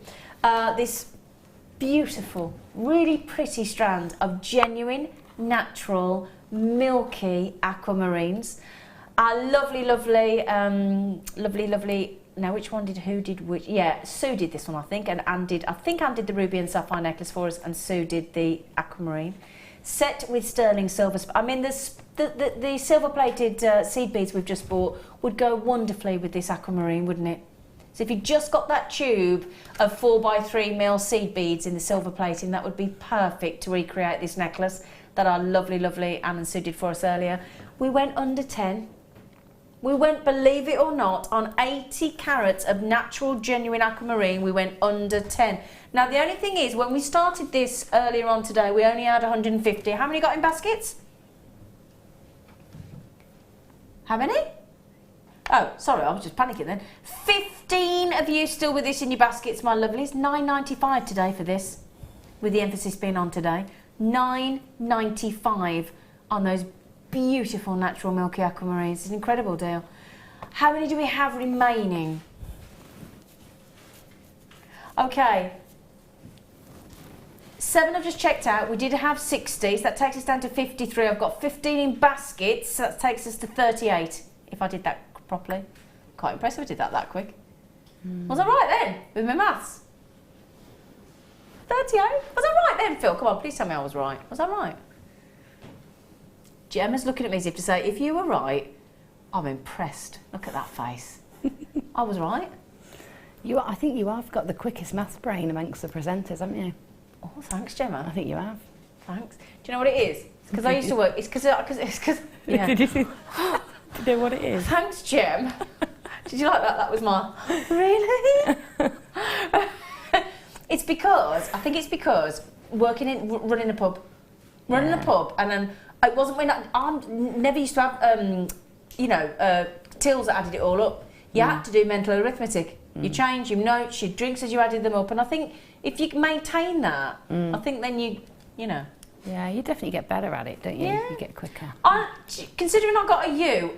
This beautiful, really pretty strand of genuine, natural, milky aquamarines. Our lovely, now which one who did which? Yeah, Sue did this one, I think, and Anne did the ruby and sapphire necklace for us, and Sue did the aquamarine. Set with sterling silver. I mean, the silver-plated seed beads we've just bought would go wonderfully with this aquamarine, wouldn't it? So if you just got that tube of 4x3mm seed beads in the silver plating, that would be perfect to recreate this necklace that our lovely, lovely Anne and Sue did for us earlier. We went under 10. We went, believe it or not, on 80 carats of natural, genuine aquamarine, we went under 10. Now, the only thing is, when we started this earlier on today, we only had 150. How many got in baskets? How many? Oh, sorry, I was just panicking then. 15 of you still with this in your baskets, my lovelies. $9.95 today for this, with the emphasis being on today. $9.95 on those beautiful natural milky aquamarines. It's an incredible deal. How many do we have remaining? Okay. 7 I've just checked out. We did have 60, so that takes us down to 53. I've got 15 in baskets, so that takes us to 38, if I did that properly. Quite impressive I did that quick. Was I right then, with my maths? 38? Was I right then, Phil? Come on, please tell me I was right. Was I right? Gemma's looking at me as if to say, if you were right, I'm impressed. Look at that face. I was right. I think you have got the quickest maths brain amongst the presenters, haven't you? Oh, thanks, Gemma. I think you have. Thanks. Do you know what it is? It's because I used to work. It's because. Yeah. Did you see? Do you know what it is? Thanks, Gem. Did you like that? That was my. Really? It's because I think it's because running a pub, and then it wasn't when I never used to have tills that added it all up. You had to do mental arithmetic. You change your notes, your drinks as you added them up, and I think if you martain that, I think then you know. Yeah, you definitely get better at it, don't you? Yeah. You get quicker. Considering I got a U,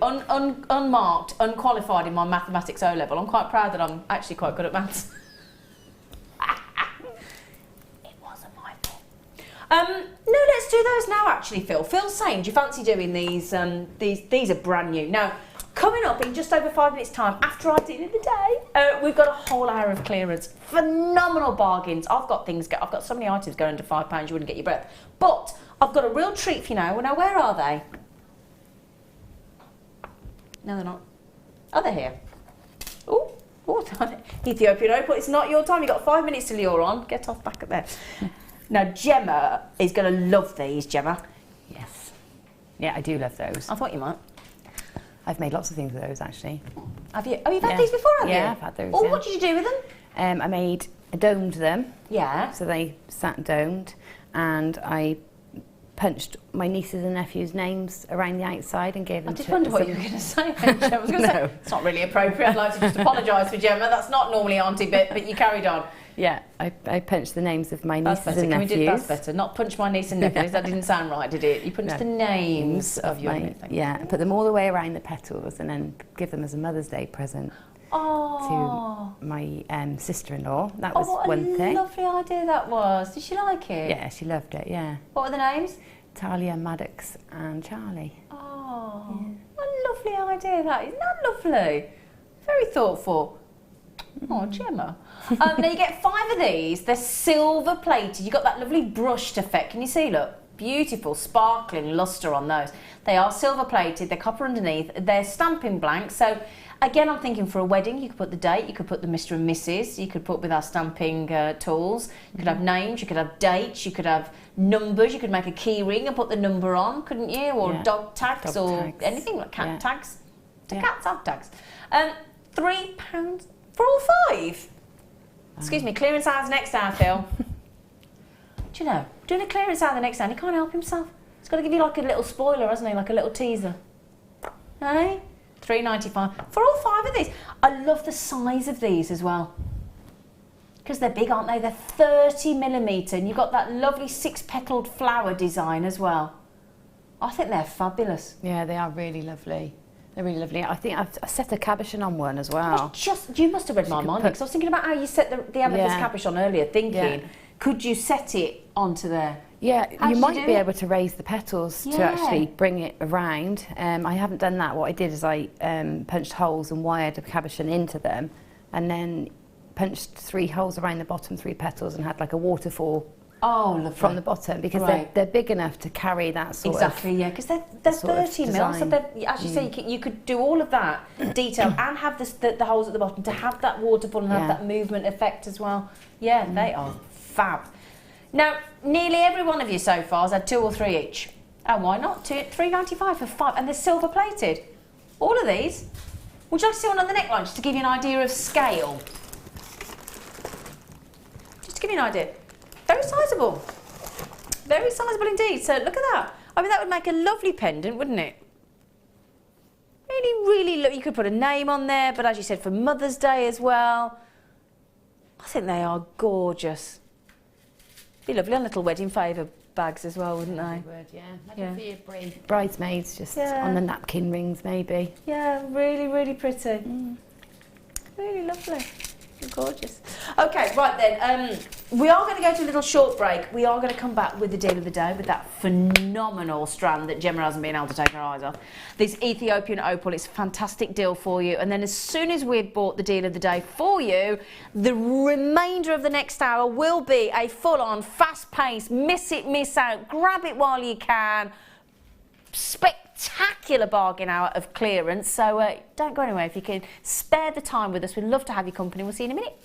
unmarked, unqualified in my mathematics O level, I'm quite proud that I'm actually quite good at maths. It wasn't my fault. No, let's do those now. Actually, Phil. Phil's saying, do you fancy doing these? These are brand new now. Coming up in just over 5 minutes' time, after I did in the day, we've got a whole hour of clearance. Phenomenal bargains. I've got so many items going under £5, you wouldn't get your breath. But I've got a real treat for you now. Now, where are they? No, they're not. Oh, they're here. Oh, Ethiopian opal. It's not your time. You've got 5 minutes till you're on. Get off back up there. Now, Gemma is going to love these, Gemma. Yes. Yeah, I do love those. I thought you might. I've made lots of things with those, actually. Have you? Oh, you've had these before, have you? Yeah, I've had those. Oh, what did you do with them? I domed them. Yeah. So they sat domed, and I punched my nieces and nephews' names around the outside and gave them. I did wonder what you were going to say. I was going to say it's not really appropriate. I'd like to just apologise for Gemma. That's not normally auntie bit, but you carried on. Yeah, I punched the names of my nieces and nephews. Can we do that's better? Not punch my niece and nephews. That didn't sound right, did it? You punched the names of your nephews. Yeah, and put them all the way around the petals, and then give them as a Mother's Day present to my sister-in-law. That was one thing. What a lovely idea that was. Did she like it? Yeah, she loved it. Yeah. What were the names? Talia, Maddox, and Charlie. Oh, what a lovely idea that is. Isn't that lovely? Very thoughtful. Oh, Gemma. Now you get 5 of these. They're silver plated. You've got that lovely brushed effect. Can you see? Look, beautiful, sparkling lustre on those. They are silver plated. They're copper underneath. They're stamping blank. So again, I'm thinking for a wedding, you could put the date. You could put the Mr. and Mrs. You could put with our stamping tools. You could have names. You could have dates. You could have numbers. You could make a key ring and put the number on, couldn't you? Or dog tags anything like cat tags. Do cats have tags? £3 for all 5. Excuse me, clearance hour's next hour, Phil. Do you know, doing a clearance hour the next hour, he can't help himself. He's got to give you like a little spoiler, hasn't he? Like a little teaser. Hey? £3.95 for all 5 of these. I love the size of these as well. Because they're big, aren't they? They're 30mm, and you've got that lovely 6-petaled flower design as well. I think they're fabulous. Yeah, they are really lovely. They're really lovely. I think I've set a cabochon on one as well. You must have read my mind, because I was thinking about how you set the amethyst cabochon earlier, thinking, could you set it onto there? Yeah, you might be able to raise the petals to actually bring it around. I haven't done that. What I did is I punched holes and wired a cabochon into them, and then punched 3 holes around the bottom 3 petals and had like a waterfall from the bottom, because they're big enough to carry that sort of... Exactly, yeah, because they're 30 mil, so they're, as you say, you could do all of that detail and have the holes at the bottom to have that waterfall and have that movement effect as well. Yeah, they are fab. Now, nearly every one of you so far has had 2 or 3 each. And why not? $3.95 for 5, and they're silver plated. All of these. Would you like to see one on the neckline, just to give you an idea of scale? Just to give you an idea. Very sizable. Very sizable indeed. So look at that. I mean, that would make a lovely pendant, wouldn't it? Really, really look. You could put a name on there, but as you said, for Mother's Day as well. I think they are gorgeous. Be lovely on little wedding favour bags as well, wouldn't they? Would, yeah. Maybe for your bridesmaids, just on the napkin rings, maybe. Yeah, really, really pretty. Really lovely. Gorgeous. Okay, right then, we are going to go to a little short break. We are going to come back with the deal of the day with that phenomenal strand that Gemma hasn't been able to take her eyes off. This Ethiopian opal, it's a fantastic deal for you. And then as soon as we've bought the deal of the day for you, the remainder of the next hour will be a full-on, fast-paced, miss it, miss out, grab it while you can, spectacular bargain hour of clearance. So don't go anywhere if you can spare the time with us. We'd love to have your company. We'll see you in a minute.